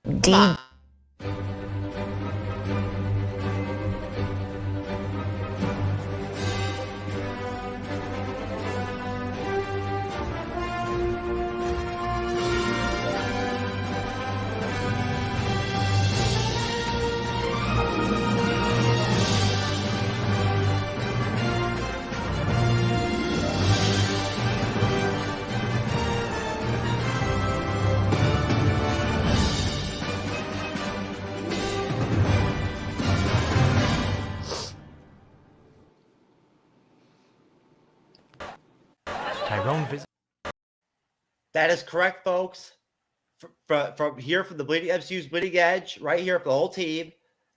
Come on. That is correct, folks. From here, from the MCU's Bleeding Edge, right here for the whole team,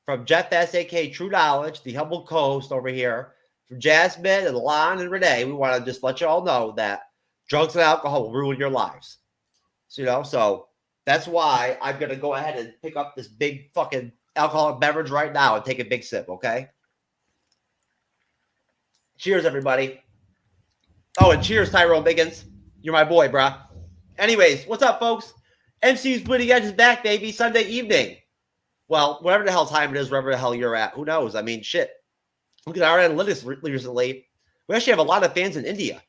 from Jeff S, aka TrueKnowledge, the humble co-host over here, from Jasmine and Lon and Renee, we want to just let you all know that drugs and alcohol will ruin your lives. So that's why I'm gonna go ahead and pick up this big fucking alcoholic beverage right now and take a big sip. Okay. Cheers, everybody. Oh, and cheers, Tyrone Biggins. You're my boy, bruh. Anyways, what's up, folks? MCU's Bleeding Edge is back, baby. Sunday evening. Well, whatever the hell time it is, wherever the hell you're at. Who knows? I mean, shit. Look at our analytics recently. We actually have a lot of fans in India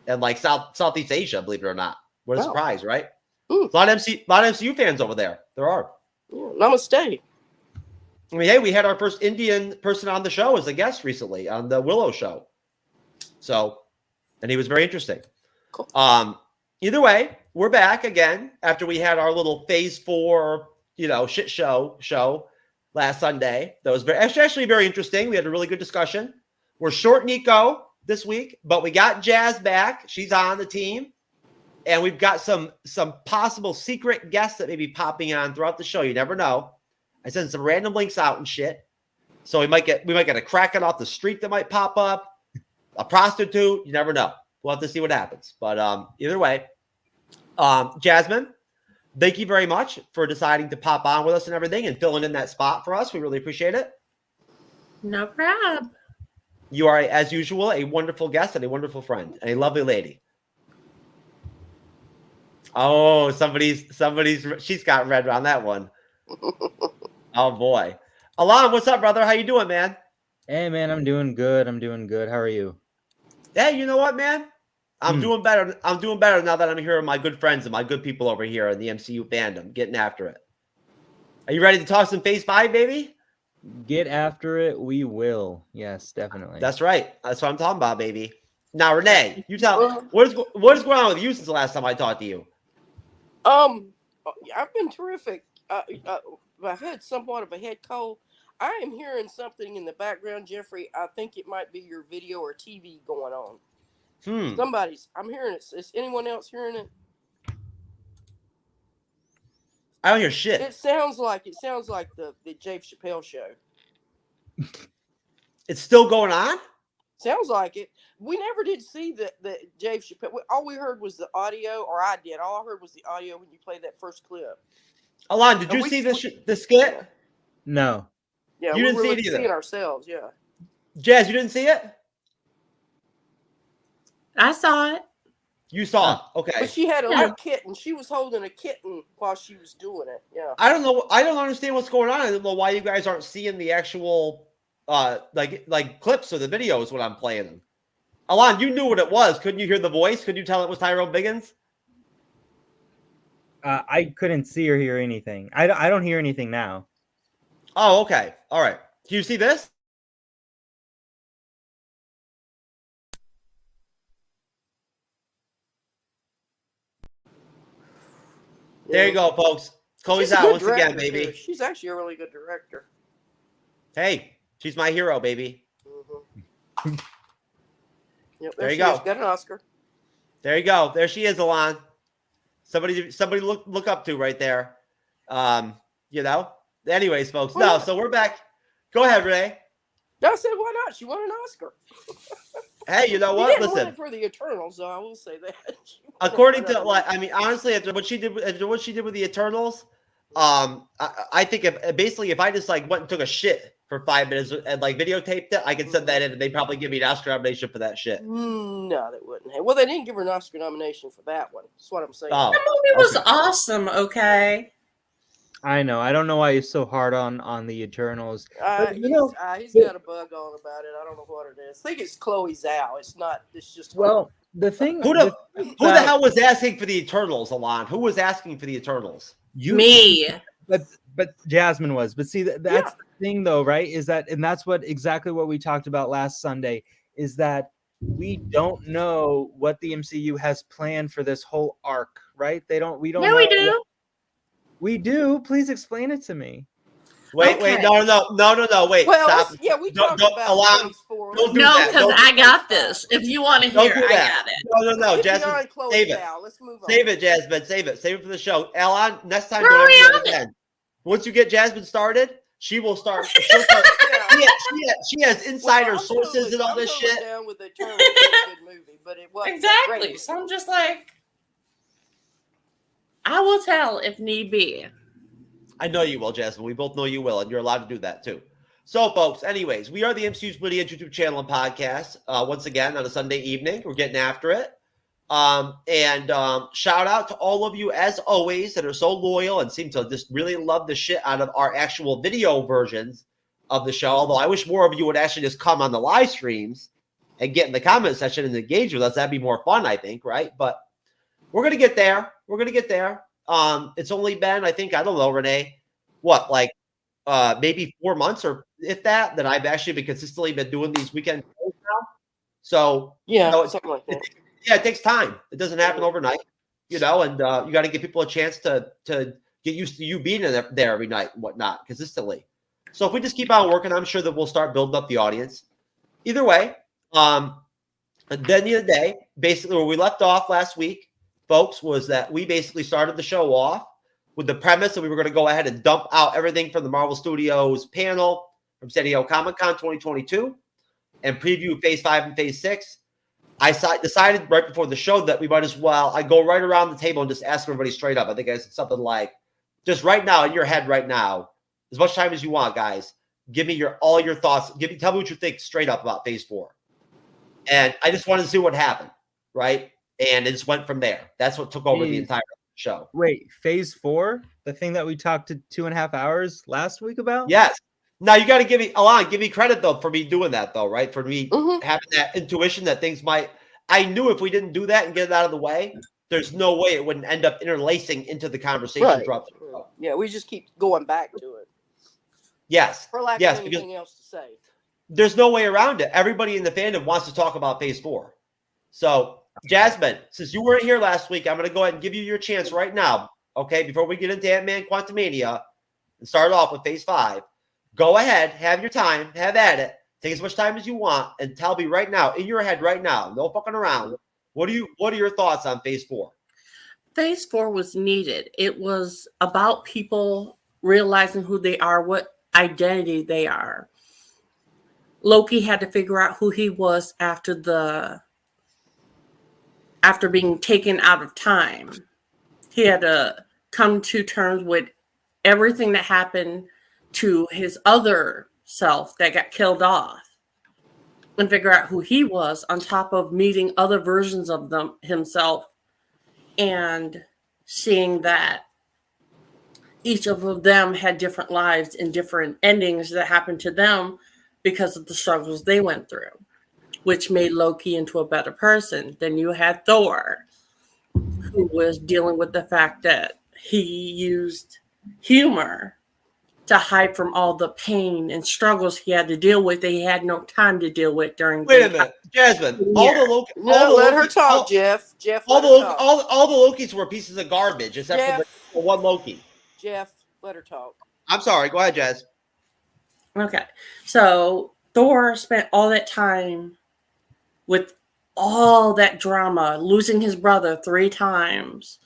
and like Southeast Asia, believe it or not. What a surprise, right? A lot of MCU fans over there. There are. Yeah, namaste. I mean, hey, we had our first Indian person on the show as a guest recently on the Willow show. So, and he was very interesting. Cool. Either way, we're back again after we had our little Phase 4, shit show last Sunday. That was actually very interesting. We had a really good discussion. We're short Nico this week, but we got Jazz back. She's on the team. And we've got some possible secret guests that may be popping on throughout the show. You never know. I sent some random links out and shit. So we might get a Kraken off the street that might pop up. A prostitute. You never know. We'll have to see what happens. But either way, Jasmine, thank you very much for deciding to pop on with us and everything and filling in that spot for us. We really appreciate it. No problem. You are, as usual, a wonderful guest and a wonderful friend and a lovely lady. Oh, she's got red on that one. Oh, boy. Alon, what's up, brother? How you doing, man? Hey, man, I'm doing good. How are you? Hey, you know what, man? I'm doing better. I'm doing better now that I'm here with my good friends and my good people over here in the MCU fandom, getting after it. Are you ready to talk some Phase 5, baby? Get after it. We will. Yes, definitely. That's right. That's what I'm talking about, baby. Now, Renee, you tell what is going on with you since the last time I talked to you? I've been terrific. I've had somewhat of a head cold. I am hearing something in the background, Jeffrey. I think it might be your video or TV going on. I'm hearing it. Is anyone else hearing it? I don't hear shit. It sounds like the Dave Chappelle show. It's still going on? Sounds like it. We never did see the Dave Chappelle. All we heard was the audio, or I did. All I heard was the audio when you played that first clip. Alon, did you see the skit? No. Yeah, you didn't see it either. See it ourselves. Yeah. Jazz, you didn't see it? I saw it. You saw it. Okay. But she had a little kitten. She was holding a kitten while she was doing it. Yeah. I don't know. I don't understand what's going on. I don't know why you guys aren't seeing the actual like clips of the videos when I'm playing them. Alon, you knew what it was. Couldn't you hear the voice? Could you tell it was Tyrone Biggins? I couldn't see or hear anything. I don't hear anything now. Oh, okay. All right. Do you see this? There you go, folks. Chloe's out once again, baby. Too. She's actually a really good director. Hey, she's my hero, baby. Mm-hmm. Yep, there you go. Got an Oscar. There you go. There she is, Alon. Somebody look up to right there. Anyways, folks. No, so we're back. Go ahead, Renee. I said, why not? She won an Oscar. Hey, you know what? She didn't Listen, win it for the Eternals, though. I will say that. According to honestly, after what she did with the Eternals, I think if I just went and took a shit for 5 minutes and videotaped it, I could send that in and they'd probably give me an Oscar nomination for that shit. No, they wouldn't. Well, they didn't give her an Oscar nomination for that one. That's what I'm saying. The movie was awesome. Okay. I know. I don't know why he's so hard on the Eternals. But, He's got a bug on about it. I don't know what it is. I think it's Chloe Zhao. It's not. It's just her. well, the thing. Who the hell was asking for the Eternals, Alon? Who was asking for the Eternals? Me. But Jasmine was. But see, that's the thing, though, right? Is that, and that's exactly what we talked about last Sunday, is that we don't know what the MCU has planned for this whole arc, right? We don't Yeah, know. we do. We do. Please explain it to me. Wait, no, wait, Well, stop. we Don't talked about allow- Phase 4. don't do No, that. because I got this. If you want to Don't hear, do I that. got it. No, Get Jasmine, beyond Chloe save it. Zhao. Let's move on. Save it, Jasmine. Save it for the show. Alon, next time, Where don't are ever we do on it again. Once you get Jasmine started, she will start. She'll start. She has insider I'm sources totally- and all I'm this totally shit. down with Eternals. It's a good movie, but it wasn't a Exactly. great So movie. I'm just like, I will tell if need be. I know you will, Jasmine. We both know you will, and you're allowed to do that too. So, folks, anyways, we are the MCU's Bleeding Edge YouTube channel and podcast. Once again, on a Sunday evening, we're getting after it. Shout out to all of you, as always, that are so loyal and seem to just really love the shit out of our actual video versions of the show. Although I wish more of you would actually just come on the live streams and get in the comment section and engage with us. That'd be more fun, I think, right? But we're going to get there. It's only been, I think, I don't know, Renee, what, like maybe 4 months or if that I've actually been consistently been doing these weekend shows now. So, Something like that. it takes time. It doesn't happen overnight, and you got to give people a chance to get used to you being there every night and whatnot consistently. So if we just keep on working, I'm sure that we'll start building up the audience. Either way, and then the other day, basically where we left off last week, folks, was that we basically started the show off with the premise that we were going to go ahead and dump out everything from the Marvel Studios panel from San Diego Comic-Con 2022 and preview Phase 5 and Phase 6. I decided right before the show that we might as well, I go right around the table and just ask everybody straight up. I think I said something like, just right now, in your head right now, as much time as you want, guys, give me all your thoughts. Tell me what you think straight up about Phase 4. And I just wanted to see what happened, right? And it just went from there. That's what took over the entire show. Wait, Phase 4? The thing that we talked to 2.5 hours last week about? Yes. Now you got to give me credit though for me doing that though, right? For me having that intuition that things might. I knew if we didn't do that and get it out of the way, there's no way it wouldn't end up interlacing into the conversation throughout the show. Yeah, we just keep going back to it. Yes. For lack of anything else to say. There's no way around it. Everybody in the fandom wants to talk about Phase 4. So, Jasmine, since you weren't here last week, I'm going to go ahead and give you your chance right now, okay, before we get into Ant-Man Quantumania and start off with Phase 5. Go ahead, have your time, have at it, take as much time as you want, and tell me right now, in your head right now, no fucking around, what are your thoughts on Phase 4? Phase 4 was needed. It was about people realizing who they are, what identity they are. Loki had to figure out who he was after being taken out of time. He had to come to terms with everything that happened to his other self that got killed off and figure out who he was, on top of meeting other versions of himself and seeing that each of them had different lives and different endings that happened to them because of the struggles they went through, which made Loki into a better person. Then you had Thor, who was dealing with the fact that he used humor to hide from all the pain and struggles he had to deal with that he had no time to deal with during. Wait a minute, Jasmine. Let her talk, Jeff. All the Lokis were pieces of garbage, except for one Loki. Jeff, let her talk. I'm sorry. Go ahead, Jazz. Okay, so Thor spent all that time with all that drama, losing his brother 3 times,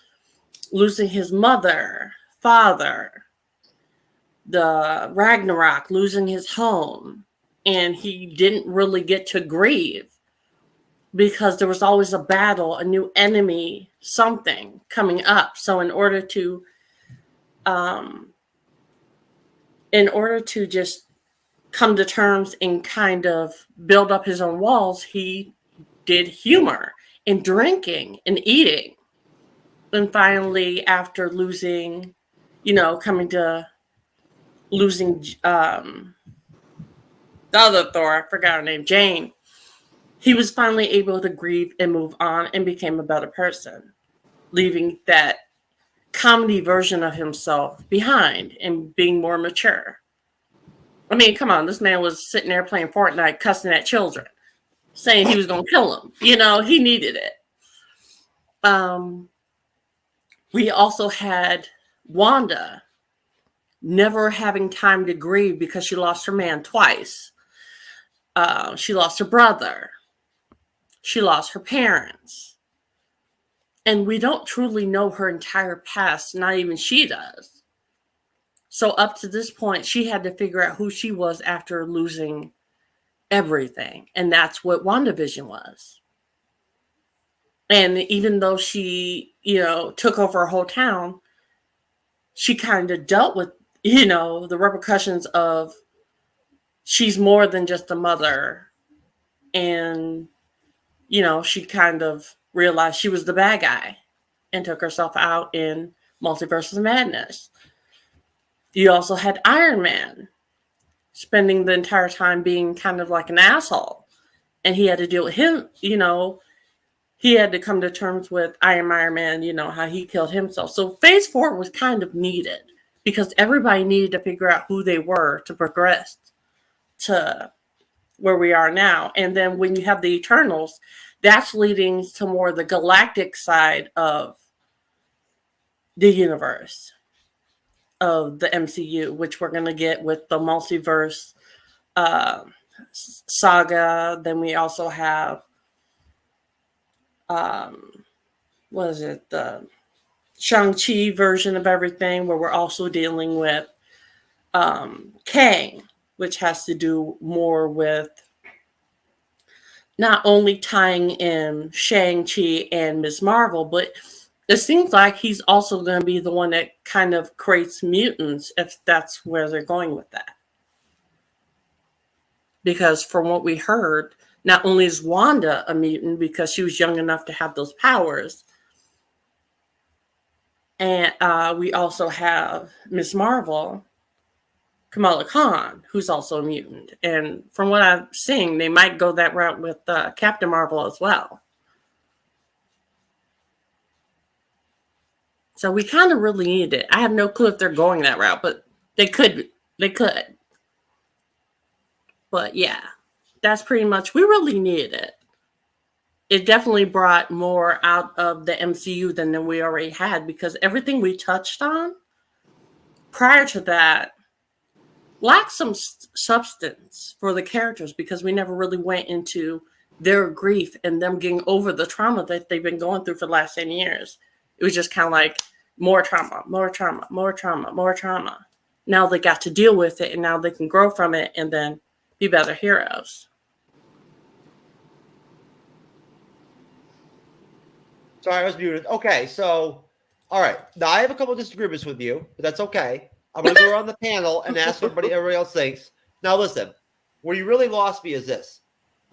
losing his mother, father, the Ragnarok, losing his home, and he didn't really get to grieve because there was always a battle, a new enemy, something coming up. So in order to just come to terms and kind of build up his own walls, he did humor and drinking and eating. And finally, after losing coming to losing the other Thor, I forgot her name, Jane. He was finally able to grieve and move on and became a better person, leaving that comedy version of himself behind and being more mature. I mean, come on, this man was sitting there playing Fortnite, cussing at children, saying he was going to kill them. He needed it. We also had Wanda never having time to grieve because she lost her man twice. She lost her brother. She lost her parents. And we don't truly know her entire past. Not even she does. So up to this point, she had to figure out who she was after losing everything. And that's what WandaVision was. And even though she, took over a whole town, she kind of dealt with, the repercussions of she's more than just a mother. And, she kind of realized she was the bad guy and took herself out in Multiverse of Madness. You also had Iron Man spending the entire time being kind of like an asshole. And he had to deal with him, he had to come to terms with Iron Man, how he killed himself. So Phase 4 was kind of needed because everybody needed to figure out who they were to progress to where we are now. And then when you have the Eternals, that's leading to more the galactic side of the universe of the MCU, which we're going to get with the multiverse saga. Then we also have the Shang-Chi version of everything, where we're also dealing with Kang, which has to do more with not only tying in Shang-Chi and Ms. Marvel, but it seems like he's also going to be the one that kind of creates mutants, if that's where they're going with that. Because from what we heard, not only is Wanda a mutant because she was young enough to have those powers, and we also have Ms. Marvel, Kamala Khan, who's also a mutant. And from what I'm seeing, they might go that route with Captain Marvel as well. So we kind of really need it. I have no clue if they're going that route, but they could. But yeah, that's pretty much, we really needed it. It definitely brought more out of the MCU than we already had, because everything we touched on prior to that lacked some substance for the characters, because we never really went into their grief and them getting over the trauma that they've been going through for the last 10 years. It was just kind of like more trauma, more trauma, more trauma, more trauma. Now they got to deal with it, and now they can grow from it and then be better heroes. Sorry, I was muted. Okay, so, all right. Now, I have a couple of disagreements with you, but that's okay. I'm going to go around the panel and ask what everybody else thinks. Now, listen, where you really lost me is this.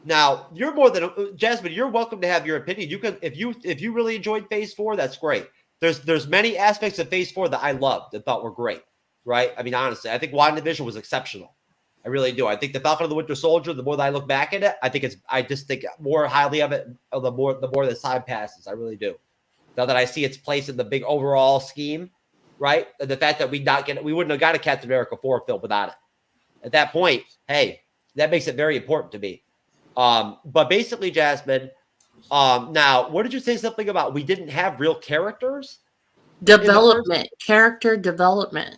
Now, you're more than Jasmine. You're welcome to have your opinion. You can, if you really enjoyed Phase 4, that's great. There's many aspects of Phase 4 that I loved and thought were great, right? I mean, honestly, I think WandaVision was exceptional. I really do. I think the Falcon and the Winter Soldier, the more that I look back at it, I just think more highly of it the more the time passes. I really do. Now that I see its place in the big overall scheme, right? And the fact that we wouldn't have got a Captain America 4 film without it. At that point, hey, that makes it very important to me. But basically, Jasmine, now, what did you say something about? We didn't have real characters? Character development.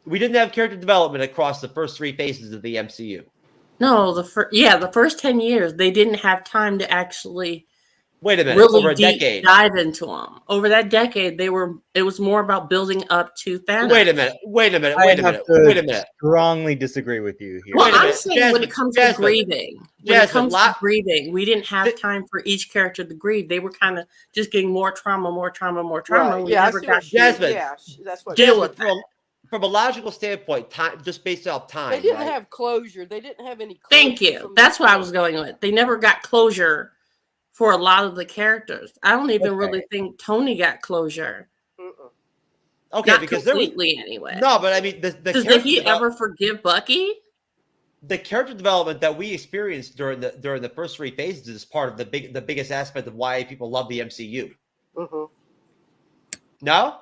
We didn't have character development across the first 3 phases of the MCU. No, the first 10 years, they didn't have time to actually really over a decade dive into them. Over that decade, it was more about building up to Thanos. Wait a minute. Strongly disagree with you here. Well, I'm saying when it comes to grieving, we didn't have time for each character to grieve. They were kind of just getting more trauma. Right. We never got Jasmine. Yeah, that's what deal with that. From a logical standpoint, time, just based off time. They didn't have closure. They didn't have any closure. Thank you. That's what I was going with. They never got closure for a lot of the characters. I don't even really think Tony got closure. Okay, Not because there was completely anyway. no, but I mean the Did character he ever forgive Bucky? the character development that we experienced during the first 3 phases is part of the biggest aspect of why people love the MCU. Mm-hmm. No?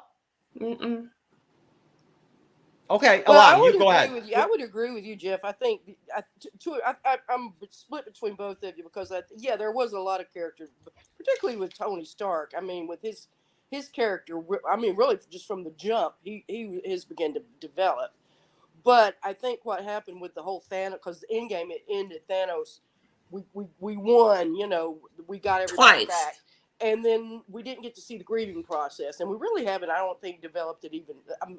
Mm-mm. Okay, Well, I Alana, would you go agree ahead. with you. I would agree with you, Jeff. I think I'm split between both of you because there was a lot of characters, particularly with Tony Stark. I mean, with his character. I mean, really, just from the jump, he has begun to develop. But I think what happened with the whole Thanos, because the Endgame it ended Thanos, we won. You know, we got everybody back. And then we didn't get to see the grieving process. And we really haven't, I don't think, developed it even.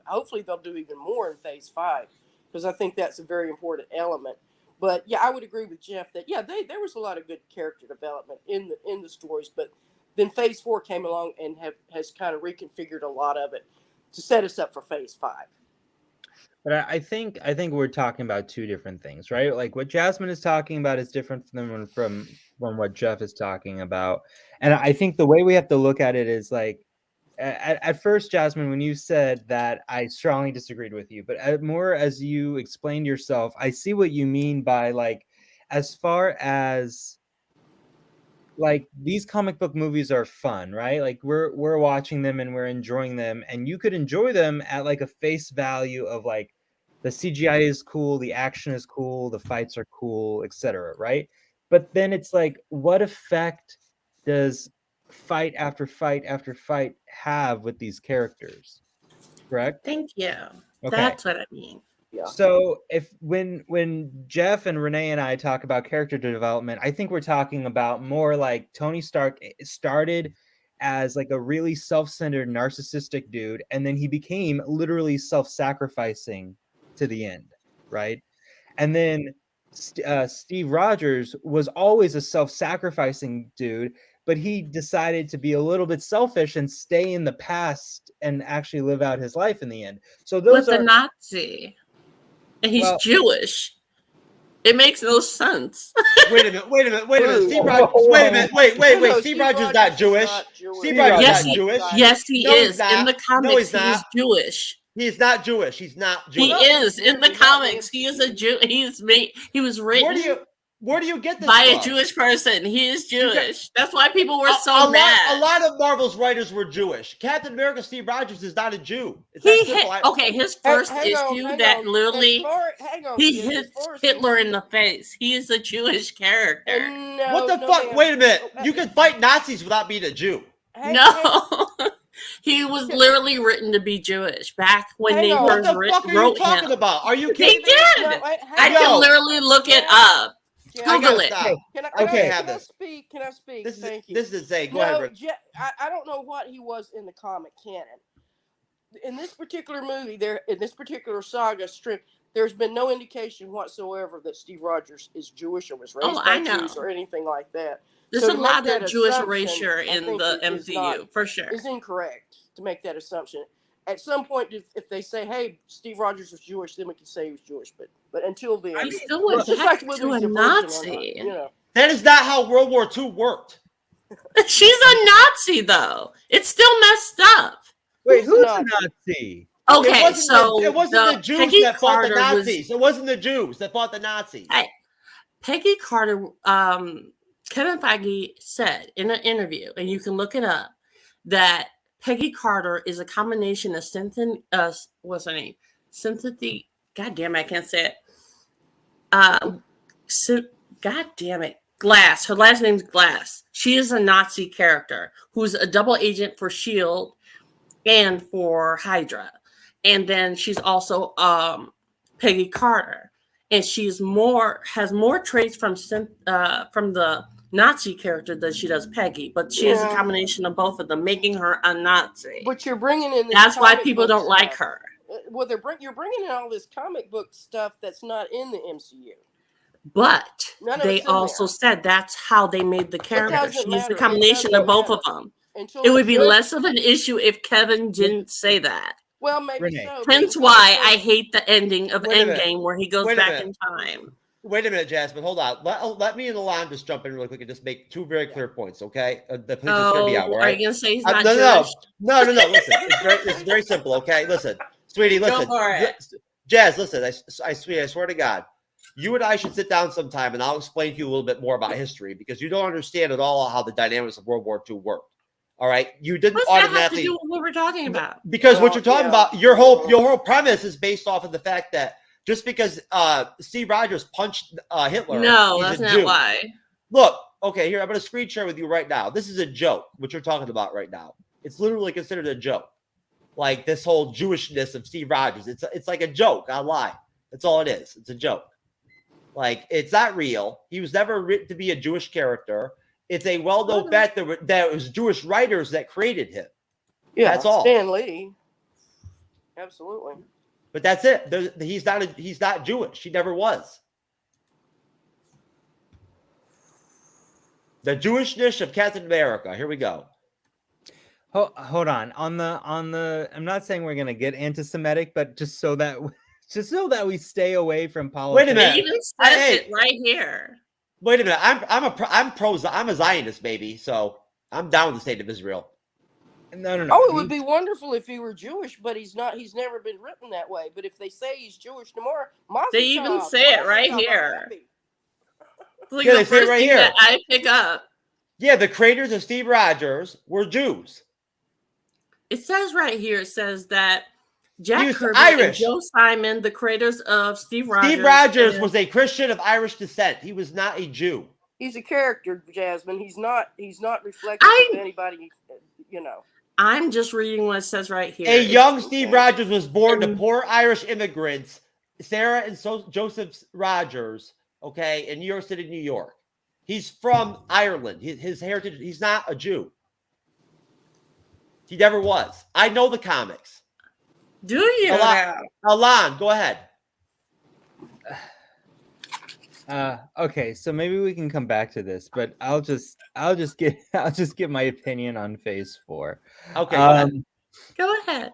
Hopefully they'll do even more in Phase 5. Because I think that's a very important element. But, yeah, I would agree with Jeff that, there was a lot of good character development in the stories. But then Phase 4 came along and has kind of reconfigured a lot of it to set us up for Phase 5. But I think we're talking about two different things, right? Like what Jasmine is talking about is different from what Jeff is talking about. And I think the way we have to look at it is like at first, Jasmine, when you said that, I strongly disagreed with you. But more as you explained yourself, I see what you mean by like, as far as like these comic book movies are fun, right? Like we're watching them and we're enjoying them, and you could enjoy them at like a face value of like the CGI is cool, the action is cool, the fights are cool, etc., right? But then it's like, what effect does fight after fight after fight have with these characters? Correct? Thank you. Okay. That's what I mean. Yeah. So if when Jeff and Renee and I talk about character development, I think we're talking about more like Tony Stark started as like a really self-centered narcissistic dude, and then he became literally self-sacrificing to the end, right? And then Steve Rogers was always a self-sacrificing dude, but he decided to be a little bit selfish and stay in the past and actually live out his life in the end. So those With are a Nazi. And he's Jewish. It makes no sense. Wait a minute. Steve Rogers. Wait a minute. Wait. Steve Rogers is not Jewish. Steve Rogers is not Jewish. Yes, he is. In the comics, he's Jewish. He's not Jewish. He's not Jewish. He is in the comics. He is a Jew. He was written. Where do you get this by from? A Jewish person? He is Jewish. That's why people were so mad. A lot of Marvel's writers were Jewish. Captain America, Steve Rogers is not a Jew. His first issue that literally he hit Hitler in the face. He is a Jewish character. What the fuck? Wait a minute. You can fight Nazis without being a Jew. No. He was literally written to be Jewish back when they first wrote him. What the fuck are you talking about? Are you kidding me? They did. I can literally look it up. Google it. Can I speak? Thank you. This is insane. Go ahead, Rick. I don't know what he was in the comic canon. In this particular movie, in this particular saga strip, there's been no indication whatsoever that Steve Rogers is Jewish or was raised by Jews or anything like that. There's a lot of Jewish erasure in the MCU, for sure. It's incorrect to make that assumption. At some point, if they say, "Hey, Steve Rogers was Jewish," then we can say he was Jewish. But until then, I still would back to a Nazi. That is not how World War II worked. She's a Nazi, though. It's still messed up. Wait, who's a Nazi? Okay, it wasn't the Jews that fought the Nazis. It wasn't the Jews that fought the Nazis. Peggy Carter, Kevin Feige said in an interview, and you can look it up, that Peggy Carter is a combination of what's her name? Sympathy. God damn it, I can't say it. God damn it. Glass. Her last name's Glass. She is a Nazi character who's a double agent for S.H.I.E.L.D. and for Hydra. And then she's also Peggy Carter. And she's has more traits from the Nazi character than she does Peggy, but she is a combination of both of them, making her a Nazi. But you're bringing in that's why people don't like her. Well, you're bringing in all this comic book stuff that's not in the MCU. But they also said that's how they made the character. She's the combination of both of them. It would be less of an issue if Kevin didn't say that. Well, maybe so. Hence why I hate the ending of Endgame where he goes back in time. Wait a minute, Jasmine. Hold on. Let me and Alon just jump in really quick and just make two very clear points, okay? The police is going to be out, all Are right? you gonna say he's not No. Jewish? Listen, it's very simple, okay? Listen, sweetie, listen. Go for it. Jazz, listen. I swear to God, you and I should sit down sometime, and I'll explain to you a little bit more about history because you don't understand at all how the dynamics of World War II worked. All right, you didn't What's that have to automatically do with what we're talking about? because what you're talking yeah. about, your whole premise is based off of the fact that just because Steve Rogers punched Hitler, No, he's that's a not Jew. why. Look, okay, here I'm going to screen share with you right now. This is a joke. What you're talking about right now, it's literally considered a joke. Like this whole Jewishness of Steve Rogers, it's like a joke online. That's all it is. It's a joke. Like it's not real. He was never written to be a Jewish character. It's a well-known fact that it was Jewish writers that created him. Yeah, That's all. Stan Lee. Absolutely. But that's it. He's not Jewish. He never was. The Jewishness of Captain America. Here we go. Hold on. On the I'm not saying we're gonna get anti-Semitic, but just so that we stay away from politics. Wait a minute. They even says it right here. Wait a minute. I'm a Zionist, baby. So I'm down with the state of Israel. No. Oh, it would be wonderful if he were Jewish, but he's not. He's never been written that way. But if they say he's Jewish tomorrow, They even say it right here. Like Yeah, the they say it first right thing here. that I pick up. Yeah, the creators of Steve Rogers were Jews. It says right here. It says that Jack was Kirby Irish. and Joe Simon, the creators of Steve Rogers. Steve Rogers was a Christian of Irish descent. He was not a Jew. He's a character, Jasmine. He's not reflective of anybody. You know. I'm just reading what it says right here. A young Steve Rogers was born to poor Irish immigrants, Sarah and Joseph Rogers, okay, in New York City, New York. He's from Ireland. His heritage, he's not a Jew. He never was. I know the comics. Do you? Alon, go ahead. Okay, so maybe we can come back to this, but I'll just give my opinion on Phase 4. Okay, go ahead.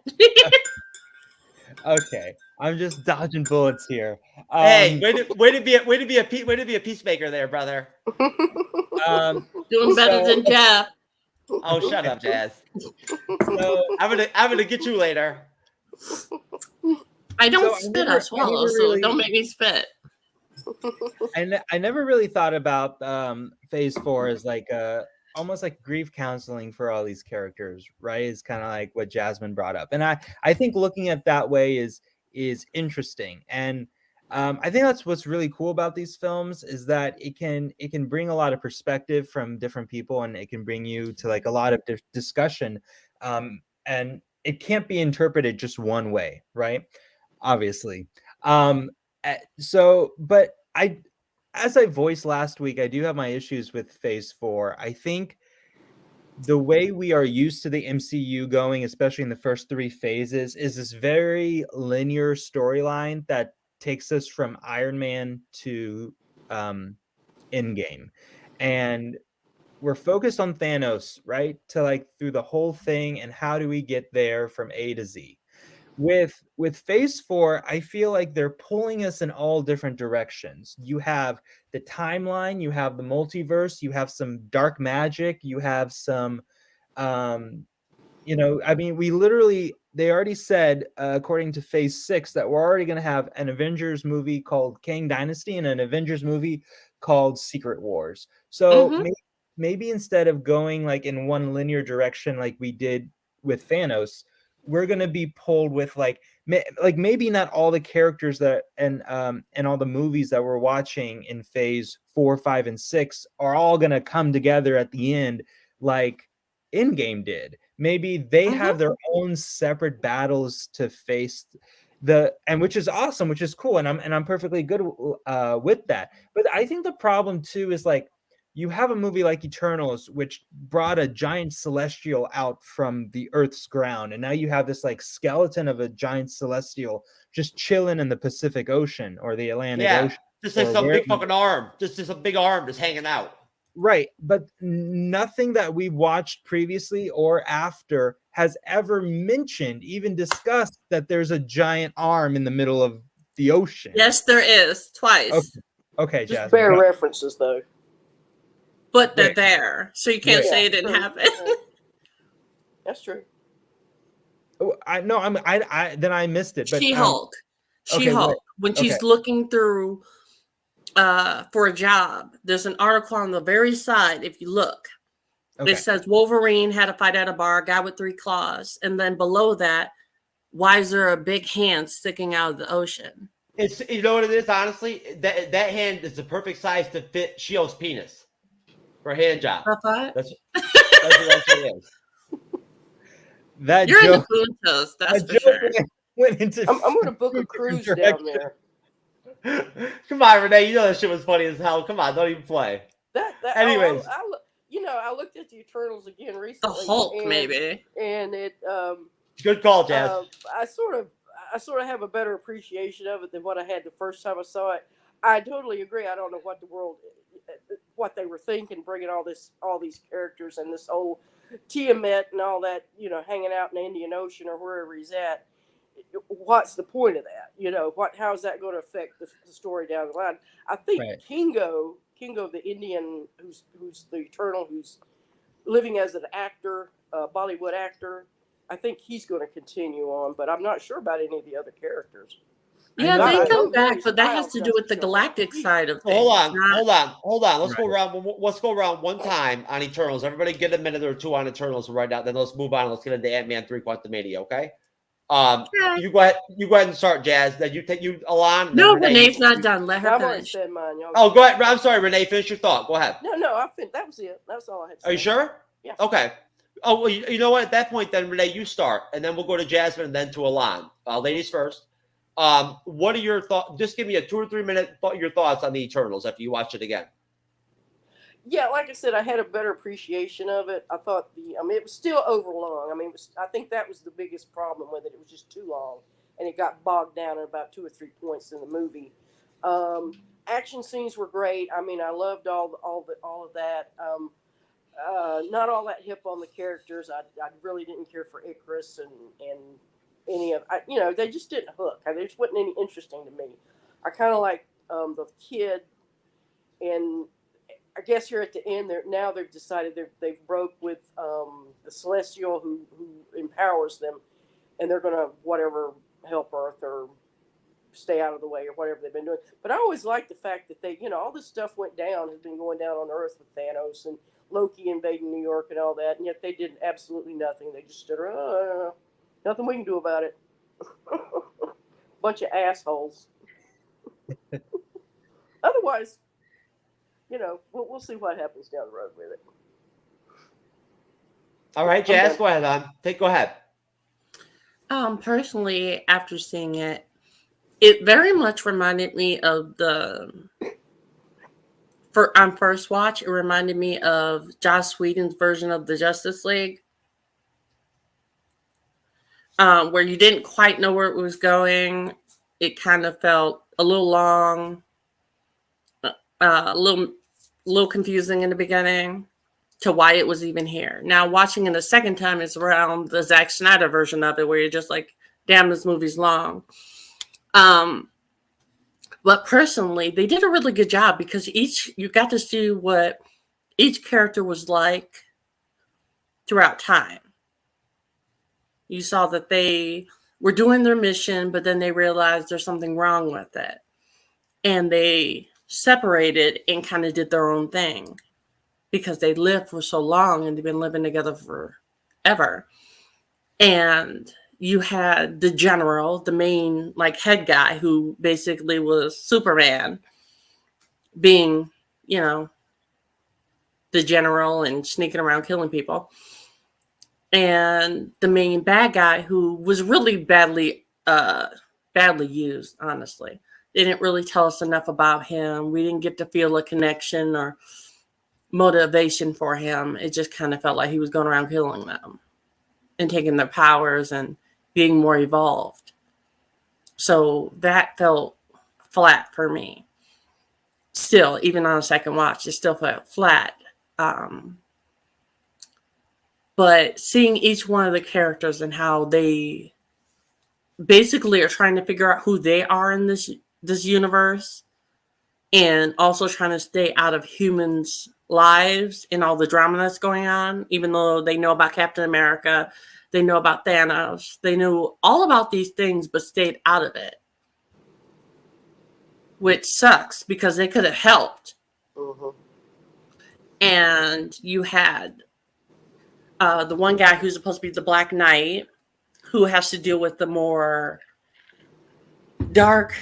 Okay, I'm just dodging bullets here. Hey, way to be a peacemaker there, brother. Doing better than Jeff. Oh, shut up, Jazz. So, I'm gonna get you later. I don't spit or swallow, so don't make me spit. I never really thought about Phase 4 as like almost like grief counseling for all these characters, right? It's kind of like what Jasmine brought up, and I think looking at that way is interesting, and I think that's what's really cool about these films is that it can bring a lot of perspective from different people, and it can bring you to like a lot of discussion, and it can't be interpreted just one way, right? Obviously. So, but as I voiced last week, I do have my issues with Phase 4. I think the way we are used to the MCU going, especially in the first 3 phases, is this very linear storyline that takes us from Iron Man to Endgame. And we're focused on Thanos, right? To like through the whole thing, and how do we get there from A to Z? With Phase 4, I feel like they're pulling us in all different directions. You have the timeline, you have the multiverse, you have some dark magic, you have some I mean, they already said, according to Phase 6, that we're already going to have an Avengers movie called Kang Dynasty and an Avengers movie called Secret Wars. So maybe instead of going like in one linear direction like we did with Thanos, we're going to be pulled with like maybe not all the characters that and all the movies that we're watching in Phase 4, 5, and 6 are all going to come together at the end like Endgame did. Maybe they have their own separate battles to face which is awesome, which is cool, and I'm perfectly good with that. But I think the problem too is like you have a movie like Eternals, which brought a giant celestial out from the Earth's ground, and now you have this like skeleton of a giant celestial just chilling in the Pacific Ocean or the Atlantic Ocean. Just like some big fucking arm, just a big arm just hanging out. Right, but nothing that we watched previously or after has ever mentioned, even discussed, that there's a giant arm in the middle of the ocean. Yes, there is. Twice. Okay, Just Jasmine. bare references, though. But they're Right. there, so you can't Right. say it didn't true. happen. That's true. Oh, then I missed it. But She-Hulk. okay, She-Hulk. When okay. she's looking through for a job, there's an article on the very side, if you look. Okay. It says Wolverine had a fight at a bar, guy with 3 claws. And then below that, why is there a big hand sticking out of the ocean? It's, you know what it is, honestly? That hand is the perfect size to fit Shio's penis for a hand job. That's what it is. That You're joke, in the Puntos, that's that for joke sure. went into. I'm going to book a cruise down there. Come on, Renee. You know that shit was funny as hell. Come on, don't even play. Anyways, I looked at the Eternals again The recently. Hulk, and, maybe. And it Good call, Jazz. I sort of have a better appreciation of it than what I had the first time I saw it. I totally agree. I don't know what they were thinking, bringing all these characters and this whole Tiamat and all that, hanging out in the Indian Ocean or wherever he's at. What's the point of that? How's that going to affect the story down the line? I think Right. Kingo, the Indian who's the Eternal, who's living as an actor, Bollywood actor. I think he's going to continue on, but I'm not sure about any of the other characters. Yeah, know, they I come know back, Harry but that has Styles to do with the doesn't show up. galactic side of things. Hold on. Let's Right. go around. Let's go around one time on Eternals. Everybody get a minute or two on Eternals right now. Then let's move on. Let's get into Ant-Man 3 Quantumania, okay? Okay. You go ahead and start, Jazz. Then you take Alon. No, Renee, Renee's not done. Let her I've already finish. said mine. Y'all. Oh, go ahead. I'm sorry, Renee. Finish your thought. Go ahead. No, I think that was it. That's all I had to say. Are you sure? Yeah. Okay. Oh, well, you know what? At that point, then, Renee, you start. And then we'll go to Jasmine and then to Alon. Ladies first. What are your thoughts? Just give me a 2 or 3 minute your thoughts on the Eternals after you watch it again. Yeah, like I said, I had a better appreciation of it. I thought it was still overlong. I think that was the biggest problem with it. It was just too long, and it got bogged down at about 2 or 3 points in the movie. Action scenes were great. I loved all of that. Not all that hip on the characters. I really didn't care for Icarus and any of they just didn't hook. There just wasn't any interesting to me. I kind of like the kid, and I guess here at the end, they've decided they've broke with the Celestial who empowers them, and they're gonna help Earth or stay out of the way or whatever they've been doing. But I always liked the fact that they, all this stuff has been going down on Earth with Thanos and Loki invading New York and all that, and yet they did absolutely nothing. They just stood around, nothing we can do about it. Bunch of assholes. Otherwise, we'll see what happens down the road with it. All right, Jazz, go ahead. Go ahead. Personally, after seeing it, it very much reminded me of on first watch, it reminded me of Joss Whedon's version of the Justice League, where you didn't quite know where it was going. It kind of felt a little long, a little confusing in the beginning to why it was even here. Now, watching it a second time is around the Zack Snyder version of it, where you're just like, damn, this movie's long. But personally, they did a really good job because you got to see what each character was like throughout time. You saw that they were doing their mission, but then they realized there's something wrong with it. And they separated and kind of did their own thing because they lived for so long and they've been living together forever. And you had the general, the main head guy who basically was Superman, being, the general and sneaking around killing people. And the main bad guy who was really badly used, honestly. They didn't really tell us enough about him. We didn't get to feel a connection or motivation for him. It just kind of felt like he was going around killing them and taking their powers and being more evolved. So that felt flat for me. Still, even on a second watch, it still felt flat. But seeing each one of the characters and how they basically are trying to figure out who they are in this universe and also trying to stay out of humans' lives and all the drama that's going on, even though they know about Captain America, they know about Thanos, they knew all about these things, but stayed out of it. Which sucks because they could have helped. Mm-hmm. And you had the one guy who's supposed to be the Black Knight, who has to deal with the more dark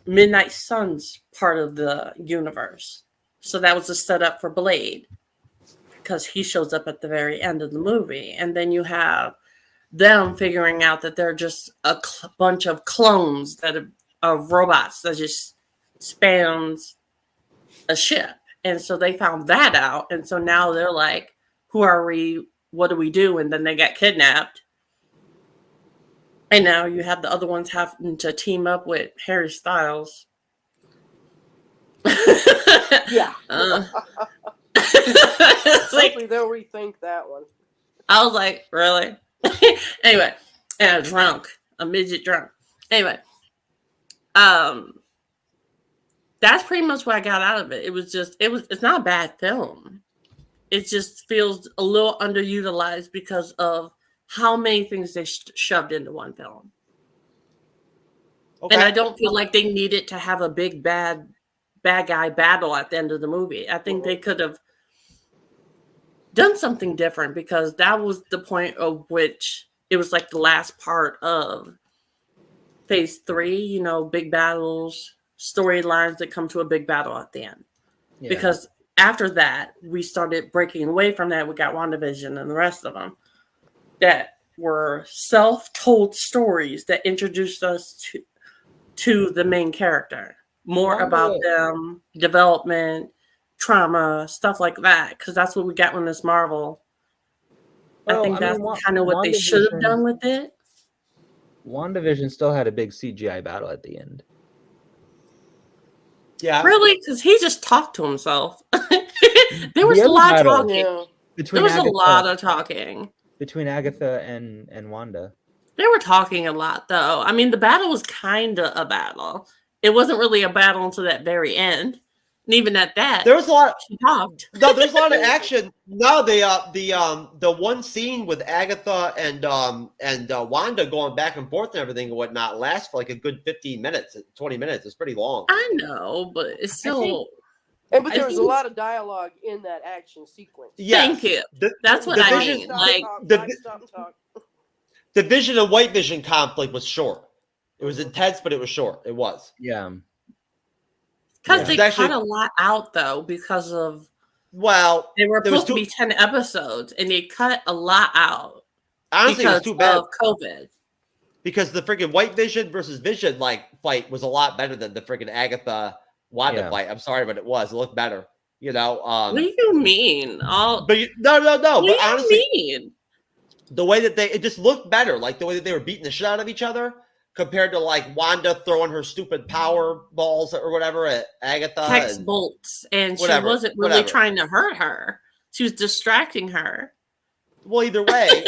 Midnight Suns part of the universe. So that was a setup for Blade, because he shows up at the very end of the movie. And then you have them figuring out that they're just a bunch of clones of robots that just spans a ship. And so they found that out. And so now they're like, who are we? What do we do? And then they got kidnapped. And now you have the other ones having to team up with Harry Styles. Yeah. Hopefully they'll rethink that one. I was like, really? Anyway, and a midget drunk. Anyway, that's pretty much what I got out of it. It's not a bad film. It just feels a little underutilized because of how many things they shoved into one film. Okay. And I don't feel like they needed to have a big bad guy battle at the end of the movie. I think they could have done something different, because that was the point of which it was like the last part of Phase 3, big battles, storylines that come to a big battle at the end. Yeah. Because after that, we started breaking away from that. We got WandaVision and the rest of them that were self-told stories that introduced us to the main character. More about them, development, trauma, stuff like that. Because that's what we got with Miss Marvel. I think that's kind of what they should have done with it. WandaVision still had a big CGI battle at the end. Yeah. Really? Because he just talked to himself. There was a lot of talking. Yeah. There was a lot of talking. Between Agatha and Wanda. They were talking a lot, though. I mean, the battle was kind of a battle. It wasn't really a battle until that very end. And even at that, there was a lot. She talked. No, there's a lot of action. No, the one scene with Agatha and Wanda going back and forth and everything and whatnot lasts for like a good 15 minutes, 20 minutes. It's pretty long. I know, but it's still. But there was a lot of dialogue in that action sequence. Yes. Thank you. That's what I mean. The Vision and White Vision conflict was short. It was intense, but it was short. It was. Yeah. Because they cut a lot out, though, because of... Well, they were supposed to be 10 episodes, and they cut a lot out. Honestly, it was too bad. Of COVID. Because the freaking White Vision versus Vision fight was a lot better than the freaking Agatha Wanda fight. I'm sorry, but it was. It looked better. What do you mean? No. What but do honestly, you mean? The way that it just looked better, like the way that they were beating the shit out of each other, compared to like Wanda throwing her stupid power balls or whatever at Agatha. Hex bolts, and she wasn't really trying to hurt her. She was distracting her. Well, either way,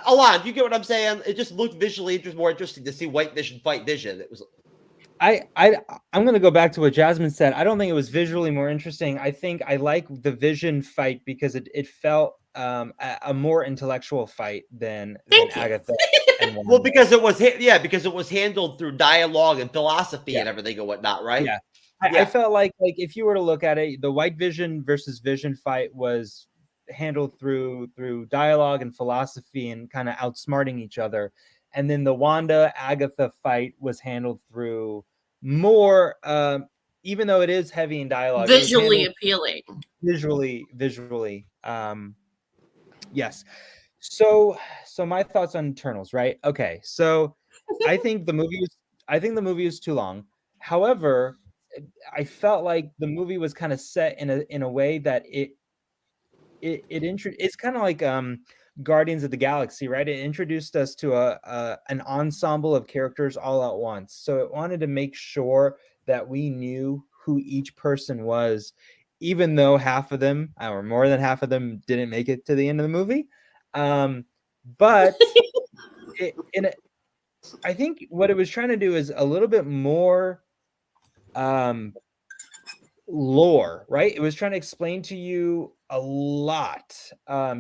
Alon, you get what I'm saying? It just looked visually just more interesting to see White Vision fight Vision. It was. I'm going to go back to what Jasmine said. I don't think it was visually more interesting. I think I like the Vision fight because it felt a more intellectual fight than Agatha. And Wanda. Well, because it was handled through dialogue and philosophy and everything and whatnot, right? Yeah. I felt like if you were to look at it, the White Vision versus Vision fight was handled through dialogue and philosophy and kind of outsmarting each other. And then the Wanda Agatha fight was handled through more, even though it is heavy in dialogue, visually appealing. Visually. Yes. So my thoughts on Eternals, right? Okay. So I think the movie is too long. However, I felt like the movie was kind of set in a way that it's kind of like Guardians of the Galaxy, right? It introduced us to an ensemble of characters all at once. So it wanted to make sure that we knew who each person was, even though half of them, or more than half of them, didn't make it to the end of the movie. But I think what it was trying to do is a little bit more lore, right? It was trying to explain to you a lot,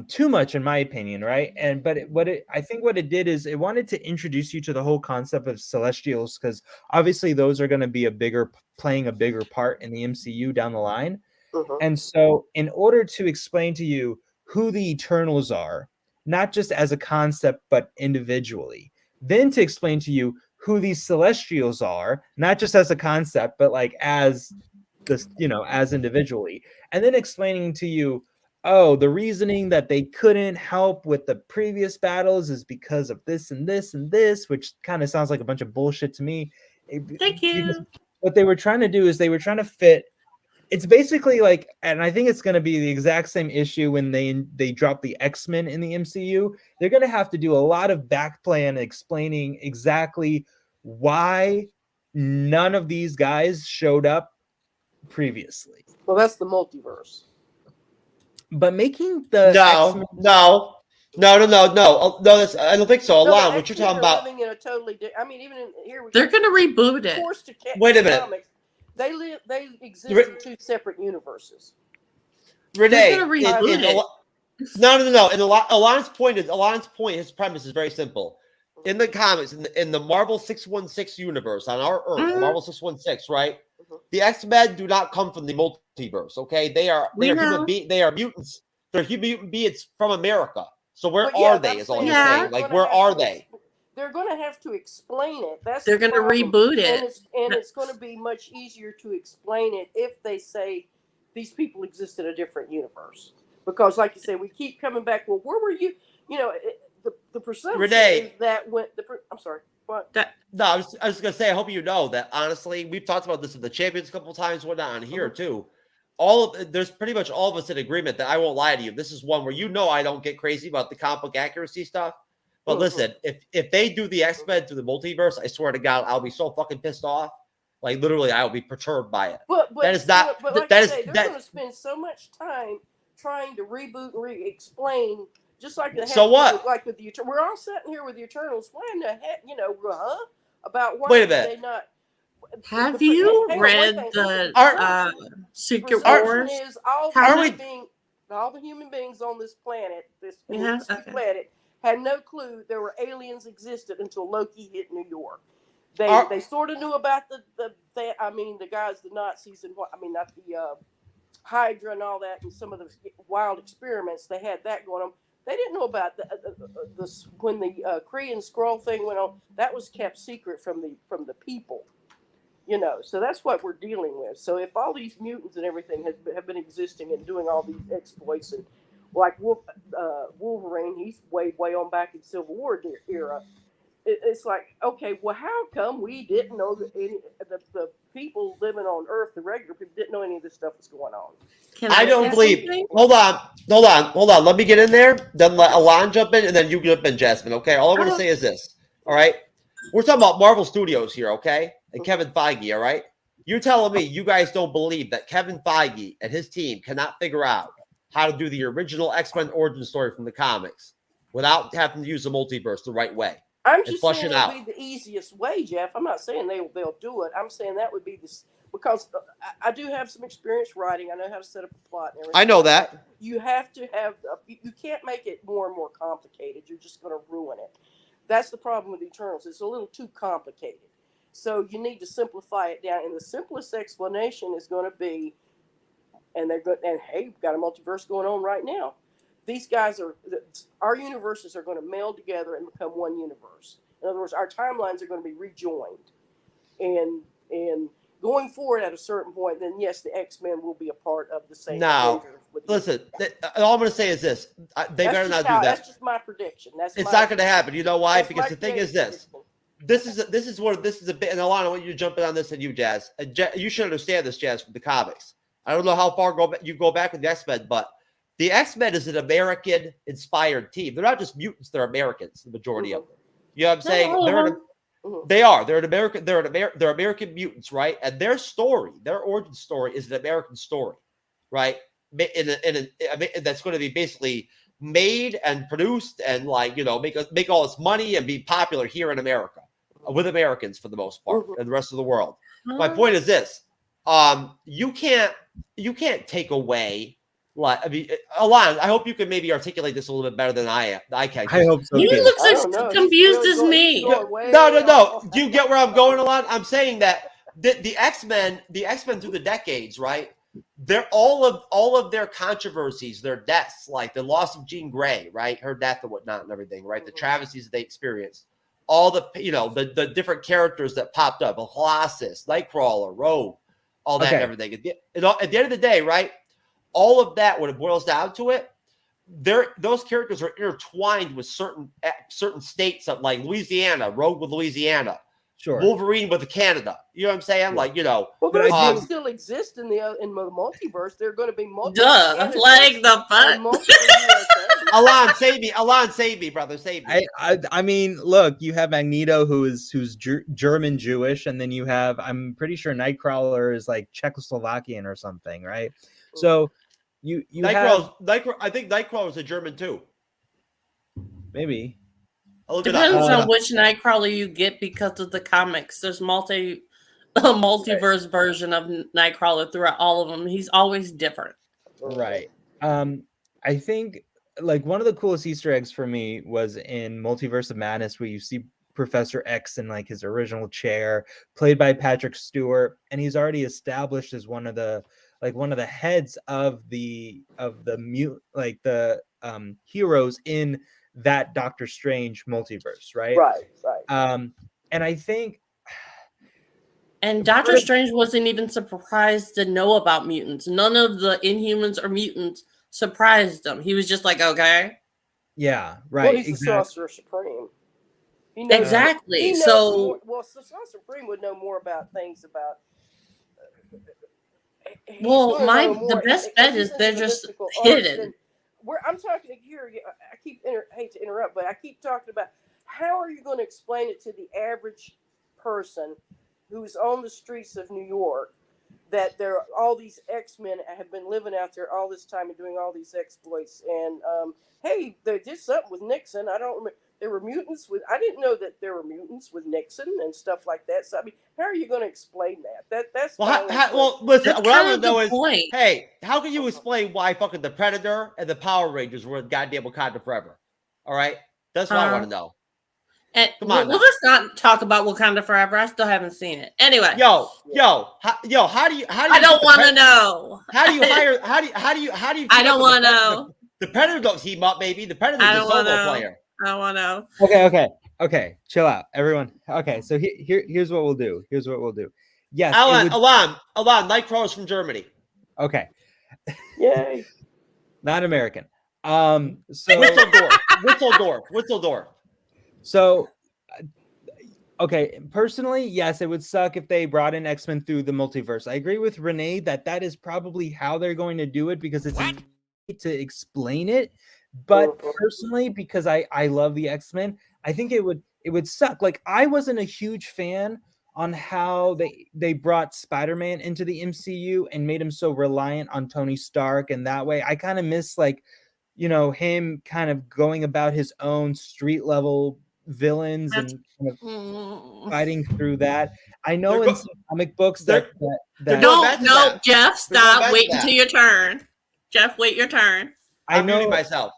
too much in my opinion, right? And I think what it did is it wanted to introduce you to the whole concept of celestials, because obviously those are going to be playing a bigger part in the MCU down the line. And so in order to explain to you who the Eternals are, not just as a concept but individually, then to explain to you who these Celestials are, not just as a concept but like as this, as individually, and then explaining to you, oh, the reasoning that they couldn't help with the previous battles is because of this and this and this, which kind of sounds like a bunch of bullshit to me. Thank you. What they were trying to do is they were trying to fit. It's basically like, and I think it's going to be the exact same issue when they drop the X-Men in the MCU. They're going to have to do a lot of backplay and explaining exactly why none of these guys showed up previously. Well, that's the multiverse. But making the No. I don't think so. Alon, what you're talking about? Living in a totally even in here, They're going to reboot it. Wait a minute. Comics, they exist in two separate universes. Renee, They're going to reboot it. No. And Alon's point, his premise is very simple. In the comics, in the Marvel 616 universe on our Earth, Marvel 616, right? The X-Men do not come from the multiverse. Okay, they are mutants. They're human beings from America. So where are they? Is all you're saying. Like, where are they? They're going to have to explain it. They're going to reboot it, and it's going to be much easier to explain it if they say these people exist in a different universe. Because, like you say, we keep coming back. Well, where were you? The perception is that I'm sorry. What? No, I was going to say, I hope you know that, honestly, we've talked about this in the Champions a couple of times, whatnot, on here, too. There's pretty much all of us in agreement that I won't lie to you. This is one where I don't get crazy about the comic book accuracy stuff. But listen, if they do the X-Men through the multiverse, I swear to God, I'll be so fucking pissed off. Like, literally, I will be perturbed by it. But that is not... But like they're going to spend so much time trying to reboot and re-explain... Just like like with the we're all sitting here with the Eternals. Why in the heck, about why they not? Have you read the Secret Wars? Is all the human beings on this planet, planet, had no clue there were aliens existed until Loki hit New York. They sort of knew about the guys, the Nazis, and not the Hydra and all that, and some of the wild experiments they had that going on. They didn't know about when the Korean scroll thing went on. That was kept secret from the people, So that's what we're dealing with. So if all these mutants and everything have been existing and doing all these exploits, and like Wolverine, he's way on back in Civil War era. It's like, okay, well, how come we didn't know that the people living on Earth, the regular people, didn't know any of this stuff was going on? I don't believe. Hold on. Let me get in there. Then let Alon jump in, and then you jump in, Jasmine. Okay. All I want to say is this. All right. We're talking about Marvel Studios here, okay? And Kevin Feige. All right. You're telling me you guys don't believe that Kevin Feige and his team cannot figure out how to do the original X-Men origin story from the comics without having to use the multiverse the right way? I'm just saying it would be the easiest way, Jeff. I'm not saying they'll do it. I'm saying that would be this, because I do have some experience writing. I know how to set up a plot and everything. I know that. You have to have. You can't make it more and more complicated. You're just going to ruin it. That's the problem with Eternals. It's a little too complicated. So you need to simplify it down. And the simplest explanation is going to be, and hey, we've got a multiverse going on right now. These guys our universes are going to meld together and become one universe. In other words, our timelines are going to be rejoined. And going forward at a certain point, then yes, the X-Men will be a part of the same. Now, listen, all I'm going to say is this. They better not do that. That's just my prediction. It's not going to happen. You know why? Because the thing is this. This is a bit, and Alana, I want you to jump in on this, and you, Jazz. You should understand this, Jazz, from the comics. I don't know how far you go back with the X-Men, but the X-Men is an American-inspired team. They're not just mutants; they're Americans. The majority of them. You know what I'm saying? They are. They're American mutants, right? And their origin story, is an American story, right? That's going to be basically made and produced and make all this money and be popular here in America. with Americans for the most part, and the rest of the world. Huh? My point is this: you can't take away. Like, I mean, Alon, I hope you can maybe articulate this a little bit better than I can. I hope so He too. looks I as don't know. He's confused really as going- me. he's going way No. off. Do you get where I'm going, Alon? I'm saying that the X-Men through the decades, right? They're all of their controversies, their deaths, like the loss of Jean Grey, right? Her death and whatnot and everything, right? The travesties that they experienced. All the different characters that popped up, Colossus, Nightcrawler, Rogue, all that and everything. At the end of the day, right? All of that, when it boils down to it, those characters are intertwined with certain states, like Louisiana, Rogue with Louisiana, Sure. Wolverine with Canada. You know what I'm saying? Like, Well, those things still exist in the multiverse. They're going to be multiple. Duh, like the fuck. Alon, save me, brother, save me. I mean, look, you have Magneto, who's German Jewish, and then you have, I'm pretty sure Nightcrawler is like Czechoslovakian or something, right? So you have I think Nightcrawler is a German too. Maybe. Depends on which Nightcrawler you get because of the comics. There's multiverse version of Nightcrawler throughout all of them. He's always different. Right. I think like one of the coolest Easter eggs for me was in Multiverse of Madness, where you see Professor X in like his original chair, played by Patrick Stewart, and he's already established as one of the heads of the heroes in that Doctor Strange multiverse, right? Right. And I think, and Doctor Strange wasn't even surprised to know about mutants. None of the Inhumans or mutants surprised him. He was just like, okay. Yeah, right. Well, he's the Sorcerer Supreme. He knows, exactly. He knows so, the Sorcerer Supreme would know more about things about. Well, the best bet is they're just hidden. I'm talking here. I hate to interrupt, but I keep talking about how are you going to explain it to the average person who's on the streets of New York that there all these X-Men have been living out there all this time and doing all these exploits, and hey, they did something with Nixon. I don't remember. There were mutants with. I didn't know that there were mutants with Nixon and stuff like that. So I mean, how are you going to explain that? That's well. Listen, what I want to know is, hey, how can you explain why fucking the Predator and the Power Rangers were in goddamn Wakanda forever? All right, that's what I want to know. And come on, we'll just not talk about Wakanda Forever. I still haven't seen it. Anyway, how do you? I don't want to know. How do you hire? How do you? I don't want to know. The Predator don't team up, baby. The Predator's a solo player. I don't want to know. Okay. Chill out, everyone. Okay, so here's what we'll do. Yes, Alon, Nightcrawler's from Germany. Okay. Yay. Not American. So Whistledorf. So, okay, personally, yes, it would suck if they brought in X-Men through the multiverse. I agree with Renee that is probably how they're going to do it because it's to explain it. But personally, because I love the X-Men, I think it would suck. Like, I wasn't a huge fan on how they brought Spider-Man into the MCU and made him so reliant on Tony Stark, and that way I kind of miss him kind of going about his own street level villains and kind of fighting through that. I know in some comic books that no, Jeff, stop. Wait until your turn. Jeff, wait your turn. I'm muting myself.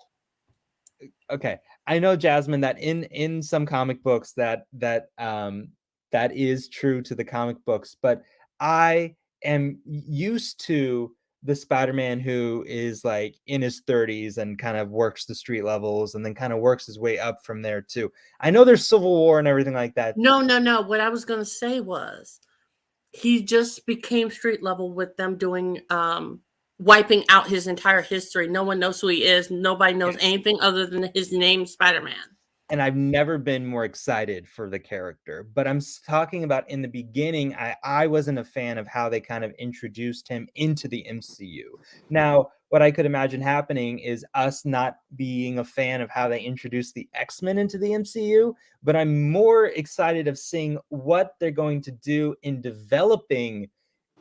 Okay, I know, Jasmine, that in some comic books that is true to the comic books, but I am used to the Spider-Man who is like in his 30s and kind of works the street levels and then kind of works his way up from there too. I know there's Civil War and everything like that. No. What I was going to say was he just became street level with them doing wiping out his entire history. No one knows who he is. Nobody knows anything other than his name, Spider-Man. And I've never been more excited for the character. But I'm talking about in the beginning, I wasn't a fan of how they kind of introduced him into the MCU. Now, what I could imagine happening is us not being a fan of how they introduced the X-Men into the MCU, but I'm more excited of seeing what they're going to do in developing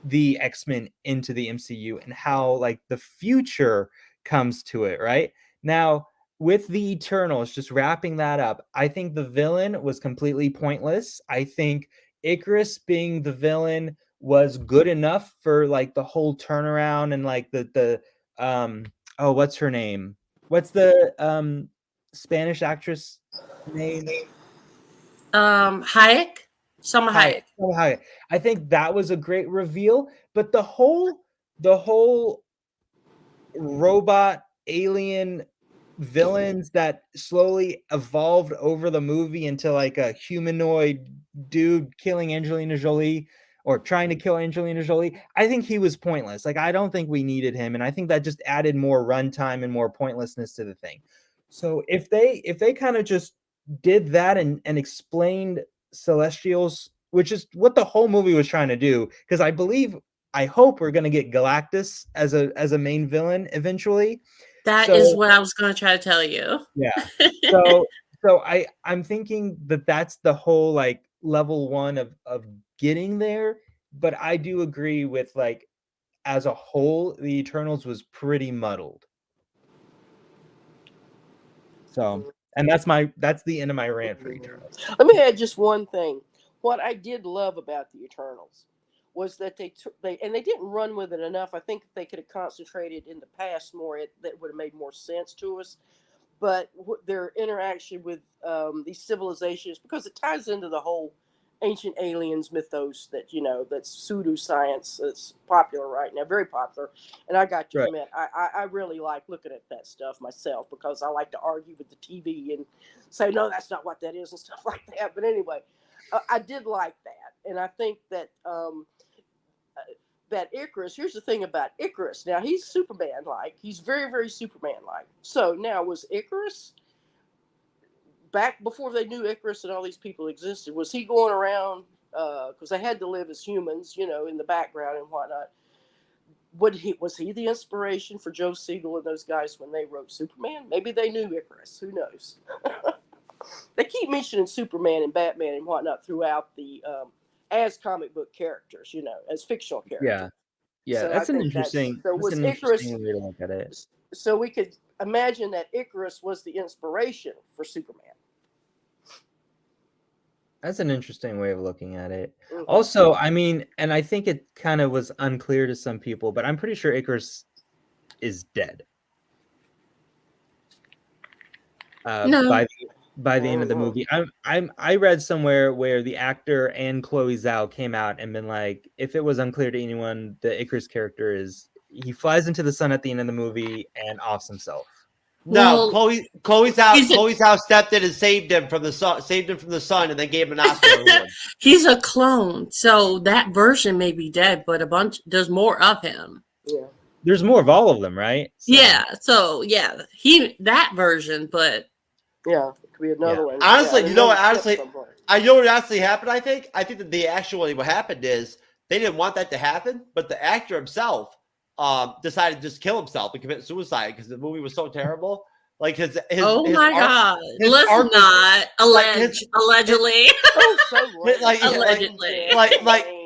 the X-Men into the MCU and how like the future comes to it right now. with the Eternals, just wrapping that up, I think the villain was completely pointless. I think Icarus being the villain was good enough for like the whole turnaround and like the oh, what's her name? What's the Spanish actress name? Hayek? Summer Hayek. Hayek. I think that was a great reveal, but the whole robot alien villains that slowly evolved over the movie into like a humanoid dude killing Angelina Jolie or trying to kill Angelina Jolie, I think he was pointless. Like, I don't think we needed him, and I think that just added more runtime and more pointlessness to the thing. So if they kind of just did that and explained Celestials, which is what the whole movie was trying to do, because I hope we're going to get Galactus as a main villain eventually. That is what I was going to try to tell you. Yeah. So I'm thinking that's the whole like level 1 of getting there, but I do agree with like as a whole the Eternals was pretty muddled. So, and that's the end of my rant for Eternals. Let me add just one thing. What I did love about the Eternals was that they didn't run with it enough. I think they could have concentrated in the past more. That would have made more sense to us. But their interaction with these civilizations, because it ties into the whole ancient aliens mythos that, you know, that's pseudoscience that's popular right now, very popular. And I got to admit, I really like looking at that stuff myself, because I like to argue with the TV and say, no, that's not what that is and stuff like that. But anyway, I did like that. And I think that that Icarus, here's the thing about Icarus. Now, he's Superman-like. He's very, very Superman-like. So now, was Icarus, back before they knew Icarus and all these people existed, was he going around, because they had to live as humans, you know, in the background and whatnot. Was he the inspiration for Joe Siegel and those guys when they wrote Superman? Maybe they knew Icarus. Who knows? They keep mentioning Superman and Batman and whatnot throughout the as comic book characters, you know, as fictional characters. Yeah, so that's an interesting way to look at it. So we could imagine that Icarus was the inspiration for Superman. That's an interesting way of looking at it. Mm-hmm. Also, I mean, and I think it kind of was unclear to some people, but I'm pretty sure Icarus is dead. No. By the end of the movie. I read somewhere where the actor and Chloe Zhao came out and been like, if it was unclear to anyone, the Icarus character he flies into the sun at the end of the movie and offs himself. No, Chloe Zhao stepped in and saved him from the sun, and then gave him an Oscar award. He's a clone, so that version may be dead, but there's more of him. Yeah. There's more of all of them, right? So. Yeah. So yeah, that version, but yeah, it could be another one. Honestly, you know what? Honestly, I know what actually happened. I think that what happened is they didn't want that to happen, but the actor himself decided to just kill himself and commit suicide because the movie was so terrible. Like his my God! Let's not allegedly.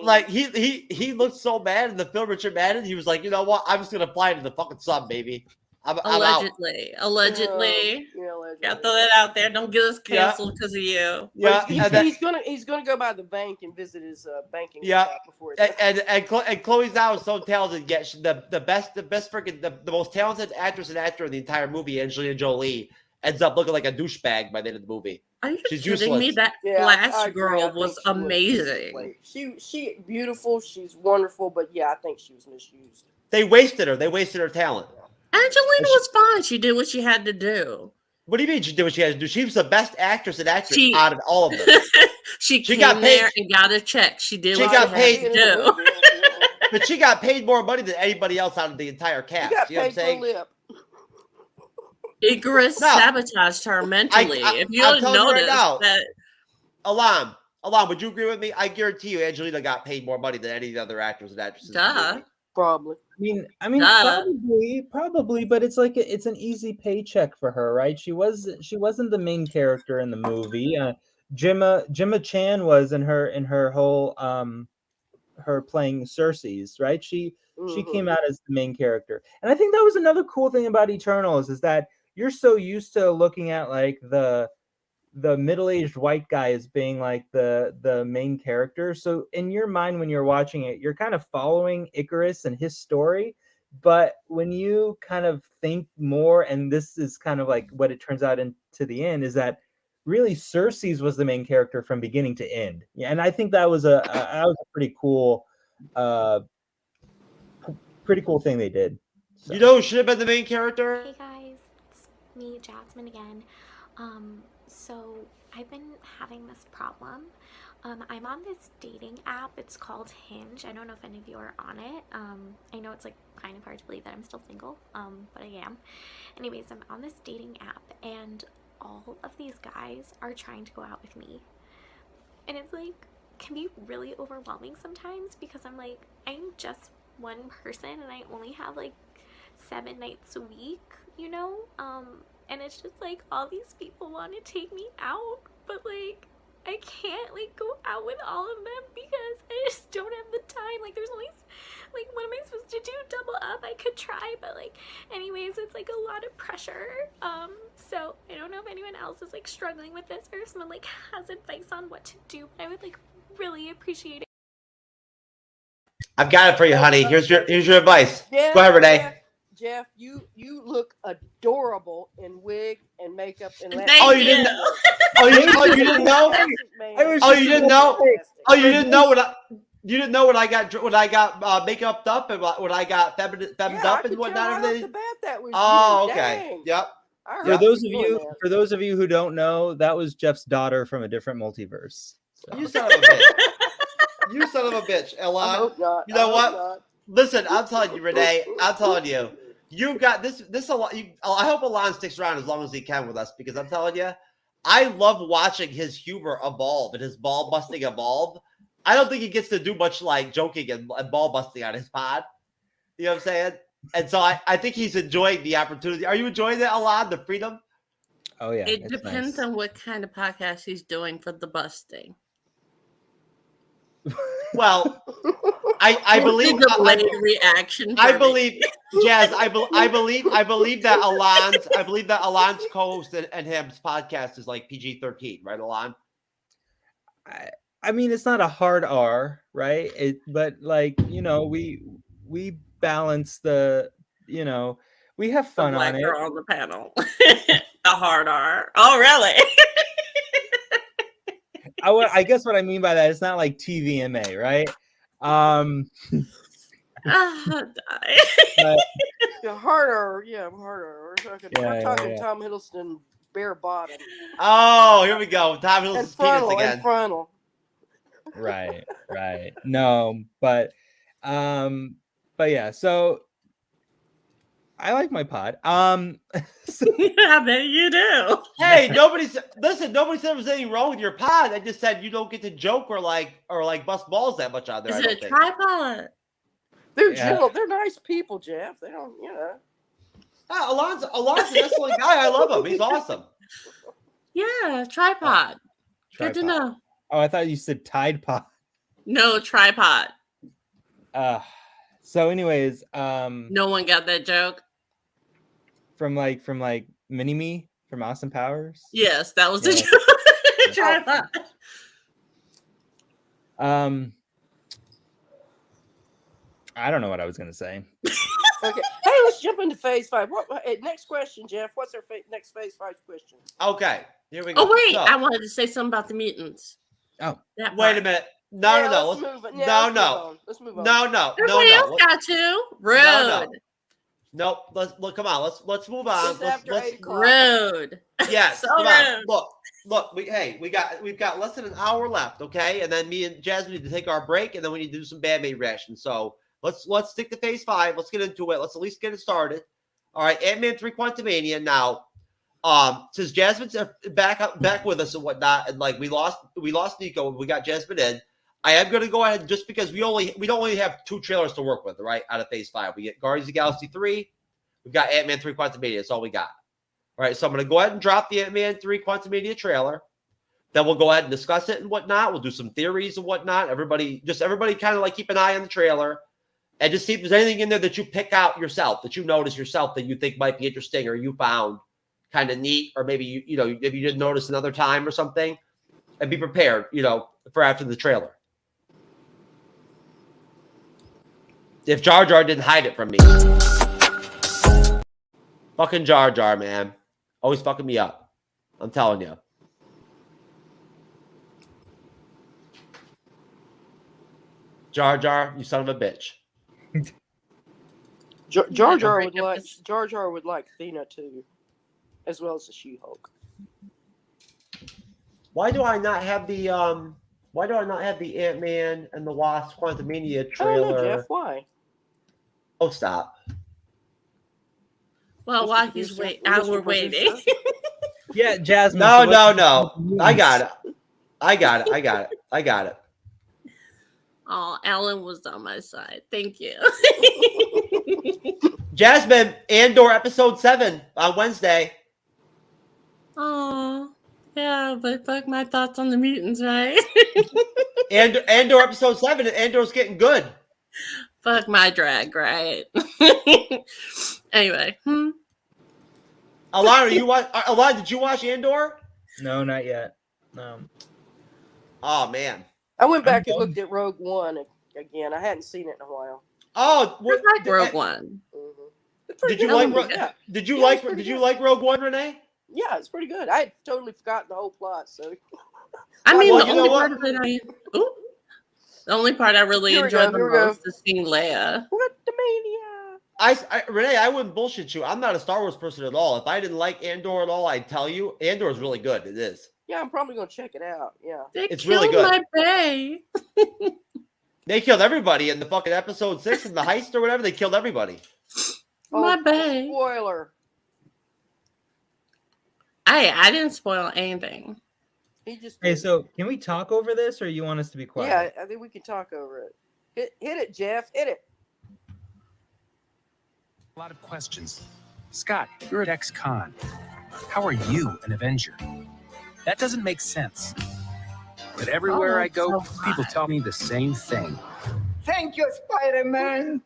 Like he looked so bad in the film Richard Madden. He was like, you know what? I'm just gonna fly into the fucking sun, baby. Allegedly. Yeah, throw that out there. Don't get us canceled because of you. Yeah, he's gonna go by the bank and visit his banking. Yeah, before and Chloe Zhao is so talented. Yet the most talented actress and actor in the entire movie, Angelina Jolie, ends up looking like a douchebag by the end of the movie. Are you kidding me? That Flash girl was amazing. She beautiful. She's wonderful, but yeah, I think she was misused. They wasted her. They wasted her talent. Angelina was fine. She did what she had to do. What do you mean she did what she had to do? She was the best actress and actress out of all of them. she got paid there and got a check. She did what she had to do. But she got paid more money than anybody else out of the entire cast. She got paid for a lip. Icarus sabotaged her mentally. If you don't notice that. Alam, would you agree with me? I guarantee you Angelina got paid more money than any of the other actors and actresses. Duh. Probably. I mean, probably, but it's like it's an easy paycheck for her, right? She wasn't the main character in the movie. Gemma Chan was in her whole her playing Cersei's, right? She came out as the main character, and I think that was another cool thing about Eternals is that you're so used to looking at like the middle-aged white guy as being like the main character. So in your mind, when you're watching it, you're kind of following Icarus and his story. But when you kind of think more, and this is kind of like what it turns out into the end, is that really Cersei's was the main character from beginning to end. Yeah, and I think that was a pretty cool thing they did. So. You know who should have been the main character? Hey guys, it's me, Jasmine again. So I've been having this problem. I'm on this dating app. It's called Hinge. I don't know if any of you are on it. I know it's like kind of hard to believe that I'm still single, but I am. Anyways, I'm on this dating app, and all of these guys are trying to go out with me. And it's like, can be really overwhelming sometimes, because I'm like, I'm just one person and I only have like 7 nights a week, you know? And it's just like, all these people want to take me out, but like, I can't like go out with all of them because I just don't have the time. Like, there's only, like, what am I supposed to do? Double up? I could try, but like, anyways, it's like a lot of pressure. So I don't know if anyone else is like struggling with this, or if someone like has advice on what to do, but I would like really appreciate it. I've got it for you, honey. Here's your advice. Jeff, go ahead, Renee. Jeff, you look adorable in wig and makeup and you didn't know? Oh, you didn't know? You didn't know? Oh, you didn't know you didn't know when I got makeup up and when I got femmed up and whatnot. Right off the bat, that was okay. Dang. Yep. For those of you who don't know, that was Jeff's daughter from a different multiverse. So. You son of a bitch. You son of a bitch, Elon. You know what? Not. Listen, I'm telling you, Renee. I'm telling you. You got this. I hope Alon sticks around as long as he can with us, because I'm telling you, I love watching his humor evolve and his ball busting evolve. I don't think he gets to do much like joking and ball busting on his pod. You know what I'm saying? And so I think he's enjoying the opportunity. Are you enjoying that, Alon? The freedom? Oh yeah. It depends on what kind of podcast he's doing for the busting. Well, I believe the reaction. I believe, Jazz. I believe that Alon's co-host and him's podcast is like PG-13, right, Alon? I mean, it's not a hard R, right? But like, you know, we balance the, you know, we have fun on it. On the panel, a hard R. Oh, really? I guess what I mean by that, it's not like TVMA, right? Harder. We're talking Tom Hiddleston bare bottom. Oh, here we go. Tom Hiddleston's penis again. And frontal. Right. No, but yeah. So I like my pod. I bet you do. Hey, nobody said there was anything wrong with your pod. I just said you don't get to joke or bust balls that much out there. Is it a tripod? They're chill. They're nice people, Jeff. They don't, you know. Alon's an excellent guy. I love him. He's awesome. Yeah, tripod. Good to know. Oh, I thought you said Tide Pod. No, tripod. So anyways, no one got that joke. From Mini-Me from Austin Powers. Yes, that was the joke. Tripod. I don't know what I was gonna say. Okay. Hey, let's jump into Phase 5. Next question, Jeff. What's our next Phase 5 question? Okay, here we go. Oh wait, I wanted to say something about the mutants. Oh, wait a minute. No. Let's move on. No. Everybody else got to. Rude. No. Let's come on. Let's move on. Let's 8 o'clock. Rude. Yes. So come on. rude. Look. We've got less than an hour left. Okay, and then me and Jasmine need to take our break, and then we need to do some Band-Aid reactions. So let's stick to Phase 5. Let's get into it. Let's at least get it started. All right, Ant-Man 3: Quantumania now. Since Jasmine's back with us and whatnot, and like we lost Nico and we got Jasmine in, I am going to go ahead just because we don't only have 2 trailers to work with, right? Out of Phase 5, we get Guardians of the Galaxy 3, we've got Ant-Man 3: Quantumania. That's all we got. All right, so I'm going to go ahead and drop the Ant-Man 3: Quantumania trailer. Then we'll go ahead and discuss it and whatnot. We'll do some theories and whatnot. Everybody kind of like keep an eye on the trailer and just see if there's anything in there that you pick out yourself, that you notice yourself that you think might be interesting or you found kind of neat, or maybe if you didn't notice another time or something, and be prepared, for after the trailer. If Jar Jar didn't hide it from me. Fucking Jar Jar, man. Always fucking me up. I'm telling you. Jar Jar, you son of a bitch. Jar Jar would like Athena too, as well as the She-Hulk. Why do I not have the Ant-Man and the Wasp Quantumania trailer? I don't know, Jeff. Why? Oh, stop. Well, while he's we're waiting. Yeah, Jasmine. No. I got it. Oh, Alan was on my side. Thank you. Jasmine, Andor episode 7 on Wednesday. Oh, yeah, but fuck my thoughts on the mutants, right? And Andor episode 7, and Andor's getting good. Fuck my drag, right? Anyway. Alana, did you watch Andor? No, not yet. No. Oh, man. I went back and looked at Rogue One again. I hadn't seen it in a while. Oh, I like Rogue One. Mm-hmm. Did you like Rogue One, Renee? Yeah, it's pretty good. I had totally forgotten the whole plot. So, I mean, Well, the only part I really enjoyed the most is seeing Leia. What the mania? Renee, I wouldn't bullshit you. I'm not a Star Wars person at all. If I didn't like Andor at all, I'd tell you. Andor is really good. It is. Yeah, I'm probably gonna check it out. Yeah, it's really good. My bae. They killed everybody in the fucking episode 6 in the heist or whatever. They killed everybody. My bae. Spoiler. I didn't spoil anything. He just. Hey, so can we talk over this, or you want us to be quiet? Yeah, I think we can talk over it. Hit it, Jeff. Hit it. A lot of questions. Scott, you're at ex-con. How are you an Avenger? That doesn't make sense. But everywhere I go, people tell me the same thing. Thank you, Spider-Man.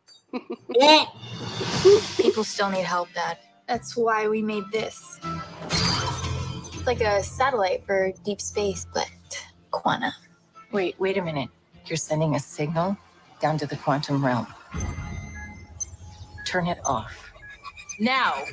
People still need help, Dad. That's why we made this. It's like a satellite for deep space, but quantum. Wait a minute. You're sending a signal down to the quantum realm. Turn it off. Now!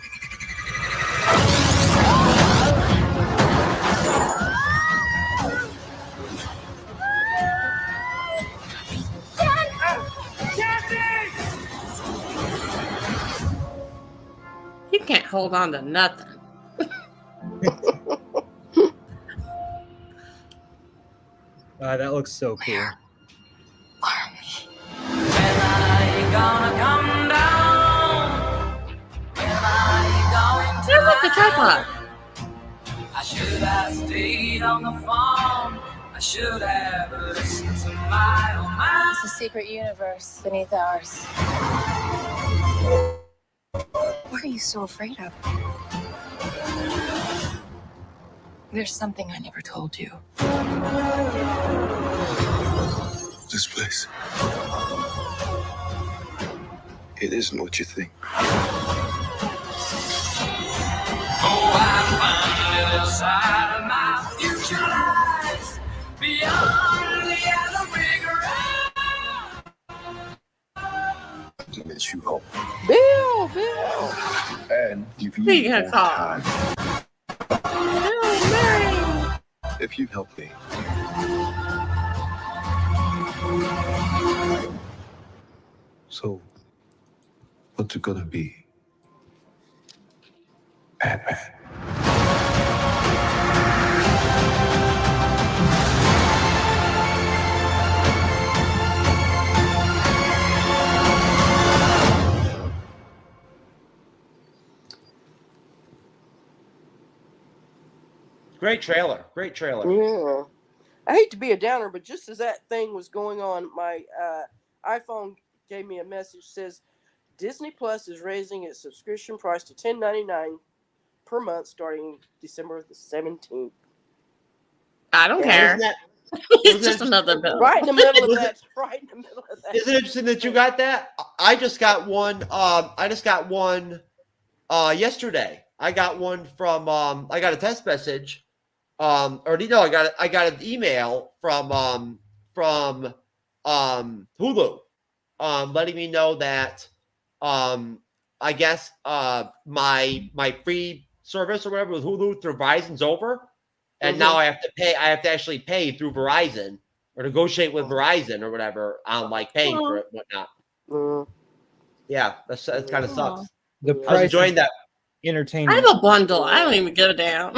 He can't hold on to nothing. Wow, that looks so cool. Where are we? When are you gonna come down? When are you going to Here's like the tripod. I should have stayed on the phone. I should have listened to my own mind. It's a secret universe beneath ours. What are you so afraid of? There's something I never told you. This place. It isn't what you think. Oh, I found it inside of my future lies beyond the other regret. To miss you hope. Bill. And if Who you you gonna want call? time, Oh, Mary. if you help me. So, what's it gonna be? Batman. Great trailer. Yeah. I hate to be a downer, but just as that thing was going on, my iPhone gave me a message says Disney Plus is raising its subscription price to $10.99 per month starting December the 17th. I don't care. It's just another bill. Right in the middle of that. Right in the middle of that. Isn't it interesting that you got that? I just got one. Yesterday. I got one from I got a text message, or no, I got an email from Hulu, letting me know that I guess my free service or whatever with Hulu through Verizon's over, and now I have to pay. I have to actually pay through Verizon or negotiate with Verizon or whatever on like paying for it and whatnot. Yeah, that kind of sucks. The I was price enjoying that. entertainment. I have a bundle. I don't even give a damn.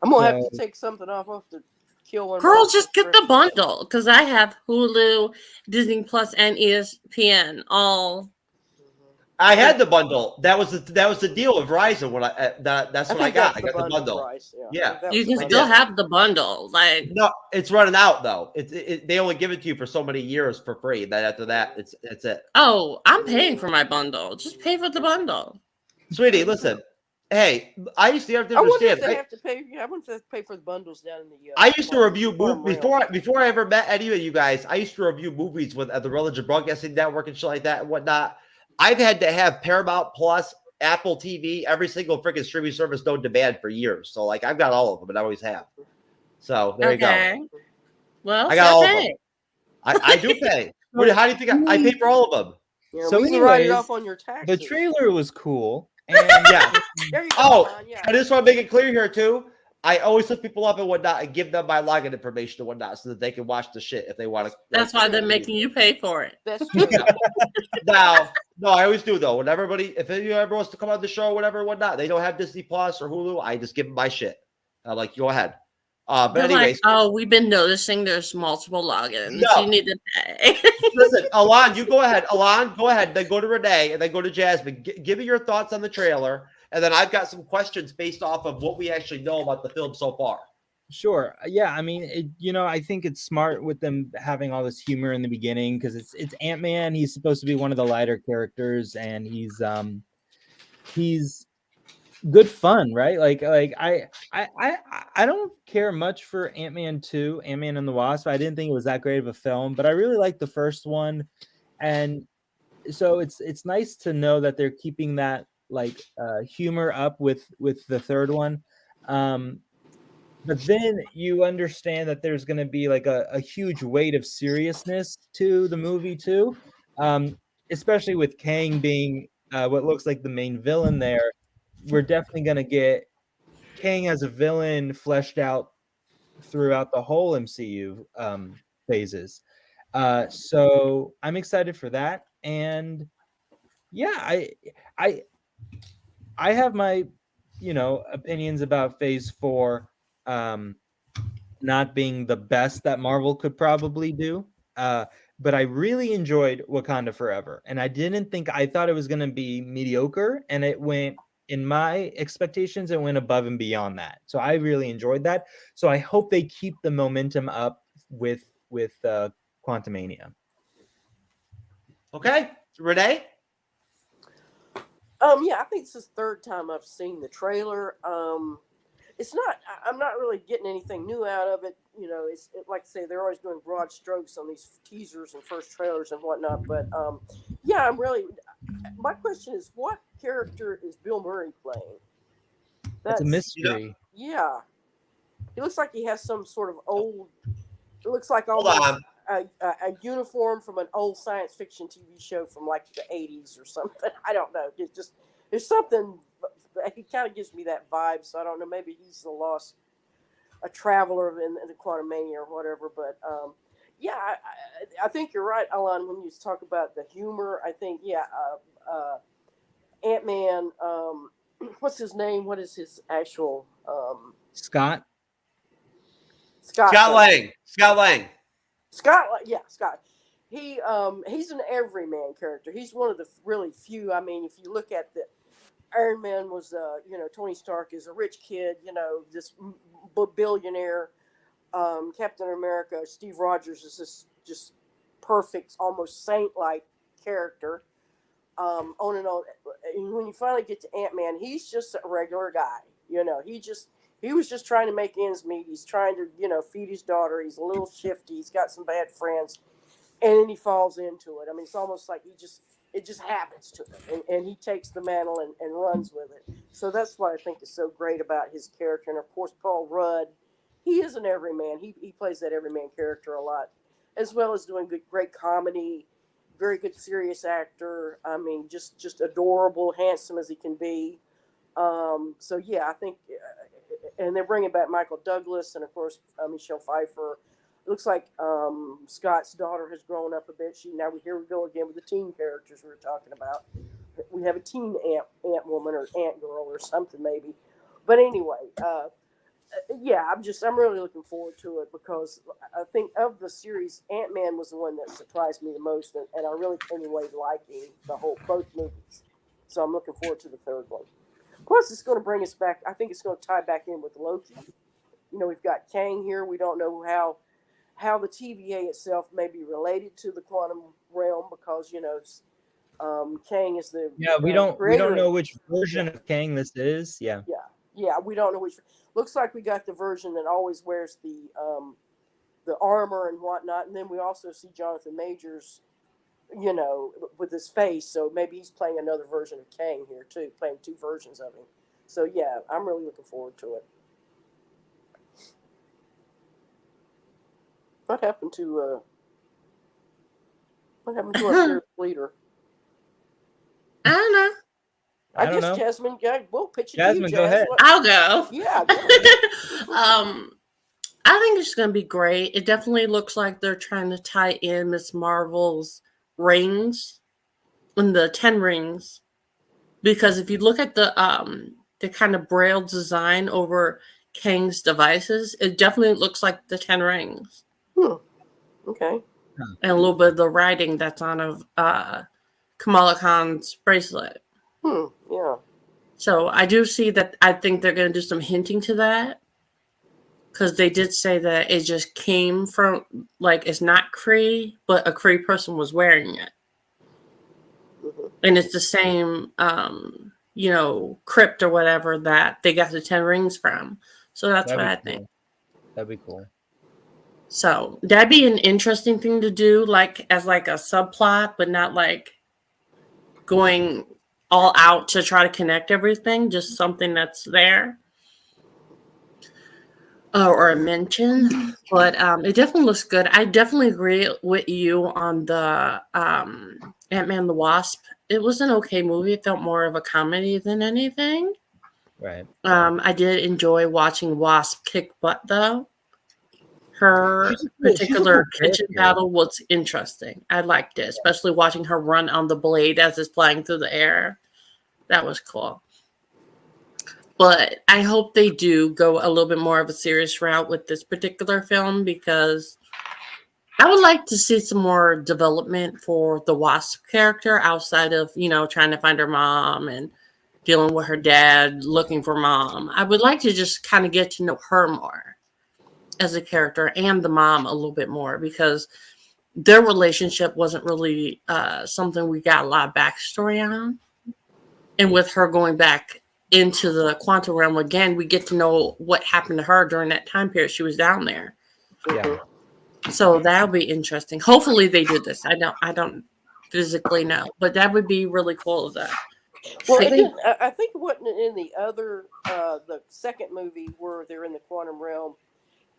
I'm gonna have to take something off to kill one. Girl, just get the bundle because I have Hulu, Disney Plus, and ESPN all. I had the bundle. That was the deal with Verizon. When that's what I got. I got the bundle. Price, yeah. You can still have the bundle. Like no, it's running out though. They only give it to you for so many years for free. Then after that, it's it. Oh, I'm paying for my bundle. Just pay for the bundle, sweetie. Listen, hey, I used to have to understand. I wonder if they have to pay for the bundles down in the. I used to review before I ever met any of you guys. I used to review movies with the Religion Broadcasting Network and shit like that and whatnot. I've had to have Paramount Plus, Apple TV, every single freaking streaming service known to man for years. So like I've got all of them, and I always have. So there you go. Well, I got all of them. I do pay. How do you think I pay for all of them? Yeah, so anyways, write it off on your taxes. The trailer was cool. And yeah. There you go, I just want to make it clear here too. I always look people up and whatnot and give them my login information and whatnot so that they can watch the shit if they want to. That's why they're making you pay for it. That's true. Now, no, I always do though. When if anyone ever wants to come on the show or whatever and whatnot, they don't have Disney Plus or Hulu, I just give them my shit. I'm like, go ahead. But they're anyways, like, we've been noticing there's multiple logins. No. You need to pay. Listen, Alon, you go ahead. Alon, go ahead. Then go to Renee and then go to Jasmine. Give me your thoughts on the trailer. And then I've got some questions based off of what we actually know about the film so far. Sure. Yeah. I mean, I think it's smart with them having all this humor in the beginning because it's Ant-Man. He's supposed to be one of the lighter characters, and he's good fun, right? Like I don't care much for Ant-Man 2, Ant-Man and the Wasp. I didn't think it was that great of a film, but I really liked the first one, and so it's nice to know that they're keeping that humor up with the third one. But then you understand that there's going to be like a huge weight of seriousness to the movie too, especially with Kang being what looks like the main villain there. We're definitely going to get Kang as a villain fleshed out throughout the whole MCU phases. So I'm excited for that. And yeah, I have my, opinions about Phase 4 not being the best that Marvel could probably do. But I really enjoyed Wakanda Forever. And I thought it was going to be mediocre. And it went, in my expectations, it went above and beyond that. So I really enjoyed that. So I hope they keep the momentum up with Quantumania. Okay. Renee? Yeah, I think this is the third time I've seen the trailer. I'm not really getting anything new out of it. It's like I say, they're always doing broad strokes on these teasers and first trailers and whatnot. But yeah, my question is, what character is Bill Murray playing? That's a mystery. Yeah. He looks like he has some sort of old, it looks like a uniform from an old science fiction TV show from like the 80s or something. I don't know. It's just, there's something, he kind of gives me that vibe. So I don't know. Maybe he's a traveler in the Quantumania or whatever. But yeah, I think you're right, Alan, when you talk about the humor. I think, Ant-Man, what's his name? What is his actual Scott Lang. Scott, yeah, Scott. He's an everyman character. He's one of the really few. I mean, if you look at the Iron Man was, Tony Stark is a rich kid, this billionaire. Captain America, Steve Rogers is this just perfect, almost saint-like character. On and on. And when you finally get to Ant-Man, he's just a regular guy. He was just trying to make ends meet. He's trying to, feed his daughter. He's a little shifty. He's got some bad friends. And then he falls into it. I mean, it's almost like it just happens to him, and he takes the mantle and runs with it. So that's what I think is so great about his character. And of course, Paul Rudd, he is an everyman. He plays that everyman character a lot, as well as doing great comedy. Very good serious actor. I mean, just adorable, handsome as he can be. So yeah, I think, and they're bringing back Michael Douglas and of course Michelle Pfeiffer. It looks like Scott's daughter has grown up a bit. Here we go again with the teen characters we were talking about. We have a teen ant woman or ant girl or something maybe. But anyway, yeah, I'm really looking forward to it because I think of the series, Ant-Man was the one that surprised me the most, and I really came away liking both movies. So I'm looking forward to the third one. Plus, it's going to bring us back. I think it's going to tie back in with Loki. We've got Kang here. We don't know how the TVA itself may be related to the quantum realm because Kang is the we don't know which version of Kang this is. Yeah, we don't know which. Looks like we got the version that always wears the armor and whatnot, and then we also see Jonathan Majors, with his face. So maybe he's playing another version of Kang here too, playing two versions of him. So yeah, I'm really looking forward to it. What happened to our third leader? I don't know. I guess know. Jasmine, we'll pitch it Jasmine, to you. Go ahead. I'll go. Yeah. Go ahead. I think it's going to be great. It definitely looks like they're trying to tie in Miss Marvel's rings and the 10 rings, because if you look at the kind of braille design over Kang's devices, it definitely looks like the 10 rings. Okay. And a little bit of the writing that's on Kamala Khan's bracelet. Yeah. So I do see that. I think they're going to do some hinting to that, because they did say that it just came from, it's not Kree, but a Kree person was wearing it. Mm-hmm. And it's the same, crypt or whatever that they got the 10 rings from. So that's what I think. That'd be cool. So that'd be an interesting thing to do, as a subplot, but not going all out to try to connect everything. Just something that's there. Or a mention, but it definitely looks good. I definitely agree with you on the Ant-Man the Wasp. It was an okay movie. It felt more of a comedy than anything. Right. I did enjoy watching Wasp kick butt, though. Her particular kitchen battle was interesting. I liked it, especially watching her run on the blade as it's flying through the air. That was cool. But I hope they do go a little bit more of a serious route with this particular film, because I would like to see some more development for the Wasp character outside of, trying to find her mom and dealing with her dad, looking for mom. I would like to just kind of get to know her more as a character, and the mom a little bit more, because their relationship wasn't really something we got a lot of backstory on. And with her going back into the quantum realm again, we get to know what happened to her during that time period she was down there. Yeah. So that'll be interesting. Hopefully they do this. I don't physically know, but that would be really cool. Well, I think what in the other the second movie where they're in the quantum realm,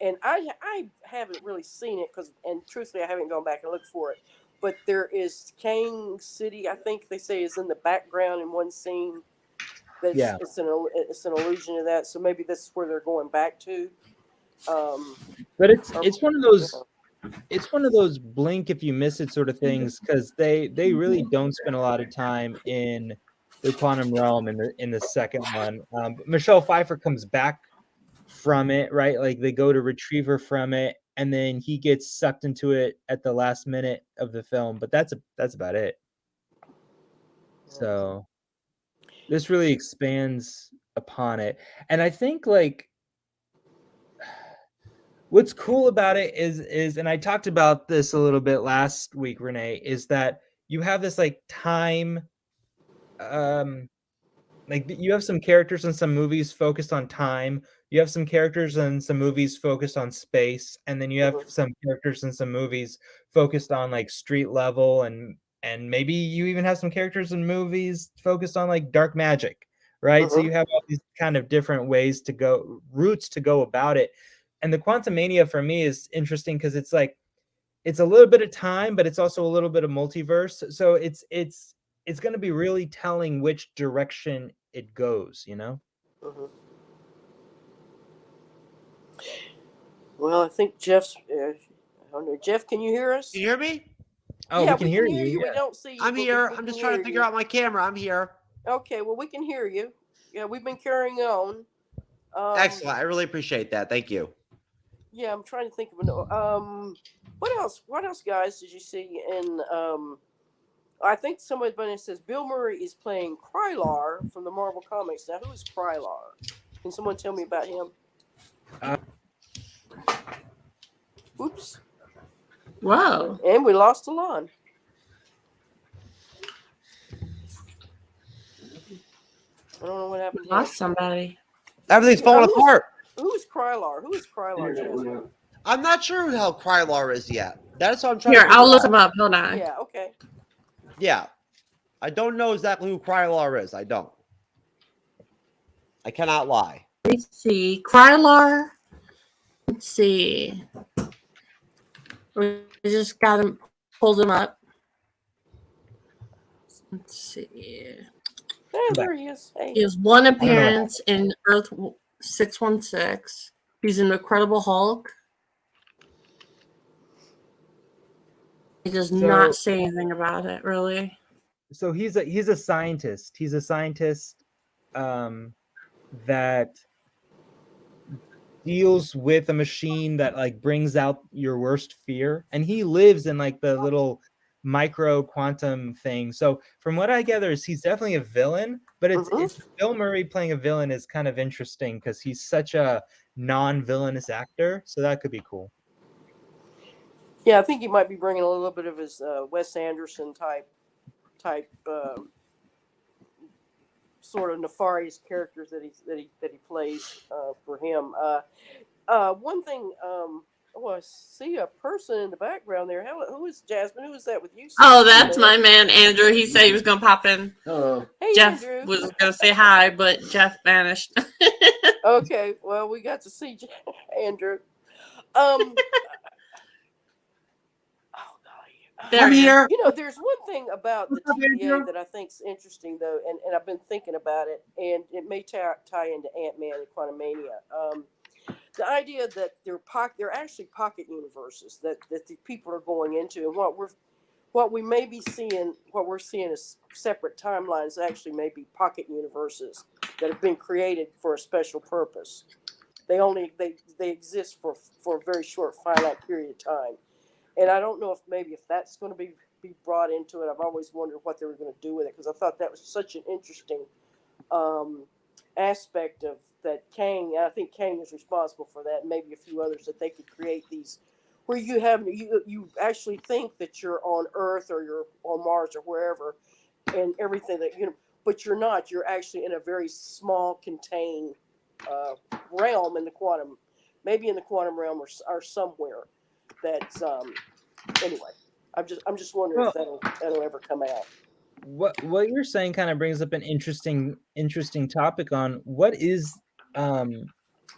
and I haven't really seen it and truthfully I haven't gone back and looked for it. But there is Kang City, I think they say, is in the background in one scene. It's an allusion to that. So maybe this is where they're going back to. But it's one of those. It's one of those blink if you miss it sort of things, because they really don't spend a lot of time in the quantum realm in the second one. Michelle Pfeiffer comes back from it, right? They go to retrieve her from it, and then he gets sucked into it at the last minute of the film. But that's about it. So this really expands upon it, and I think what's cool about it is, and I talked about this a little bit last week, Renee, is that you have this time, you have some characters in some movies focused on time. You have some characters in some movies focused on space, and then you have some characters in some movies focused on street level and and maybe you even have some characters in movies focused on like dark magic, right? So you have all these kind of different ways to go, routes to go about it. And the Quantumania for me is interesting because it's like, it's a little bit of time, but it's also a little bit of multiverse. So it's going to be really telling which direction it goes, you know? Well, I think Jeff's. I don't know. Jeff, can you hear us? Can you hear me? Oh, yeah, we can hear you. We don't see you. I'm here. I'm just trying to figure out my camera. I'm here. Okay, well, we can hear you. Yeah, we've been carrying on. Excellent. I really appreciate that. Thank you. Yeah, I'm trying to think of what else? What else, guys, did you see in? I think somebody says Bill Murray is playing Krylar from the Marvel Comics. Now, who is Krylar? Can someone tell me about him? Oops. Wow. And we lost Alon. I don't know what happened. Lost somebody. Everything's falling apart. Who is Krylar? Who is Krylar? I'm not sure who the hell Krylar is yet. That's what I'm trying Here, to I'll look him up. Hold on. Yeah, okay. Yeah. I don't know exactly who Krylar is. I don't. I cannot lie. Let's see. Krylar. Let's see. We just got him, pulled him up. Let's see. Hey, there he is. Hey. He has one appearance in Earth 616. He's an Incredible Hulk. He does not say anything about it, really. So he's a scientist. He's a scientist that deals with a machine that like brings out your worst fear, and he lives in like the little micro quantum thing. So from what I gather is he's definitely a villain, but it's Bill Murray playing a villain is kind of interesting because he's such a non-villainous actor, so that could be cool. Yeah, I think he might be bringing a little bit of his Wes Anderson type sort of nefarious characters that he plays for him. One thing, I see a person in the background there. Who is Jasmine? Who is that with you? Oh, that's my man Andrew. He said he was gonna pop in. Hey, Jeff Andrew. was gonna say hi, but Jeff vanished. Okay, well, we got to see Andrew. There he is. You know, there's one thing about the TVA that I think is interesting, though, and I've been thinking about it, and it may tie into Ant-Man and Quantumania. The idea that they're actually pocket universes that the people are going into, and what we may be seeing, what we're seeing as separate timelines, actually may be pocket universes that have been created for a special purpose. They exist for a very short, finite period of time. And I don't know if that's going to be brought into it. I've always wondered what they were going to do with it, because I thought that was such an interesting aspect of that. Kang, I think Kang is responsible for that, and maybe a few others, that they could create these where you actually think that you're on Earth or you're on Mars or wherever, and everything that but you're not. You're actually in a very small, contained realm in the quantum, maybe in the quantum realm or somewhere. That's anyway. I'm just wondering if that'll ever come out. What you're saying kind of brings up an interesting topic on what is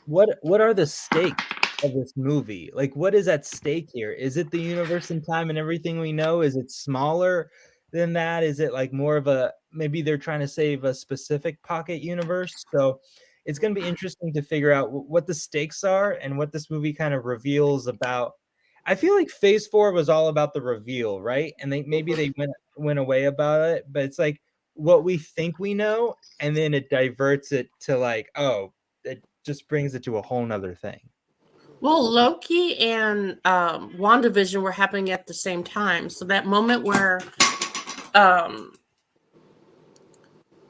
what are the stakes of this movie? Like, what is at stake here? Is it the universe and time and everything we know? Is it smaller than that? Is it like more of maybe they're trying to save a specific pocket universe? So it's going to be interesting to figure out what the stakes are and what this movie kind of reveals about. I feel like Phase 4 was all about the reveal, right? And they went away about it, but it's like what we think we know, and then it diverts it to like, oh, it just brings it to a whole nother thing. Well, Loki and WandaVision were happening at the same time. So that moment where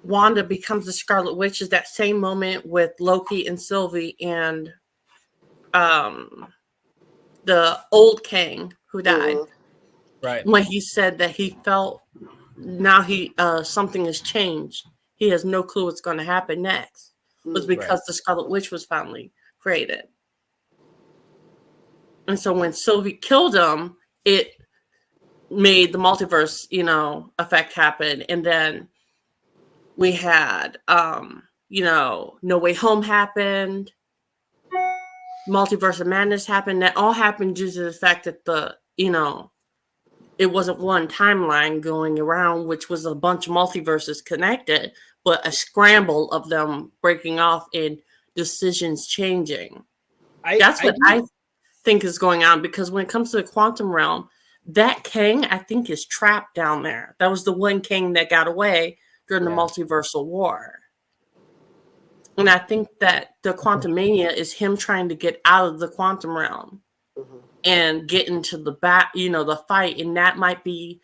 Wanda becomes the Scarlet Witch is that same moment with Loki and Sylvie and the old Kang who died. Right. When he said that he felt now something has changed. He has no clue what's going to happen next. Was because the Scarlet Witch was finally created. And so when Sylvie killed him, it made the multiverse, effect happen. And then we had, No Way Home happened. Multiverse of Madness happened. That all happened due to the fact that it wasn't one timeline going around, which was a bunch of multiverses connected, but a scramble of them breaking off and decisions changing. That's what I think is going on, because when it comes to the quantum realm, that king, I think, is trapped down there. That was the one king that got away during the multiversal war. And I think that the Quantum Mania is him trying to get out of the quantum realm and get into the the fight. And that might be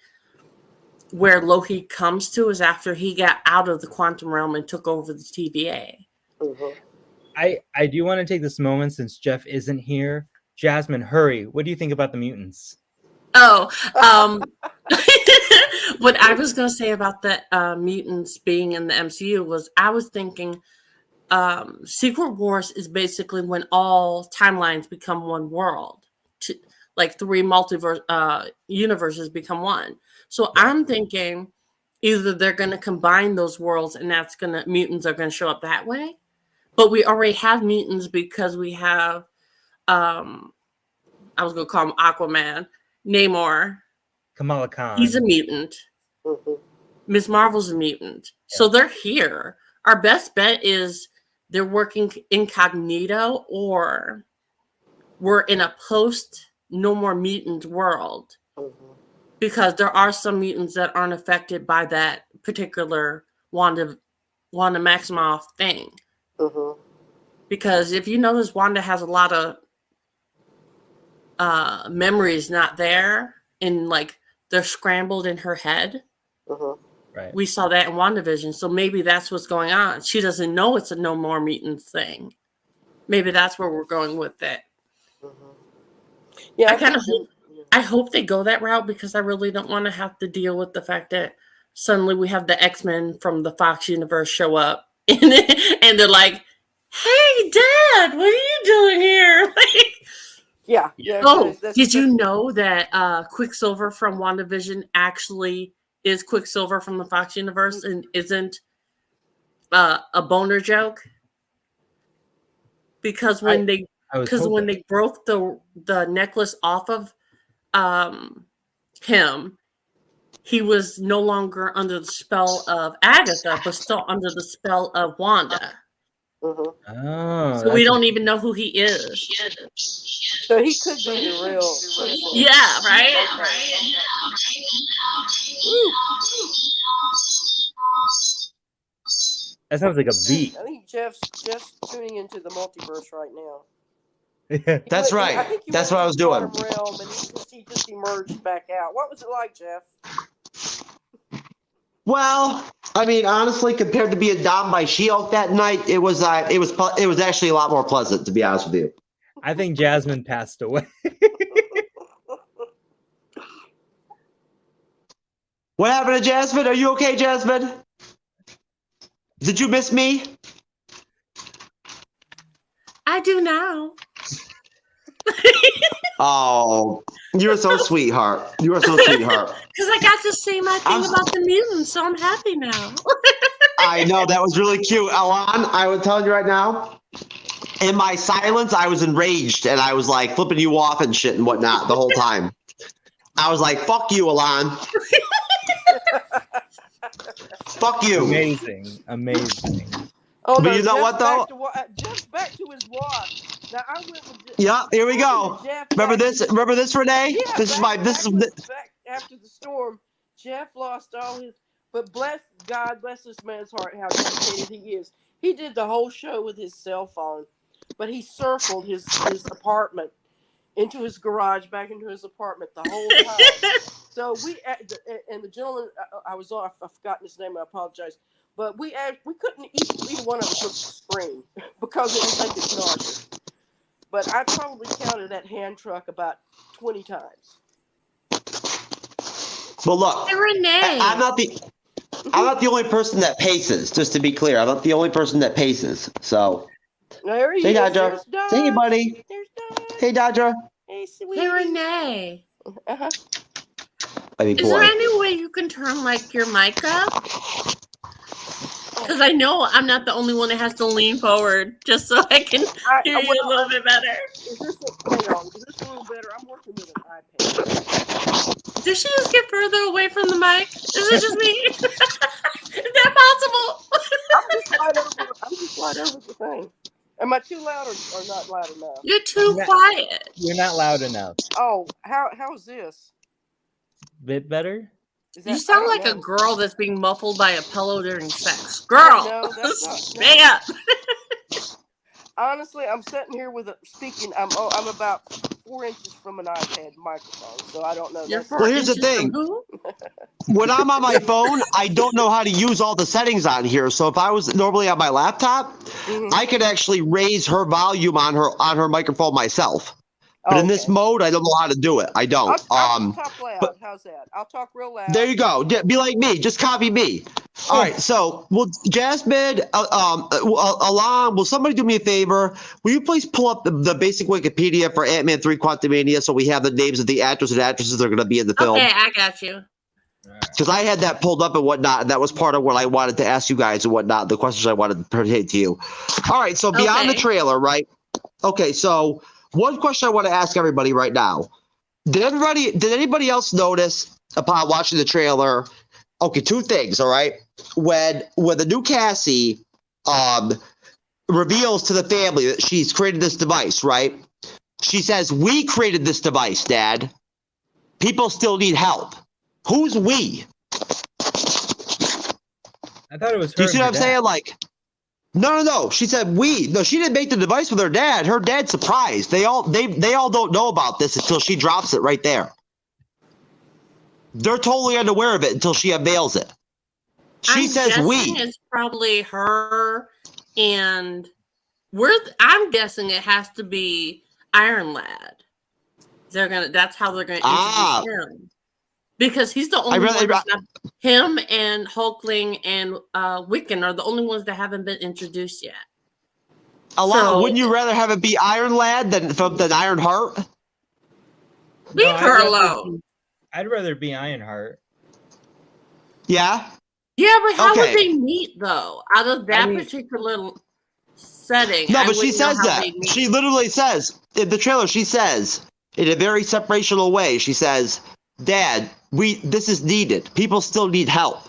where Loki comes to, is after he got out of the quantum realm and took over the TVA. I do want to take this moment, since Jeff isn't here. Jasmine, hurry. What do you think about the mutants? What I was going to say about the mutants being in the MCU was, I was thinking Secret Wars is basically when all timelines become one world. Like 3 multiverse universes become one. So I'm thinking either they're going to combine those worlds, and mutants are going to show up that way. But we already have mutants, because we have, I was going to call him Aquaman, Namor. Kamala Khan. He's a mutant. Ms. Marvel's a mutant. So they're here. Our best bet is they're working incognito, or we're in a post No More Mutant world. Because there are some mutants that aren't affected by that particular Wanda Maximoff thing. Because if you notice, Wanda has a lot of memories not there, and like they're scrambled in her head. Right. We saw that in WandaVision, so maybe that's what's going on. She doesn't know it's a No More Mutants thing. Maybe that's where we're going with it. Yeah, I hope they go that route, because I really don't want to have to deal with the fact that suddenly we have the X-Men from the Fox universe show up, and they're like, "Hey, Dad, what are you doing here?" Yeah. Did you know that Quicksilver from WandaVision actually is Quicksilver from the Fox universe and isn't a boner joke? Because when they broke the necklace off of him, he was no longer under the spell of Agatha, but still under the spell of Wanda. Oh, so we don't even know who he is. So he could be the real. Yeah, right? That sounds like a beat. I think Jeff's tuning into the multiverse right now. That's right. That's what I was doing. Realm, and he just emerged back out. What was it like, Jeff? Well, I mean, honestly, compared to being downed by She-Hulk that night, it was actually a lot more pleasant, to be honest with you. I think Jasmine passed away. What happened to Jasmine? Are you okay, Jasmine? Did you miss me? I do now. Oh, you're so sweetheart. You are so sweetheart. Because I got to say my thing about the mutants, so I'm happy now. I know, that was really cute. Alon, I would tell you right now, in my silence, I was enraged, and I was like flipping you off and shit and whatnot the whole time. I was like, fuck you, Alon. Fuck you. Amazing. Oh, but you know what, though? Jeff's back to his watch. Now I went with yeah, here we go. Remember this, Renee? Yeah, this is back after the storm. Jeff lost all his, but God bless this man's heart, how dedicated he is. He did the whole show with his cell phone, but he circled his apartment into his garage, back into his apartment the whole time. So and the gentleman I was on, I've forgotten his name, I apologize. But we couldn't either one of us look at the screen because it would make us nauseous. But I probably counted that hand truck about 20 times. Well, look, Renee. I'm not the only person that paces. Just to be clear, I'm not the only person that paces. So, there he is. Dodger. Say hey, buddy. Hey, Dodger. Hey, sweetie. Hey, Renee. I think Is there any way you can turn like your mic up? Because I know I'm not the only one that has to lean forward just so I can hear you a little bit better. Is this a little better? I'm working with an iPad. Did she just get further away from the mic? Is it just me? Is that possible? I'm just right over the thing. Am I too loud or not loud enough? You're too quiet. You're not loud enough. Oh, how's this? Bit better? You sound like a girl that's being muffled by a pillow during sex. Girl, no, that's not. stay up. Honestly, I'm sitting here with speaking. I'm about 4 inches from an iPad microphone, so I don't know. Well, here's the thing. When I'm on my phone, I don't know how to use all the settings on here. So if I was normally on my laptop, I could actually raise her volume on her microphone myself. But in this mode, I don't know how to do it. I don't. I'll talk loud. How's that? I'll talk real loud. There you go. Be like me. Just copy me. All right. So, Jasmine, Alon, will somebody do me a favor? Will you please pull up the basic Wikipedia for Ant-Man 3 Quantumania so we have the names of the actors and actresses that are going to be in the film? Okay, I got you. Because I had that pulled up and whatnot, and that was part of what I wanted to ask you guys and whatnot, the questions I wanted to pertain to you. All right. So, beyond the trailer, right? Okay. So, one question I want to ask everybody right now. Did anybody else notice upon watching the trailer? Okay, two things, all right? When the new Cassie reveals to the family that she's created this device, right? She says, "We created this device, Dad. People still need help." Who's we? I thought it was her. Do you see what I'm saying? Like, no. She said we. No, she didn't make the device with her dad. Her dad's surprised. They all don't know about this until she drops it right there. They're totally unaware of it until she unveils it. She says we. It's probably her, and I'm guessing it has to be Iron Lad. That's how they're gonna introduce him. Because he's the only one. Him and Hulkling and Wiccan are the only ones that haven't been introduced yet. Wouldn't you rather have it be Iron Lad than Iron Heart? Leave her alone. I'd rather be Ironheart. Yeah? Yeah, but how would they meet, though? Out of that particular setting. No, but she says that. She literally says, in the trailer, she says, in a very separational way, she says, "Dad, this is needed. People still need help.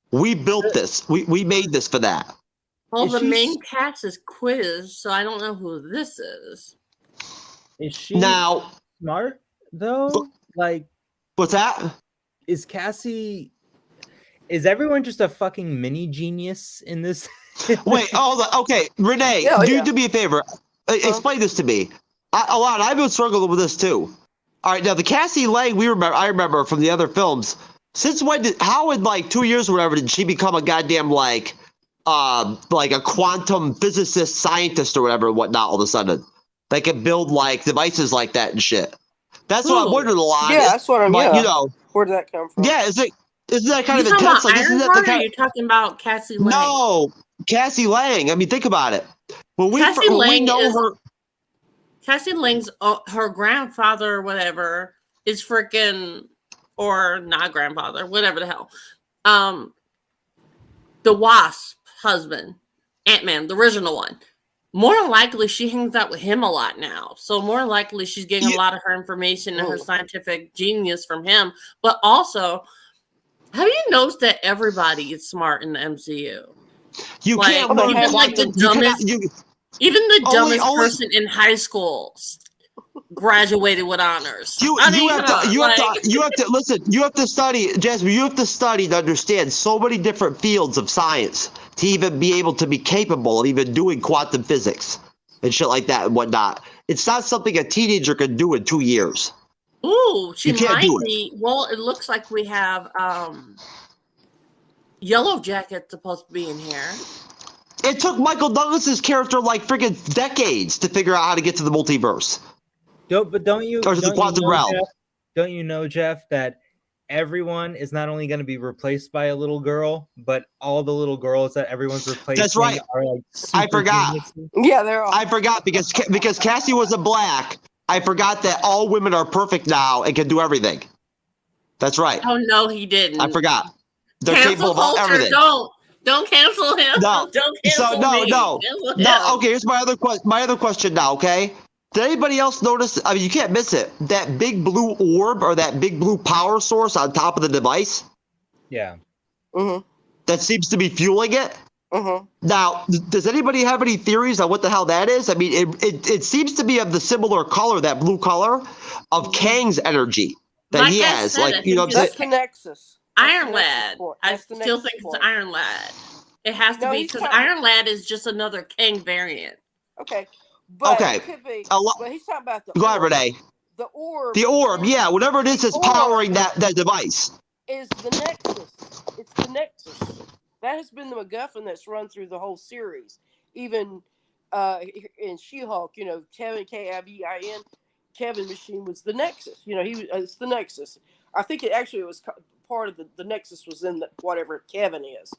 We built this. We made this for that." Well, the main cast is Quiz, so I don't know who this is. Is she now smart though? Like, what's that? Is Cassie? Is everyone just a fucking mini genius in this? Wait, okay, Renee, do me a favor. Explain this to me. I've been struggling with this too. All right, now the Cassie Lang I remember from the other films. Since when how in like 2 years or whatever did she become a goddamn like a quantum physicist, scientist or whatever and whatnot all of a sudden? They can build like devices like that and shit. That's what I'm wondering a lot. Yeah, that's what I'm you know. Where did that come from? Yeah, isn't that kind of talking intense? About like, Iron Heart, or are you talking about Cassie Lang? No, Cassie Lang. I mean, think about it. Cassie Lang's her grandfather or whatever is freaking, or not grandfather, whatever the hell. The Wasp husband, Ant-Man, the original one. More than likely, she hangs out with him a lot now. So more likely, she's getting a lot of her information and her scientific genius from him. But also, have you noticed that everybody is smart in the MCU? You can't even like the dumbest. Even the dumbest person in high school graduated with honors. You have to listen. You have to study, Jasmine. You have to study to understand so many different fields of science to even be able to be capable of even doing quantum physics and shit like that and whatnot. It's not something a teenager can do in 2 years. Ooh, she might be. Well, it looks like we have Yellow Jacket supposed to be in here. It took Michael Douglas's character like freaking decades to figure out how to get to the multiverse. Don't you know, Jeff, that everyone is not only going to be replaced by a little girl, but all the little girls that everyone's replacing. That's right. Are like I forgot. Geniuses. Yeah, they're all. I forgot because Cassie was a black. I forgot that all women are perfect now and can do everything. That's right. Oh no, he didn't. I forgot. They're Cancel capable of culture. everything. Don't cancel him. No. Don't cancel So no, me. no, Cancel no. him. Okay, here's my other question. My other question now. Okay. Did anybody else notice? I mean, you can't miss it. That big blue orb or that big blue power source on top of the device. Yeah. Mm-hmm. That seems to be fueling it. Mm-hmm. Now, does anybody have any theories on what the hell that is? I mean, it seems to be of the similar color, that blue color, of Kang's energy that Like he I has. said, I Like, you know, think That's the Nexus. Iron Lad. I That's the still Nexus think it's point. Iron Lad. It has to No, be he's because talking- Iron Lad is just another Kang variant. Okay. But Okay. it could be. A lo- But he's talking about the Go ahead, orb. Renee. The orb. The orb, yeah, whatever it is that's orb powering that device. is the Nexus. It's the Nexus. That has been the MacGuffin that's run through the whole series. Even in She-Hulk, you know, Kevin, K-I-V-I-N, Kevin Machine was the Nexus. You know, it's the Nexus. I think it was part of the Nexus was in whatever Kevin is.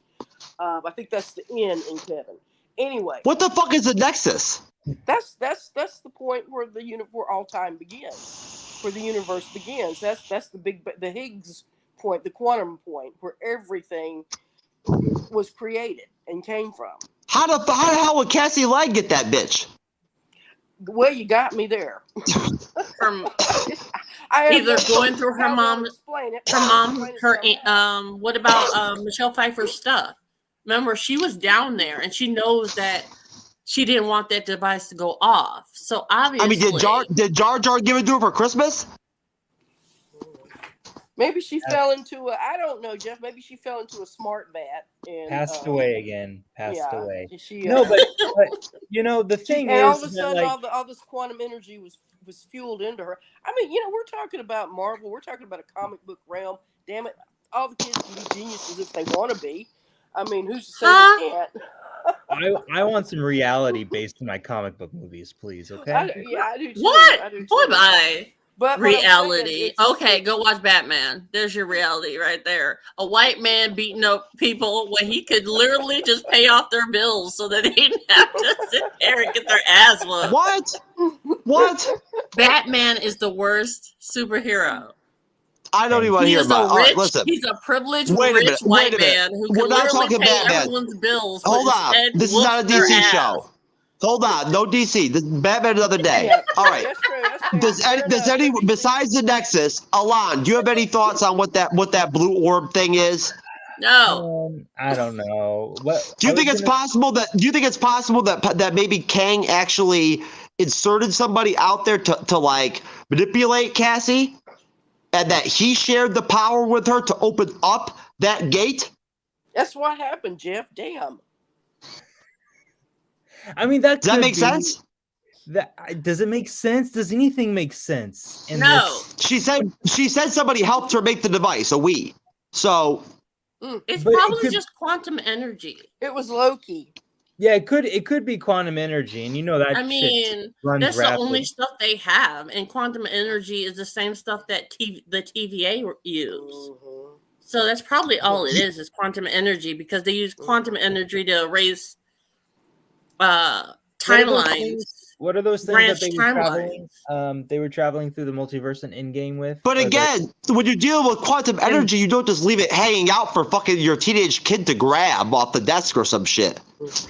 I think that's the N in Kevin. Anyway. What the fuck is the Nexus? That's the point where where all time begins, where the universe begins. That's the Higgs point, the quantum point, where everything was created and came from. How the hell would Cassie Lang get that bitch? Well, you got me there. From I either going through her mom, what about Michelle Pfeiffer's stuff? Remember, she was down there, and she knows that she didn't want that device to go off. So obviously, I mean, did Jar Jar give it to her for Christmas? Maybe she fell into I don't know, Jeff. Maybe she fell into a smart vat and passed away again. Passed away. She, no, but you know the thing is, all of a sudden, like, all this quantum energy was fueled into her. I mean, you know, we're talking about Marvel. We're talking about a comic book realm. Damn it, all the kids can be geniuses if they want to be. I mean, who's to say they can't? I want some reality based on my comic book movies, please. Okay. I do too. What? I do too. What by But reality? Okay, go watch Batman. There's your reality right there. A white man beating up people when he could literally just pay off their bills so that they didn't have to sit there and get their ass whooped. What? Batman is the worst superhero. I don't even want to hear about it. All right, listen. He's a privileged, rich white man who can literally pay everyone's bills. Hold on. This is not a DC show. Hold on. No DC. This is Batman another day. All right. Does any besides the Nexus, Alon, do you have any thoughts on what that blue orb thing is? No. I don't know. Do you think it's possible that maybe Kang actually inserted somebody out there to like manipulate Cassie? And that he shared the power with her to open up that gate? That's what happened, Jeff. Damn. I mean, does that make sense? Does it make sense? Does anything make sense? No. She said somebody helped her make the device, So it's probably just quantum energy. It was Loki. Yeah, it could be quantum energy, and you know that. I mean, that's the only stuff they have, and quantum energy is the same stuff that the TVA use. So that's probably all it is quantum energy, because they use quantum energy to erase timelines. What are those things that they were traveling? They were traveling through the multiverse and Endgame with. But again, when you're dealing with quantum energy, you don't just leave it hanging out for fucking your teenage kid to grab off the desk or some shit.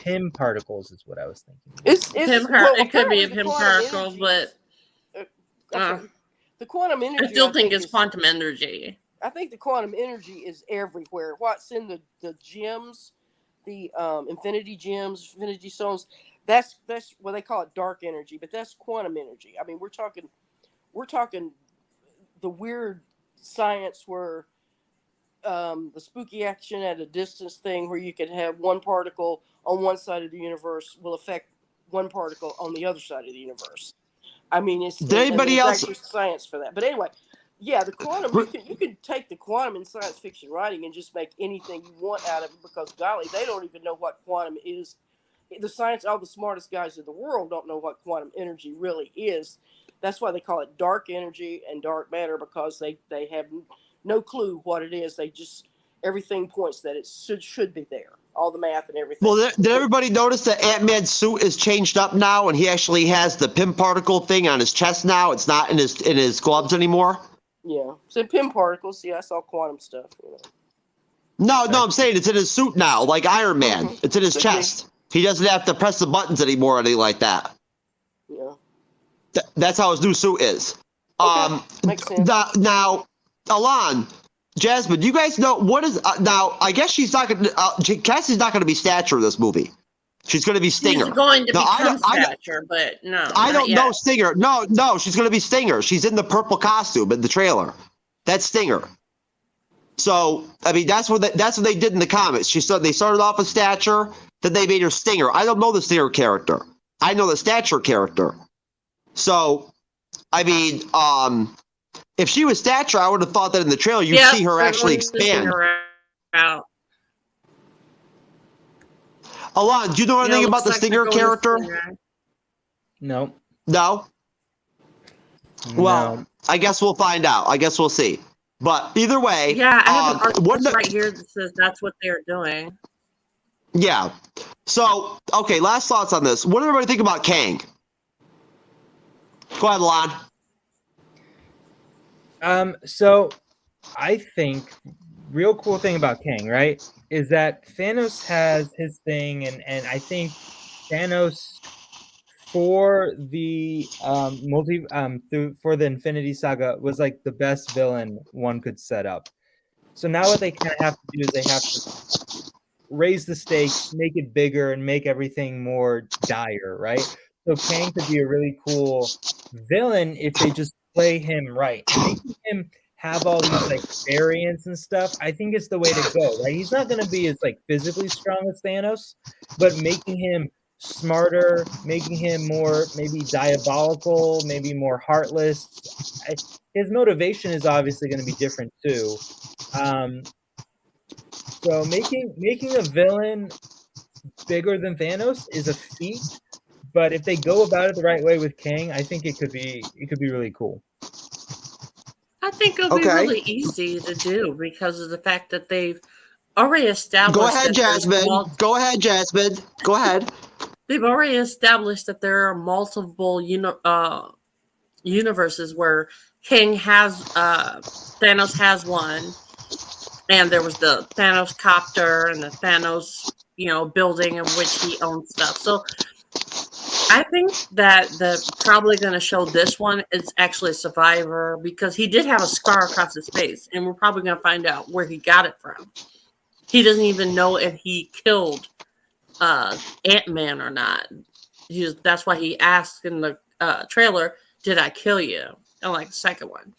Pym particles is what I was thinking. It could be a Pym particle, but the quantum energy. I still think it's quantum energy. I think the quantum energy is everywhere. What's in the gems, the infinity gems, infinity stones. That's what they call it, dark energy, but that's quantum energy. I mean, we're talking the weird science where the spooky action at a distance thing, where you could have one particle on one side of the universe will affect one particle on the other side of the universe. I mean, actually science for that. But anyway, yeah, the quantum. You can take the quantum in science fiction writing and just make anything you want out of it, because golly, they don't even know what quantum is. The science, all the smartest guys in the world don't know what quantum energy really is. That's why they call it dark energy and dark matter, because they have no clue what it is. They just, everything points that it should be there. All the math and everything. Well, did everybody notice that Ant-Man's suit is changed up now, and he actually has the Pym particle thing on his chest now? It's not in his gloves anymore. Yeah. So Pym particles. Yeah, I saw quantum stuff. You know. No, I'm saying it's in his suit now, like Iron Man. Mhm. It's in his Could be. chest. He doesn't have to press the buttons anymore or anything like that. Yeah. That's how his new suit is. Okay. Makes sense. Now, Alon, Jasmine, you guys know what is now? I guess she's not going. Cassie's not going to be Stature in this movie. She's going to be Stinger. She's going to Now, become Stature, but no. I don't not know yet. Stinger. No, she's going to be Stinger. She's in the purple costume in the trailer. That's Stinger. So I mean, that's what they did in the comics. They started off with Stature, then they made her Stinger. I don't know the Stinger character. I know the Stature character. So, I mean, if she was Stature, I would have thought that in the trailer you'd see her actually expand. Alon, do you know anything about the Stinger character? No. No? Well, I guess we'll find out. I guess we'll see. But either way, yeah, I have an article right here that says that's what they're doing. Yeah. So, okay, last thoughts on this. What did everybody think about Kang? Go ahead, Lon. So I think real cool thing about Kang, right, is that Thanos has his thing, and I think Thanos for the for the Infinity Saga was like the best villain one could set up. So now what they kind of have to do is they have to raise the stakes, make it bigger, and make everything more dire, right? So Kang could be a really cool villain if they just play him right. Making him have all these like variants and stuff, I think is the way to go, right? He's not going to be as like physically strong as Thanos, but making him smarter, making him more maybe diabolical, maybe more heartless. His motivation is obviously going to be different too. So making a villain bigger than Thanos is a feat, but if they go about it the right way with Kang, I think it could be really cool. I think it'll be really easy to do because of the fact that they've already established. Go ahead, Jasmine. Go ahead, Jasmine. Go ahead. They've already established that there are multiple universes where Kang has Thanos has one, and there was the Thanos copter and the Thanos building in which he owns stuff. So I think that they're probably going to show this one is actually a survivor because he did have a scar across his face, and we're probably going to find out where he got it from. He doesn't even know if he killed Ant-Man or not. That's why he asked in the trailer, "Did I kill you?" And like the second one.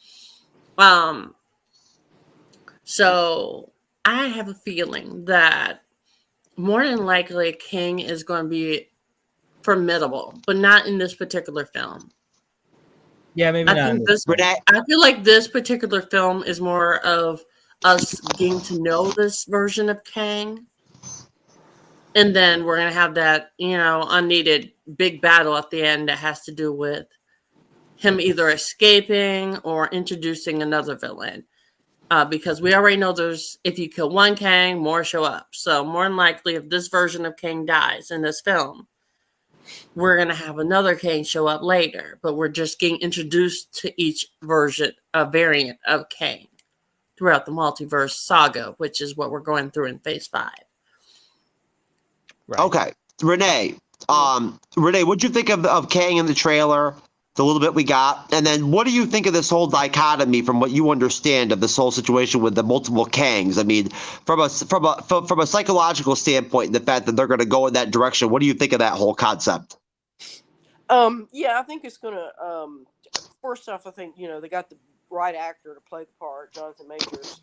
So I have a feeling that more than likely King is going to be formidable, but not in this particular film. Yeah, maybe not. I feel like this particular film is more of us getting to know this version of Kang. And then we're going to have that, unneeded big battle at the end that has to do with him either escaping or introducing another villain. Because we already know if you kill one Kang, more show up. So more than likely, if this version of Kang dies in this film, we're going to have another Kang show up later. But we're just getting introduced to each variant of Kang throughout the multiverse saga, which is what we're going through in Phase 5. Right. Okay, Renee. Renee, what'd you think of Kang in the trailer? The little bit we got, and then what do you think of this whole dichotomy from what you understand of this whole situation with the multiple Kangs? I mean, from a psychological standpoint, the fact that they're going to go in that direction. What do you think of that whole concept? Yeah, I think it's going to. First off, I think they got the right actor to play the part, Jonathan Majors.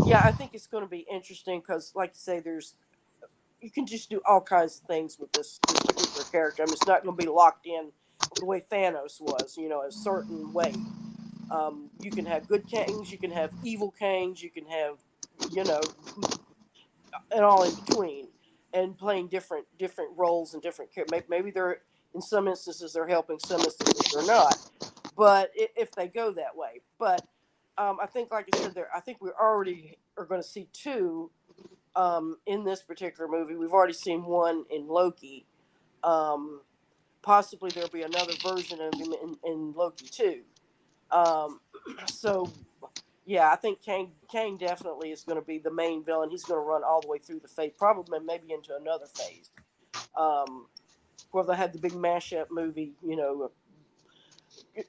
Yeah, I think it's going to be interesting because, like you say, you can just do all kinds of things with this particular character. I mean, it's not going to be locked in the way Thanos was, a certain way. You can have good Kangs, you can have evil Kangs, you can have, and all in between, and playing different roles and different characters. Maybe they're in some instances they're helping, some instances they're not. But if they go that way, but I think, like I said, I think we already are going to see two in this particular movie. We've already seen one in Loki. Possibly there'll be another version of him in Loki too. So, yeah, I think Kang definitely is going to be the main villain. He's going to run all the way through the phase, probably maybe into another phase. Where they had the big mashup movie,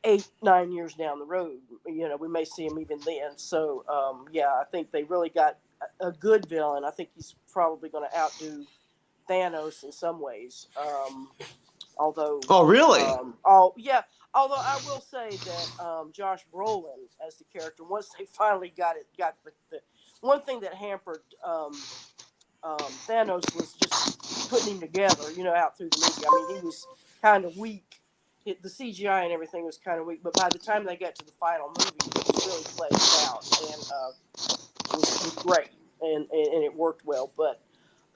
8-9 years down the road, we may see him even then. So, I think they really got a good villain. I think he's probably going to outdo Thanos in some ways. Although, oh really? Although I will say that Josh Brolin as the character, once they finally got the one thing that hampered Thanos was just putting him together, out through the movie. I mean, he was kind of weak. The CGI and everything was kind of weak, but by the time they got to the final movie, it was really fleshed out and was great, and it worked well. But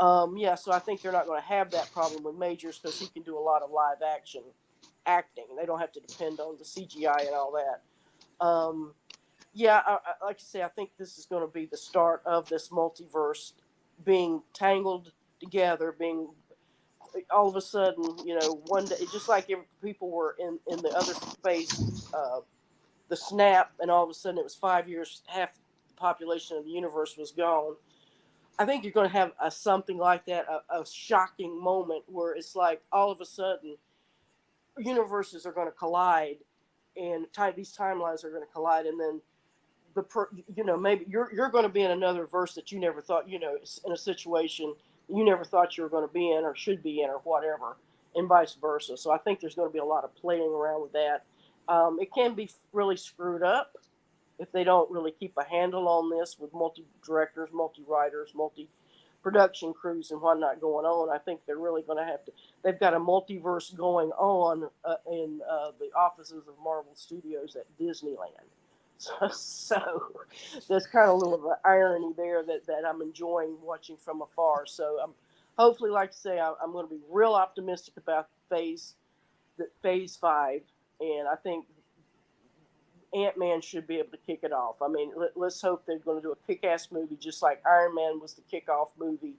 so I think they're not going to have that problem with Majors because he can do a lot of live acting. They don't have to depend on the CGI and all that. Like I say, I think this is going to be the start of this multiverse being tangled together, being all of a sudden, one day, just like people were in the other phase, the snap, and all of a sudden it was 5 years, half the population of the universe was gone. I think you're going to have something like that, a shocking moment where it's like all of a sudden universes are going to collide, and these timelines are going to collide, and then maybe you're going to be in another verse that you never thought, in a situation you never thought you were going to be in or should be in or whatever, and vice versa. So I think there's going to be a lot of playing around with that. It can be really screwed up if they don't really keep a handle on this with multi-directors, multi-writers, multi-production crews and whatnot going on. I think they're really going to have to. They've got a multiverse going on in the offices of Marvel Studios at Disneyland. So there's kind of a little of an irony there that I'm enjoying watching from afar. So I'm hopefully, like I say, I'm going to be real optimistic about Phase 5, and I think Ant-Man should be able to kick it off. I mean, let's hope they're going to do a kick-ass movie just like Iron Man was the kickoff movie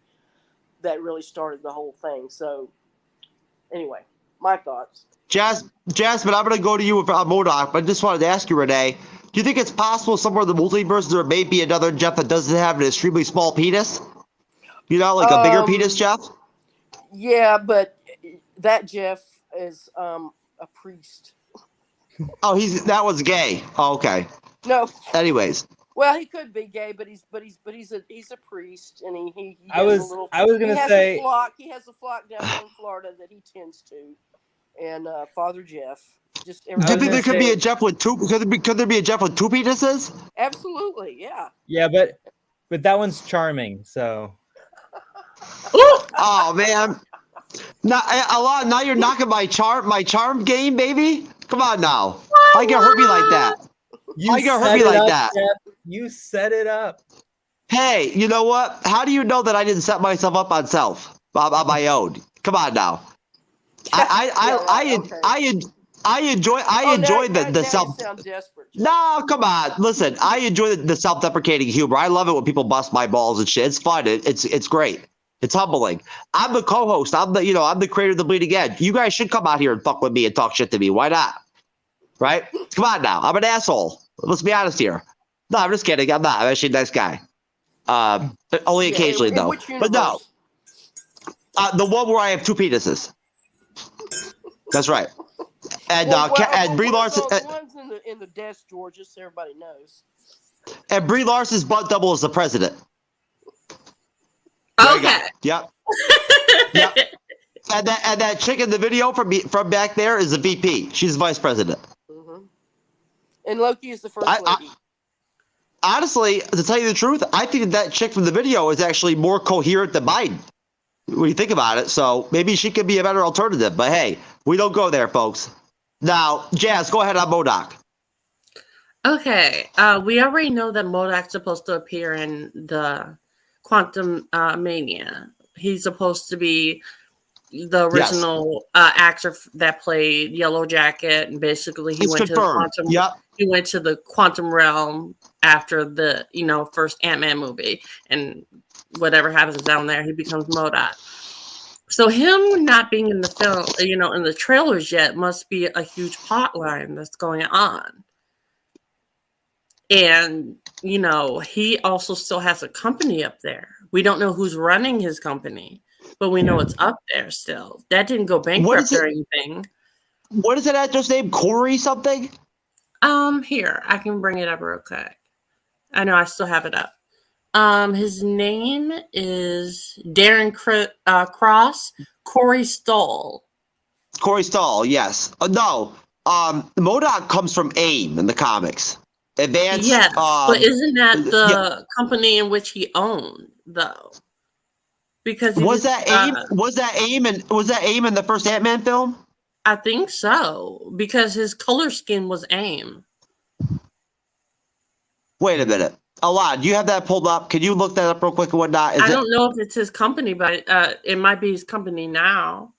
that really started the whole thing. So anyway, my thoughts. Jasmine, I'm going to go to you with MODOK, but I just wanted to ask you, Renee, do you think it's possible somewhere in the multiverse there may be another Jeff that doesn't have an extremely small penis? Like a bigger penis, Jeff? Yeah, but that Jeff is a priest. Oh, that was gay. Oh, okay. No. Anyways. Well, he could be gay, but he's a priest, and he I was gonna say he has a flock down in Florida that he tends to, and Father Jeff. Do you think there could be a Jeff with two? Could there be a Jeff with two penises? Absolutely, yeah. Yeah, but that one's charming. So. Oh man, now you're knocking my charm game, baby. Come on now, how you gonna hurt me like that? How you gonna hurt me like that? Jeff. You set it up. Hey, you know what? How do you know that I didn't set myself up on my own? Come on now. I enjoy the self. You sound desperate, No, come on. Listen, I enjoy the self-deprecating humor. I love it when people bust my balls and shit. It's fun. It's great. It's humbling. I'm the co-host. I'm the creator of the Bleeding Edge. You guys should come out here and fuck with me and talk shit to me. Why not? Right? Come on now. I'm an asshole. Let's be honest here. No, I'm just kidding. I'm not. I'm actually a nice guy. Only occasionally though. But no. The one where I have two penises. That's right. And and Brie Larson. The ones in the desk, George, just so everybody knows. And Brie Larson's butt double is the president. Okay. Yep. Yep. And that chick in the video from back there is the VP. She's the vice president. Mm-hmm. And Loki is the first lady. Honestly, to tell you the truth, I think that chick from the video is actually more coherent than Biden when you think about it. So maybe she could be a better alternative. But hey, we don't go there, folks. Now, Jazz, go ahead on MODOK. Okay. We already know that MODOK's supposed to appear in the Quantum Mania. He's supposed to be the original actor that played Yellow Jacket, and basically he went confirmed. to the quantum. He went to the quantum realm after the first Ant-Man movie, and whatever happens down there, he becomes MODOK. So him not being in the film, in the trailers yet, must be a huge plot line that's going on. And, you know, he also still has a company up there. We don't know who's running his company, but we know it's up there still. That didn't go bankrupt or anything. What is that actor's name? Corey something? Here, I can bring it up real quick. I know I still have it up. His name is Darren Cross, Corey Stoll. Corey Stoll, yes. No, MODOK comes from AIM in the comics. Advanced. Yeah, but isn't that the company in which he owned, though? Because was that AIM? Was that AIM in the first Ant-Man film? I think so, because his color scheme was AIM. Wait a minute. Alon, do you have that pulled up? Can you look that up real quick and whatnot? I don't know if it's his company, but it might be his company now.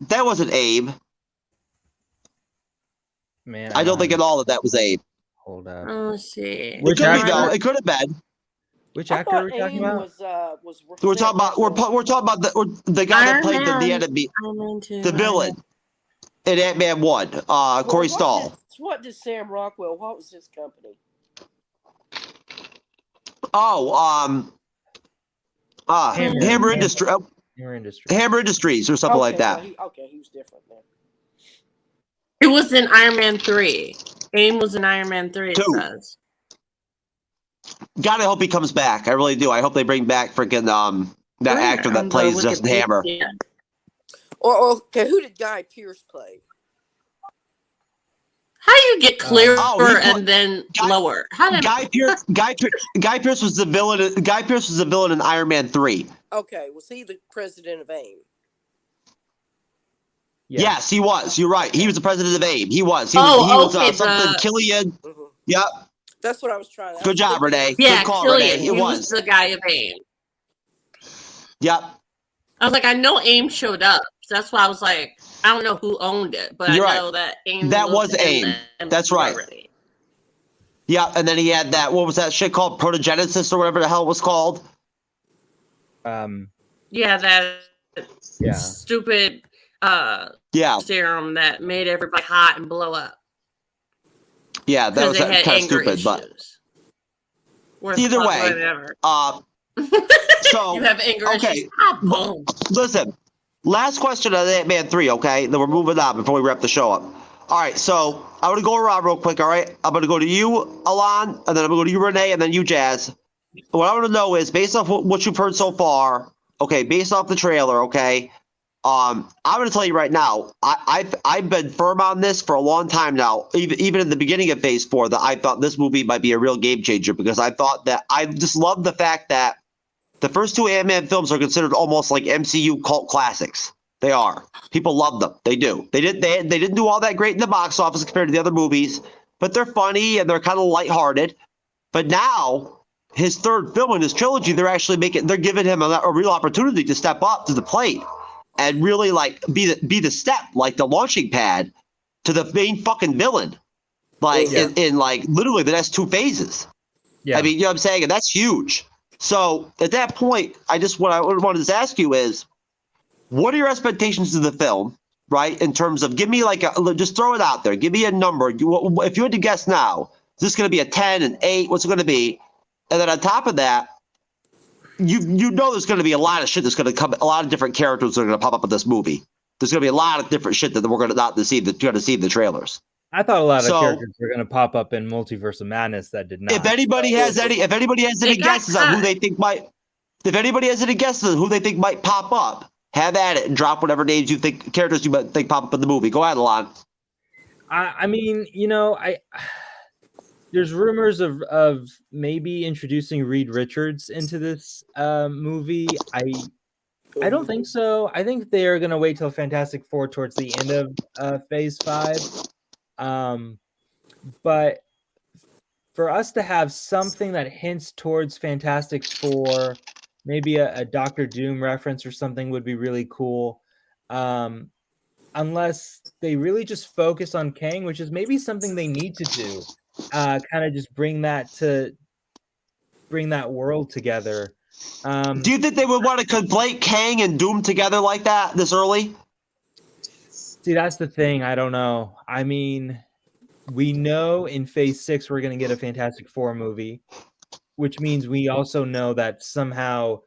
That wasn't AIM. Man, I don't think at all that was AIM. Hold up. Let's see. It could be though. It could have been. Which actor are we talking about? We're talking about the guy that played the enemy, the villain in Ant-Man 1. Corey Stoll. What did Sam Rockwell? What was his company? Hammer Industries. Hammer Industries or something like that. Well, he was different then. It was in Iron Man 3. AIM was in Iron Man 3, it says. God, I hope he comes back. I really do. I hope they bring back freaking that actor that plays Justin Hammer. Or okay, who did Guy Pearce play? How do you get clearer and then lower? Guy Pearce was the villain. Guy Pearce was the villain in Iron Man 3. Okay, was he the president of AIM? Yes, he was. You're right. He was the president of AIM. He was. He was something Killian. Mm-hmm. Yep. That's what I was trying to. Good job, Renee. Yeah, good call, Killian. Renee. It was the guy of AIM. Yep. I was like, I know AIM showed up. So that's why I was like, I don't know who owned it, but You're I know that AIM. That was AIM. That's right. Yeah, and then he had that. What was that shit called? Protogenesis or whatever the hell it was called. Yeah, that stupid serum that made everybody hot and blow up. Yeah, that was kind of stupid, but either way, so you have anger issues. Listen, last question on Ant-Man 3, okay? Then we're moving on before we wrap the show up. All right, so I'm going to go around real quick, all right? I'm going to go to you, Alon, and then I'm going to go to you, Renee, and then you, Jazz. What I want to know is, based off what you've heard so far, okay, based off the trailer, okay, I'm going to tell you right now, I've been firm on this for a long time now, even in the beginning of Phase 4, that I thought this movie might be a real game changer, because I thought that I just love the fact that the first two Ant-Man films are considered almost like MCU cult classics. They are. People love them. They do. They didn't do all that great in the box office compared to the other movies, but they're funny and they're kind of lighthearted. But now, his third film in his trilogy, they're giving him a real opportunity to step up to the plate and really like be the step, like the launching pad to the main fucking villain, like in like literally the next two phases. Yeah, I mean, you know what I'm saying, and that's huge. So at that point, what I wanted to ask you is, what are your expectations of the film, right? In terms of, give me just throw it out there. Give me a number. If you had to guess now, is this going to be a 10, an 8? What's it going to be? And then on top of that, you know there's going to be a lot of shit that's going to come, a lot of different characters that are going to pop up in this movie. There's going to be a lot of different shit that we're going to not see that you're going to see in the trailers. I thought a lot of characters were going to pop up in Multiverse of Madness that did not. If anybody has any guesses on who they think might, pop up, have at it and drop whatever names you think, characters you might think pop up in the movie. Go ahead, Alon. I mean, you know, there's rumors of maybe introducing Reed Richards into this movie. I don't think so. I think they are going to wait till Fantastic Four towards the end of Phase 5. But for us to have something that hints towards Fantastic Four, maybe a Doctor Doom reference or something would be really cool. Unless they really just focus on Kang, which is maybe something they need to do. Kind of just bring that world together. Do you think they would want to conflate Kang and Doom together like that this early? See, that's the thing. I don't know. I mean, we know in Phase 6 we're going to get a Fantastic Four movie, which means we also know that somehow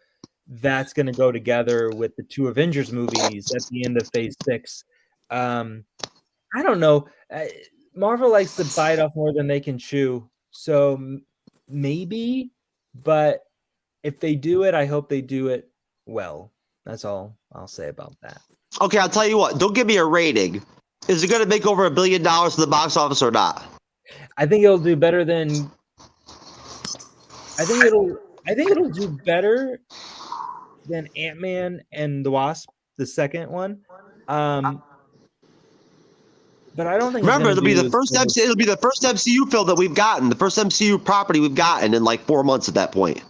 that's going to go together with the 2 Avengers movies at the end of Phase 6. I don't know. Marvel likes to bite off more than they can chew. So maybe, but if they do it, I hope they do it well. That's all I'll say about that. Okay, I'll tell you what. Don't give me a rating. Is it going to make over $1 billion in the box office or not? I think it'll do better than. I think it'll do better than Ant-Man and the Wasp, the second one. But I don't think. Remember, it'll be the first MCU film that we've gotten, the first MCU property we've gotten in like 4 months at that point.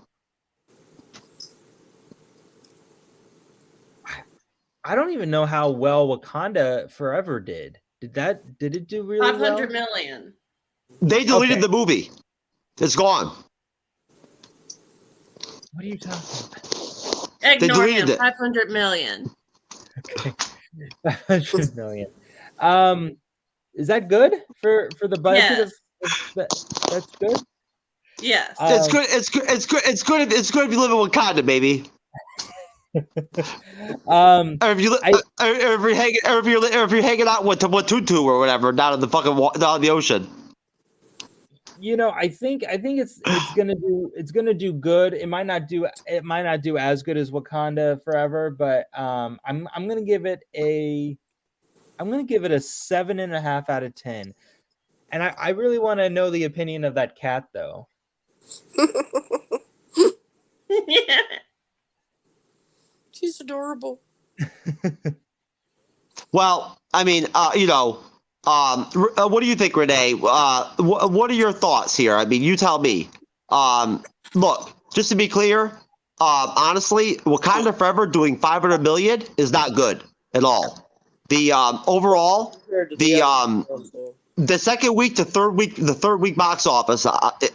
I don't even know how well Wakanda Forever did. Did it do really 500 well? million. They deleted the movie. It's gone. What are you talking about? Ignore him. 500 million. Okay. 500 million. Is that good for the budget? Yes. That's good. Yes. It's good. It's good. It's good. It's good. It's good if you live in Wakanda, baby. Or if you're hanging out with Watutu or whatever down in the down in the ocean. You know, I think it's gonna do good. It might not do as good as Wakanda Forever, but I'm gonna give it a 7.5 out of 10. And I really want to know the opinion of that cat though. Yeah. She's adorable. Well, I mean, what do you think, Renee? What are your thoughts here? I mean, you tell me. Look, just to be clear, honestly, Wakanda Forever doing 500 million is not good at all. The overall, the second week to third week box office,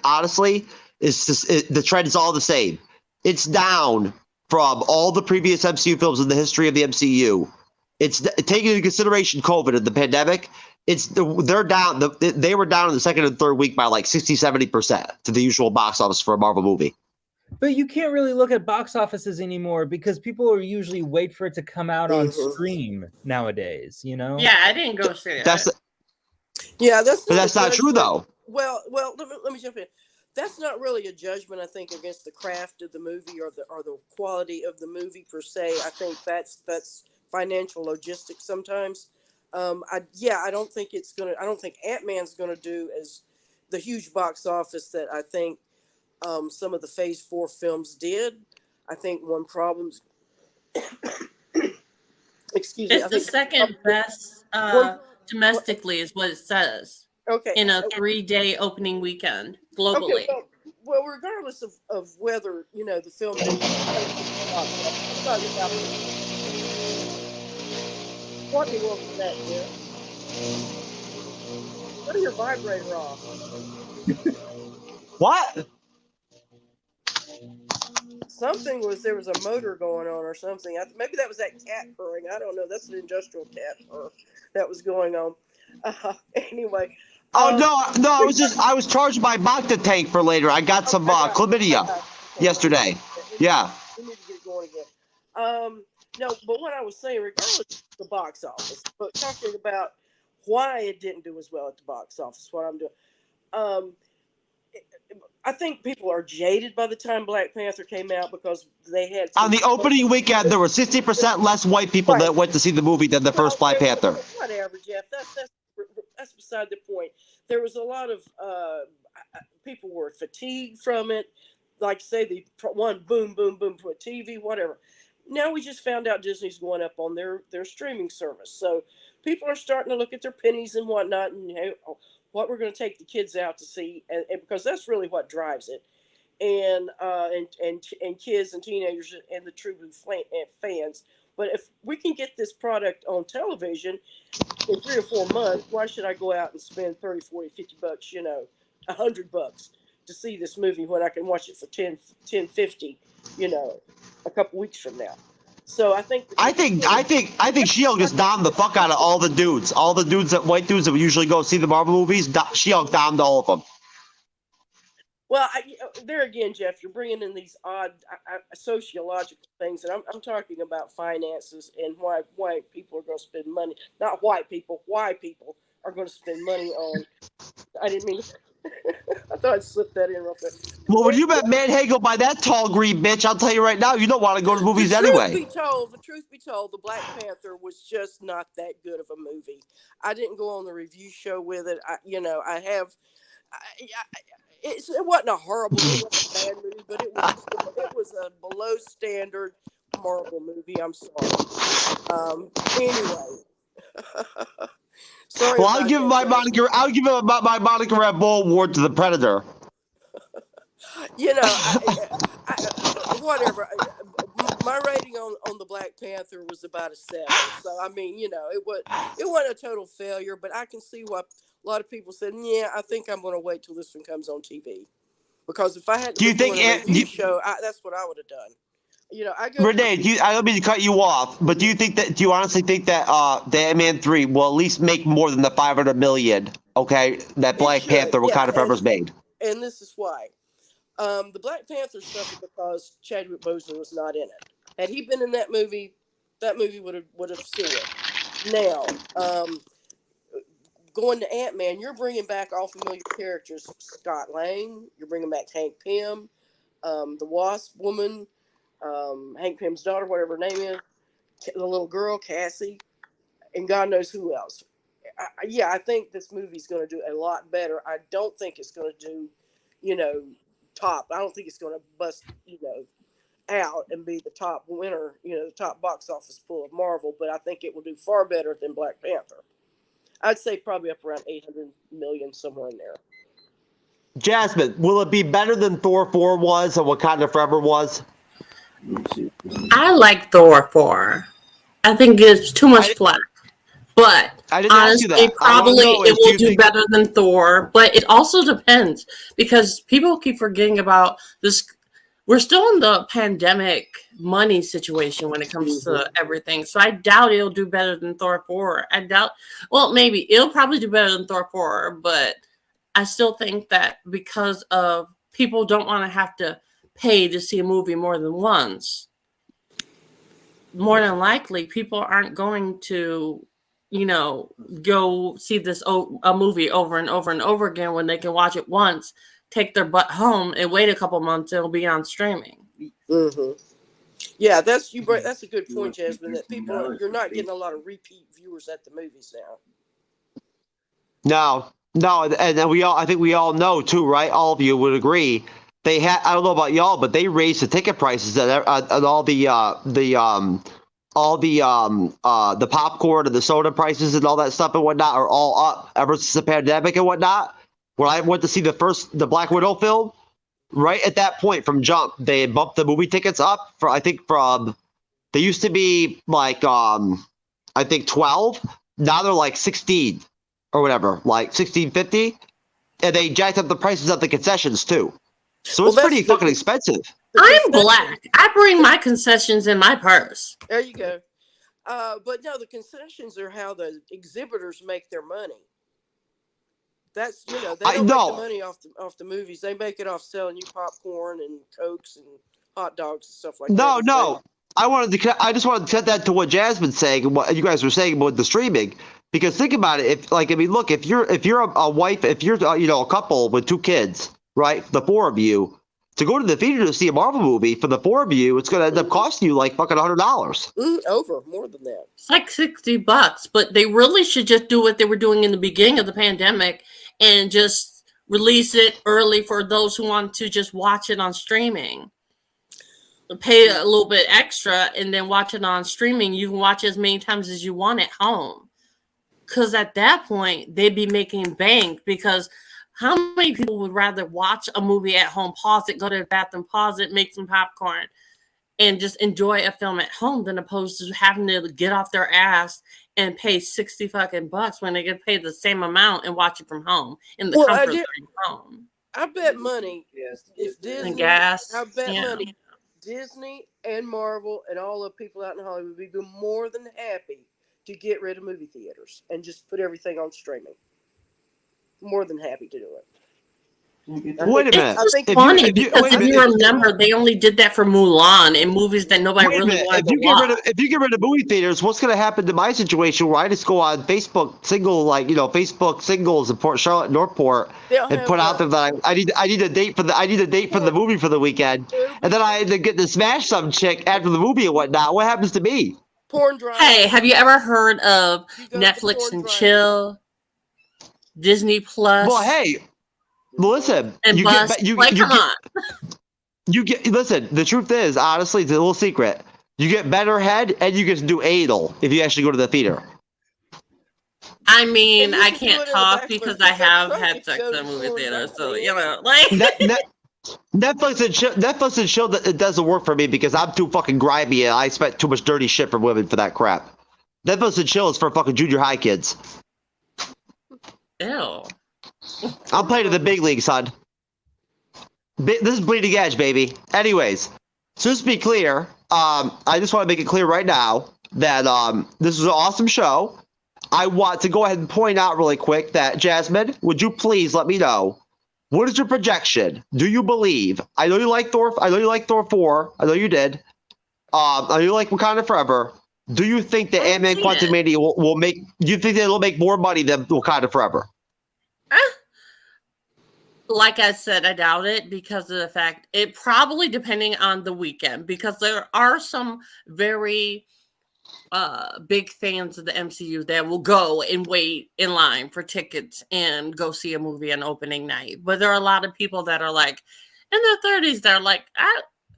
honestly, the trend is all the same. It's down from all the previous MCU films in the history of the MCU. It's taking into consideration COVID and the pandemic. They're down. They were down in the second and third week by like 60-70% to the usual box office for a Marvel movie. But you can't really look at box offices anymore because people are usually wait for it to come out on stream nowadays. You know? Yeah, I didn't go see it. That's not true though. Well, let me jump in. That's not really a judgment, I think, against the craft of the movie or the quality of the movie per se. I think that's financial logistics sometimes. I don't think Ant-Man's gonna do as the huge box office that I think some of the Phase 4 films did. I think one problem's excuse me. It's the second best domestically is what it says. Okay. In a 3-day opening weekend globally. Okay, well, regardless of whether the film. What was that, dear? What are your vibrator off? What? There was a motor going on or something. Maybe that was that cat purring. I don't know. That's an industrial cat purr that was going on. Anyway. Oh no! I was charging my Bacta tank for later. I got some chlamydia yesterday. Yeah. We need to get it going again. No, but what I was saying, regardless of the box office, but talking about why it didn't do as well at the box office, what I'm doing. I think people are jaded by the time Black Panther came out because they had on the opening weekend there were 60% less white people that went to see the movie than the first Black Panther. Whatever, Jeff. That's beside the point. There was a lot of people were fatigued from it. Like say the one boom boom boom for a TV, whatever. Now we just found out Disney's going up on their streaming service, so people are starting to look at their pennies and whatnot, and what we're going to take the kids out to see, and because that's really what drives it, and kids and teenagers and the true blue fans. But if we can get this product on television in 3 or 4 months, why should I go out and spend 30, 40, 50 bucks, $100 to see this movie when I can watch it for 10, 50, a couple weeks from now? So I think She-Hulk just domed the fuck out of all the dudes. All the dudes white dudes that would usually go see the Marvel movies. She-Hulk domed all of them. Well, there again, Jeff, you're bringing in these odd sociological things, and I'm talking about finances and why white people are going to spend money. Not white people, why people are going to spend money on. I didn't mean. I thought I'd slip that in real quick. Well, when you met Manhagel by that tall green bitch, I'll tell you right now, you don't want to go to the movies anyway. The truth be told, the Black Panther was just not that good of a movie. I didn't go on the review show with it. It wasn't a horrible, it wasn't a bad movie, but it was a below standard Marvel movie. I'm sorry. Anyway. Sorry. Well, I'll give him my Monica Red Bull award to the Predator. Whatever. My rating on the Black Panther was about a 7. So I mean, it wasn't a total failure, but I can see why a lot of people said, "Yeah, I think I'm going to wait till this one comes on TV," because if I had to do a review show, that's what I would have done. Renee, I don't mean to cut you off, but do you honestly think that the Ant-Man 3 will at least make more than the $500 million? Okay, that Black Panther Wakanda Forever's made. And this is why. The Black Panther suffered because Chadwick Boseman was not in it. Had he been in that movie would have soared. Now, going to Ant-Man, you're bringing back all familiar characters. Scott Lang, you're bringing back Hank Pym, the Wasp woman, Hank Pym's daughter, whatever her name is, the little girl, Cassie, and God knows who else. I think this movie's going to do a lot better. I don't think it's going to do, top. I don't think it's going to bust, out and be the top winner, the top box office pull of Marvel, but I think it will do far better than Black Panther. I'd say probably up around 800 million, somewhere in there. Jasmine, will it be better than Thor 4 was and Wakanda Forever was? I like Thor 4. I think it's too much flack. But honestly, probably it will do better than Thor. But it also depends, because people keep forgetting about this. We're still in the pandemic money situation when it comes to everything. So I doubt it'll do better than Thor 4. Maybe it'll probably do better than Thor 4. But I still think that because of people don't want to have to pay to see a movie more than once, more than likely people aren't going to go see a movie over and over and over again when they can watch it once, take their butt home, and wait a couple months, and it'll be on streaming. Mm-hmm. Yeah, that's a good point, Jasmine, that you're not getting a lot of repeat viewers at the movies now. No, and I think we all know too, right? All of you would agree. I don't know about y'all, but they raised the ticket prices and all the popcorn and the soda prices and all that stuff and whatnot are all up ever since the pandemic and whatnot. When I went to see the Black Widow film, right at that point from jump, they bumped the movie tickets up they used to be like, I think 12. Now they're like 16 or whatever, like $16.50. And they jacked up the prices of the concessions too. So it's pretty fucking expensive. I'm black. I bring my concessions in my purse. There you go. But no, the concessions are how the exhibitors make their money. That's they don't make the money off the movies. They make it off selling you popcorn and Cokes and hot dogs and stuff like that. No. I just wanted to set that to what Jasmine's saying and what you guys were saying about the streaming. Because think about it, if you're a wife, if you're a couple with 2 kids, right, the 4 of you, to go to the theater to see a Marvel movie, for the 4 of you, it's going to end up costing you like fucking $100. Over more than that. It's like $60, but they really should just do what they were doing in the beginning of the pandemic and just release it early for those who want to just watch it on streaming. Pay a little bit extra and then watch it on streaming. You can watch it as many times as you want at home. Because at that point, they'd be making bank, because how many people would rather watch a movie at home, pause it, go to the bathroom, pause it, make some popcorn, and just enjoy a film at home than opposed to having to get off their ass and pay $60 fucking bucks when they get paid the same amount and watch it from home in the comfort of their home. I bet money if Disney, and gas. I bet money Disney and Marvel and all the people out in Hollywood would be more than happy to get rid of movie theaters and just put everything on streaming. More than happy to do it. Wait a minute. It's just funny because if you remember, they only did that for Mulan and movies that nobody really wanted to watch. If you get rid of movie theaters, what's going to happen to my situation where I just go on Facebook singles in Port Charlotte, Northport, and put out there that I need a date for the movie for the weekend, and then I had to get to smash some chick after the movie and whatnot. What happens to me? Porn drive. Hey, have you ever heard of Netflix and Chill, Disney Plus? Well, hey. Listen, and you Bust. get listen. The truth is, honestly, it's a little secret. You get better head, and you get to do anal if you actually go to the theater. I mean, I can't talk because I have had sex in a movie theater, so you know, like Netflix and chill. It doesn't work for me because I'm too fucking grimy and I spent too much dirty shit for women for that crap. Netflix and chill is for fucking junior high kids. Ew. I'm playing in the big league, son. This is Bleeding Edge, baby. Anyways, so just to be clear, I just want to make it clear right now that this is an awesome show. I want to go ahead and point out really quick that, Jasmine, would you please let me know, what is your projection? Do you believe? I know you like Thor. I know you like Thor 4. I know you did. I know you like Wakanda Forever. Do you think that Ant-Man Quantumania will make? Do you think that it'll make more money than Wakanda Forever? Like I said, I doubt it because of the fact it probably depending on the weekend, because there are some very big fans of the MCU that will go and wait in line for tickets and go see a movie on opening night. But there are a lot of people that are like in their 30s that are like,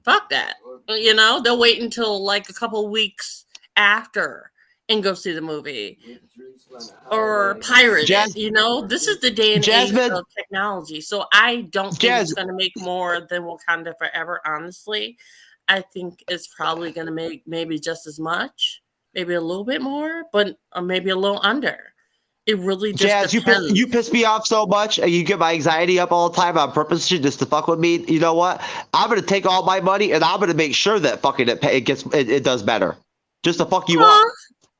fuck that. You know, they'll wait until like a couple weeks after and go see the movie. Or pirate it, you know? This is the day and age of technology. So I don't think it's going to make more than Wakanda Forever, honestly. I think it's probably going to make maybe just as much, maybe a little bit more, but maybe a little under. It really just depends. You piss me off so much, and you get my anxiety up all the time on purpose just to fuck with me. You know what? I'm going to take all my money, and I'm going to make sure that fucking it does better. Just to fuck you up.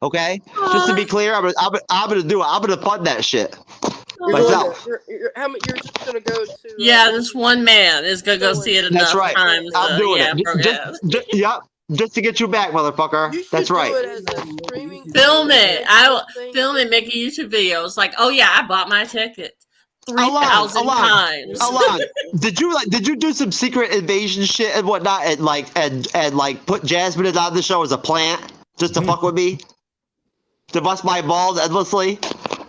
Okay, just to be clear, I'm gonna do it. I'm gonna fund that shit myself. You're just gonna go to? Yeah, this one man is gonna go see it enough times. I'm doing it. Just to get you back, motherfucker. That's right. Film it. I will film it. Make a YouTube video. It's like, oh yeah, I bought my ticket 3,000 times. Did you do some secret invasion shit and whatnot, and like put Jasmine on the show as a plant just to fuck with me? To bust my balls endlessly?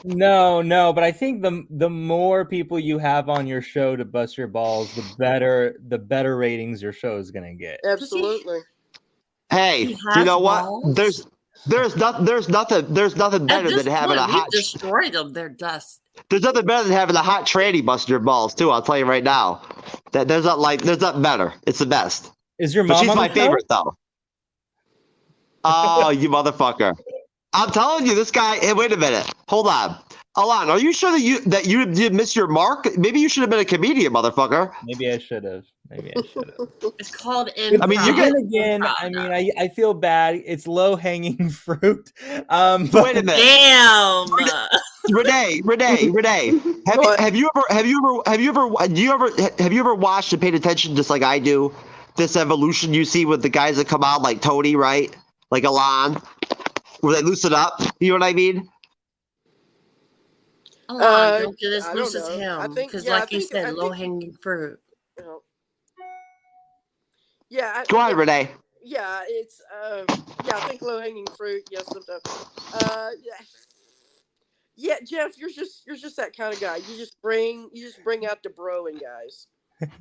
No, but I think the more people you have on your show to bust your balls, the better ratings your show is gonna get. Absolutely. Hey, you know what? There's nothing better than having a hot. Destroy them. They're dust. There's nothing better than having a hot tranny bust your balls too. I'll tell you right now. There's nothing better. It's the best. Is your mom? But she's my favorite though. Oh, you motherfucker. I'm telling you, this guy. Hey, wait a minute. Hold on. Alon, are you sure that you did miss your mark? Maybe you should have been a comedian, motherfucker. Maybe I should have. It's called improv. I mean, again. I mean, I feel bad. It's low hanging fruit. But wait a minute. Damn. Renee. Have you ever watched and paid attention just like I do? This evolution you see with the guys that come out like Tony, right? Like Alon, where they loosen up. You know what I mean? Don't get as loose as him, because like you said, low-hanging fruit. Yeah. Go ahead, Renee. Yeah, it's I think low-hanging fruit. Yes, sometimes. Yeah, Jeff, you're just that kind of guy. You just bring out the bro in guys.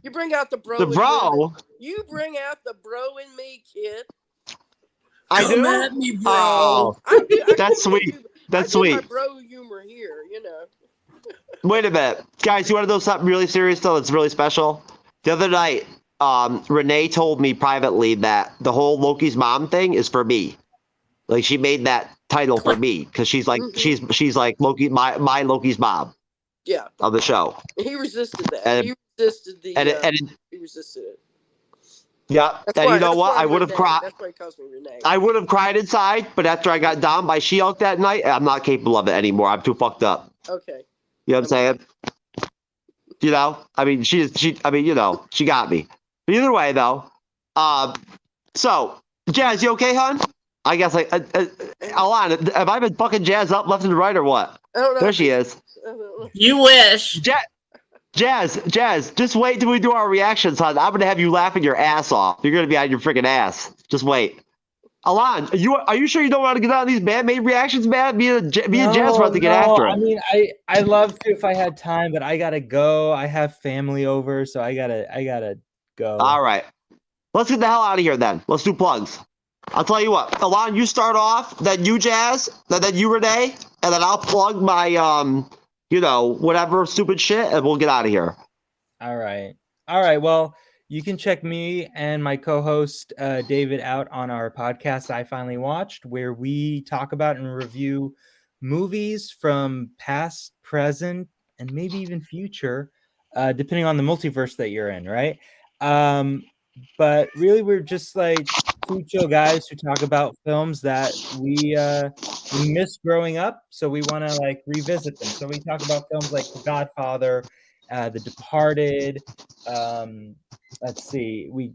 You bring out the bro. The bro. You bring out the bro in me, kid. I do. At me, bro. Oh, that's sweet. That's sweet. My bro humor here, you know. Wait a minute, guys. You want to know something really serious though? That's really special. The other night, Renee told me privately that the whole Loki's mom thing is for me. Like she made that title for me because she's like she's like Loki, my Loki's mom. Yeah. Of the show. He resisted that. He resisted it. Yeah, That's and why, you know that's what? why I would have Renee. cried. That's why he calls me Renee. I would have cried inside, but after I got down by She-Hulk that night, I'm not capable of it anymore. I'm too fucked up. Okay. You know what I'm saying? You know, I mean, she got me. But either way, though, so Jazz, you okay, hon? I guess Alon, have I been fucking Jazz up left and right or what? I don't know. There she is. You wish. Jazz, just wait till we do our reactions, hon. I'm gonna have you laughing your ass off. You're gonna be on your freaking ass. Just wait. Alon, are you sure you don't want to get on these Bandmade reactions, man? Me and Jazz want to get after it. I mean, I love to if I had time, but I gotta go. I have family over, so I gotta go. All right, let's get the hell out of here then. Let's do plugs. I'll tell you what, Alon, you start off, then you Jazz, then you Renee, and then I'll plug my whatever stupid shit, and we'll get out of here. All right. Well, you can check me and my co-host David out on our podcast I Finally Watched, where we talk about and review movies from past, present, and maybe even future, depending on the multiverse that you're in, right? But really, we're just like two chill guys who talk about films that we missed growing up, so we want to like revisit them. So we talk about films like The Godfather, The Departed. Let's see, we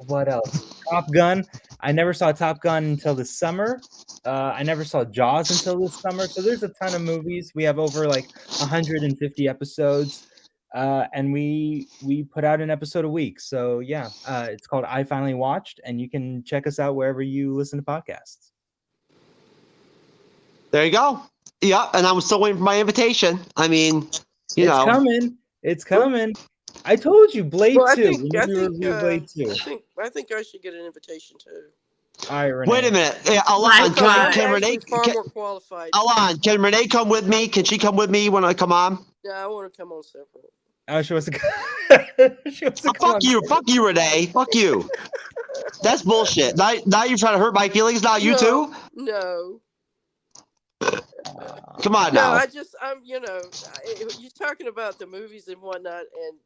what else? Top Gun. I never saw Top Gun until this summer. I never saw Jaws until this summer. So there's a ton of movies. We have over like 150 episodes. And we put out an episode a week. So yeah, it's called I Finally Watched, and you can check us out wherever you listen to podcasts. There you go. Yeah, and I'm still waiting for my invitation. I mean, It's coming. I told you, Blade 2. I think I should get an invitation too. All right, Renee. Wait a minute. Alon, can Renee more qualified? Alon, can Renee come with me? Can she come with me when I come on? Yeah, I want to come on separate. Oh, she wants to fuck you, Renee. Fuck you. That's bullshit. Now you're trying to hurt my feelings. Now you too. No. Come on now. I'm you're talking about the movies and whatnot, and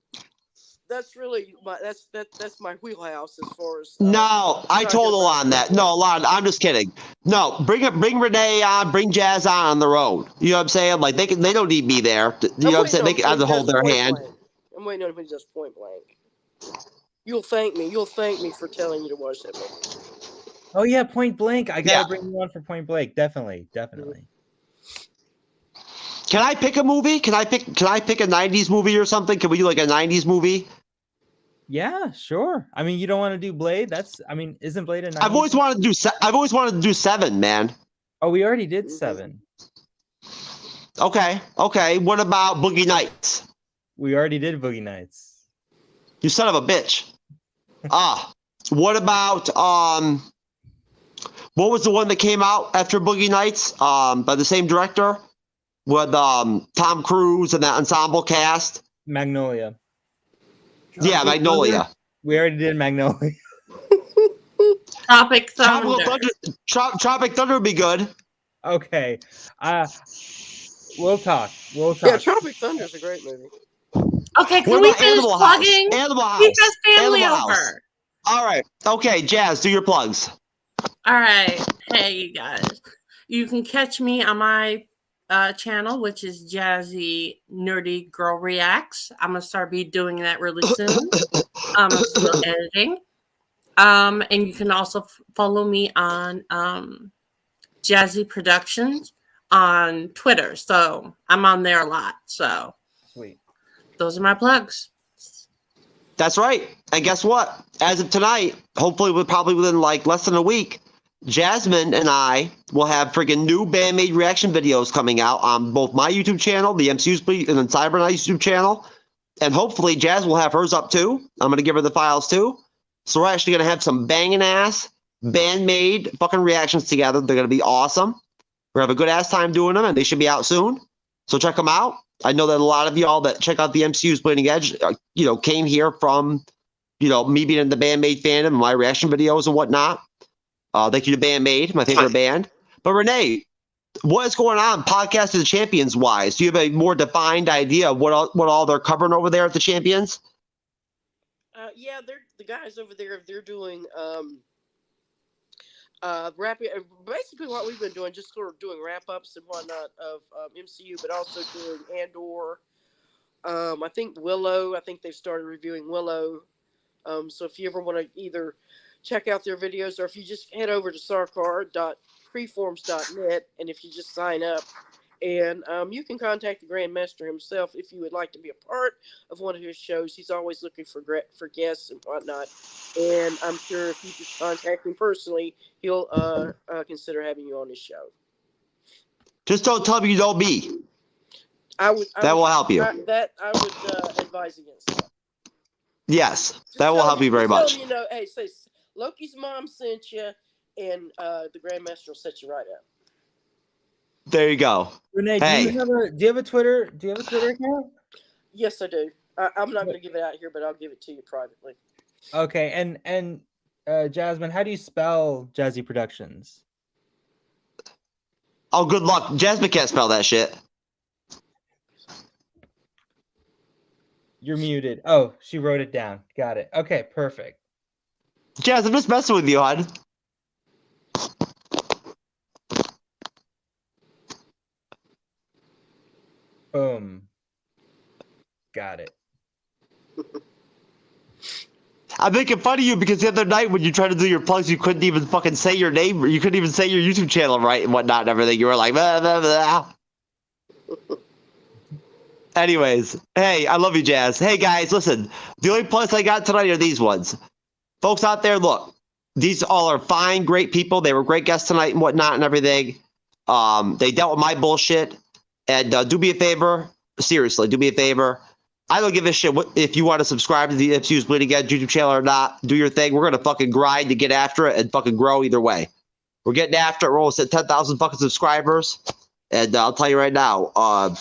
that's really that's my wheelhouse as far as. No, I told Alon that. No, Alon, I'm just kidding. No, bring Renee on, bring Jazz on their own. You know what I'm saying? Like they don't need me there. You know what I'm saying? They can have to hold their hand. I'm waiting on him to just Point Blank. You'll thank me for telling you to watch that movie. Oh yeah, Point Blank. I gotta bring you on for Point Blank. Definitely. Can I pick a movie? Can I pick a 90s movie or something? Can we do like a 90s movie? Yeah, sure. I mean, you don't want to do Blade? Isn't Blade a 90s? I've always wanted to do 7, man. Oh, we already did 7. Okay. What about Boogie Nights? We already did Boogie Nights. You son of a bitch. What about what was the one that came out after Boogie Nights? By the same director? With Tom Cruise and that ensemble cast? Magnolia. Yeah, Magnolia. We already did Magnolia. Tropic Thunder. Tropic Thunder would be good. Okay. We'll talk. Yeah, Tropic Thunder is a great movie. Okay, can we finish plugging? Animal House. He has family over. All right. Okay, Jazz, do your plugs. All right. Hey, you guys. You can catch me on my channel, which is Jazzy Nerdy Girl Reacts. I'm going to start doing that really soon. I'm still editing. And you can also follow me on Jazzy Productions on Twitter. So I'm on there a lot. So sweet. Those are my plugs. That's right. And guess what? As of tonight, hopefully probably within like less than a week, Jasmine and I will have freaking new Bandmade reaction videos coming out on both my YouTube channel, the MCU's Bleeding, and then Cyber and I YouTube channel. And hopefully Jazz will have hers up too. I'm going to give her the files too. So we're actually going to have some banging ass Bandmade fucking reactions together. They're going to be awesome. We're going to have a good ass time doing them, and they should be out soon. So check them out. I know that a lot of y'all that check out the MCU's Bleeding Edge, came here from, me being in the Bandmade fandom and my reaction videos and whatnot. Thank you to Bandmade, my favorite band. But Renee, what is going on Podcast of the Champions wise? Do you have a more defined idea of what all they're covering over there at the Champions? Yeah, they're the guys over there. They're doing wrapping. Basically, what we've been doing, just sort of doing wrap ups and whatnot of MCU, but also doing Andor. I think Willow. I think they've started reviewing Willow. So if you ever want to either check out their videos, or if you just head over to sarkar.freeforms.net, and if you just sign up, and you can contact the Grandmaster himself if you would like to be a part of one of his shows. He's always looking for guests and whatnot, and I'm sure if you just contact him personally, he'll consider having you on his show. Just don't tell me you know me. That will help you. I would advise against that. Yes, that will help you very much. You know, hey, say Loki's mom sent you, and the Grandmaster will set you right up. There you go. Renee, hey. do you have a Twitter? Do you have a Twitter account? Yes, I do. I'm not going to give it out here, but I'll give it to you privately. Okay, and Jasmine, how do you spell Jazzy Productions? Oh, good luck. Jasmine can't spell that shit. You're muted. Oh, she wrote it down. Got it. Okay, perfect. Jazz, I'm just messing with you, hon. Boom. Got it. I'm making fun of you because the other night when you tried to do your plugs, you couldn't even fucking say your name. You couldn't even say your YouTube channel right and whatnot and everything. You were like, blah, blah, blah. Anyways, hey, I love you, Jazz. Hey, guys, listen. The only plugs I got tonight are these ones. Folks out there, look. These all are fine, great people. They were great guests tonight and whatnot and everything. They dealt with my bullshit. And do me a favor. Seriously, do me a favor. I don't give a shit if you want to subscribe to the MCU's Bleeding Edge YouTube channel or not. Do your thing. We're going to fucking grind to get after it and fucking grow either way. We're getting after it. We're almost at 10,000 fucking subscribers. And I'll tell you right now, I'm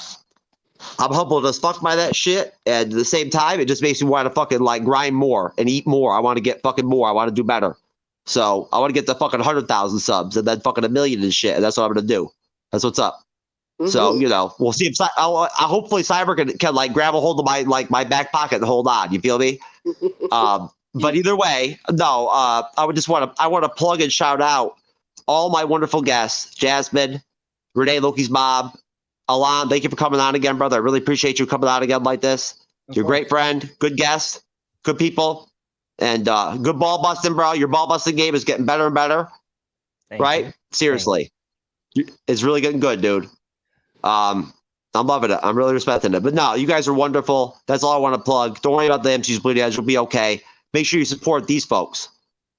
humbled as fuck by that shit. And at the same time, it just makes me want to fucking like grind more and eat more. I want to get fucking more. I want to do better. So I want to get to fucking 100,000 subs and then fucking 1 million and shit. And that's what I'm going to do. That's what's up. Mm-hmm. So, you know, we'll see if hopefully Cyber can like grab a hold of my back pocket and hold on. You feel me? But either way, no, I want to plug and shout out all my wonderful guests, Jasmine, Renee, Loki's mom, Alon. Thank you for coming on again, brother. I really appreciate you coming on again like this. You're a great friend, good guest, good people, and good ball busting, bro. Your ball busting game is getting better and better. Right? You. Seriously. It's really getting good, dude. I'm loving it. I'm really respecting it. But no, you guys are wonderful. That's all I want to plug. Don't worry about the MCU's Bleeding Edge. It'll be okay. Make sure you support these folks,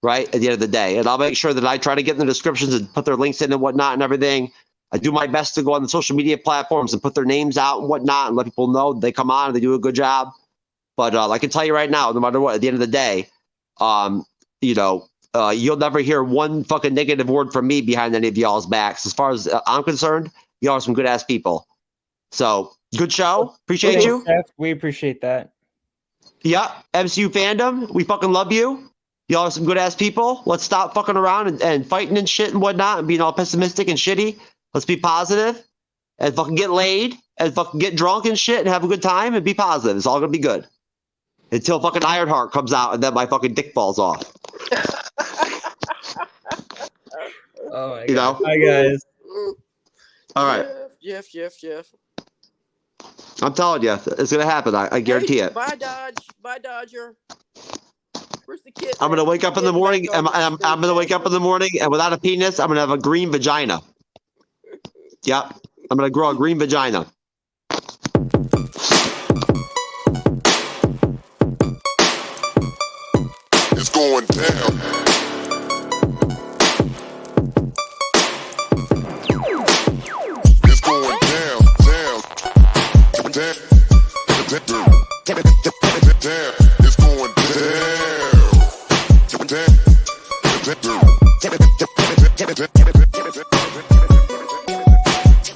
right? At the end of the day. And I'll make sure that I try to get in the descriptions and put their links in and whatnot and everything. I do my best to go on the social media platforms and put their names out and whatnot and let people know they come on and they do a good job. But I can tell you right now, no matter what, at the end of the day, you'll never hear one fucking negative word from me behind any of y'all's backs. As far as I'm concerned, y'all are some good ass people. So good show. Appreciate you. We appreciate that. Yeah. MCU fandom. We fucking love you. Y'all are some good ass people. Let's stop fucking around and fighting and shit and whatnot and being all pessimistic and shitty. Let's be positive and fucking get laid and fucking get drunk and shit and have a good time and be positive. It's all gonna be good. Until fucking Ironheart comes out and then my fucking dick falls off. Oh my God. You know? Hi guys. All right. Jeff. I'm telling you, it's gonna happen. I guarantee it. Bye, Dodger. Where's the kid? I'm gonna wake up in the morning, and I'm gonna wake up in the morning, and without a penis, I'm gonna have a green vagina. Yep, I'm gonna grow a green vagina. It's going down. It's going down.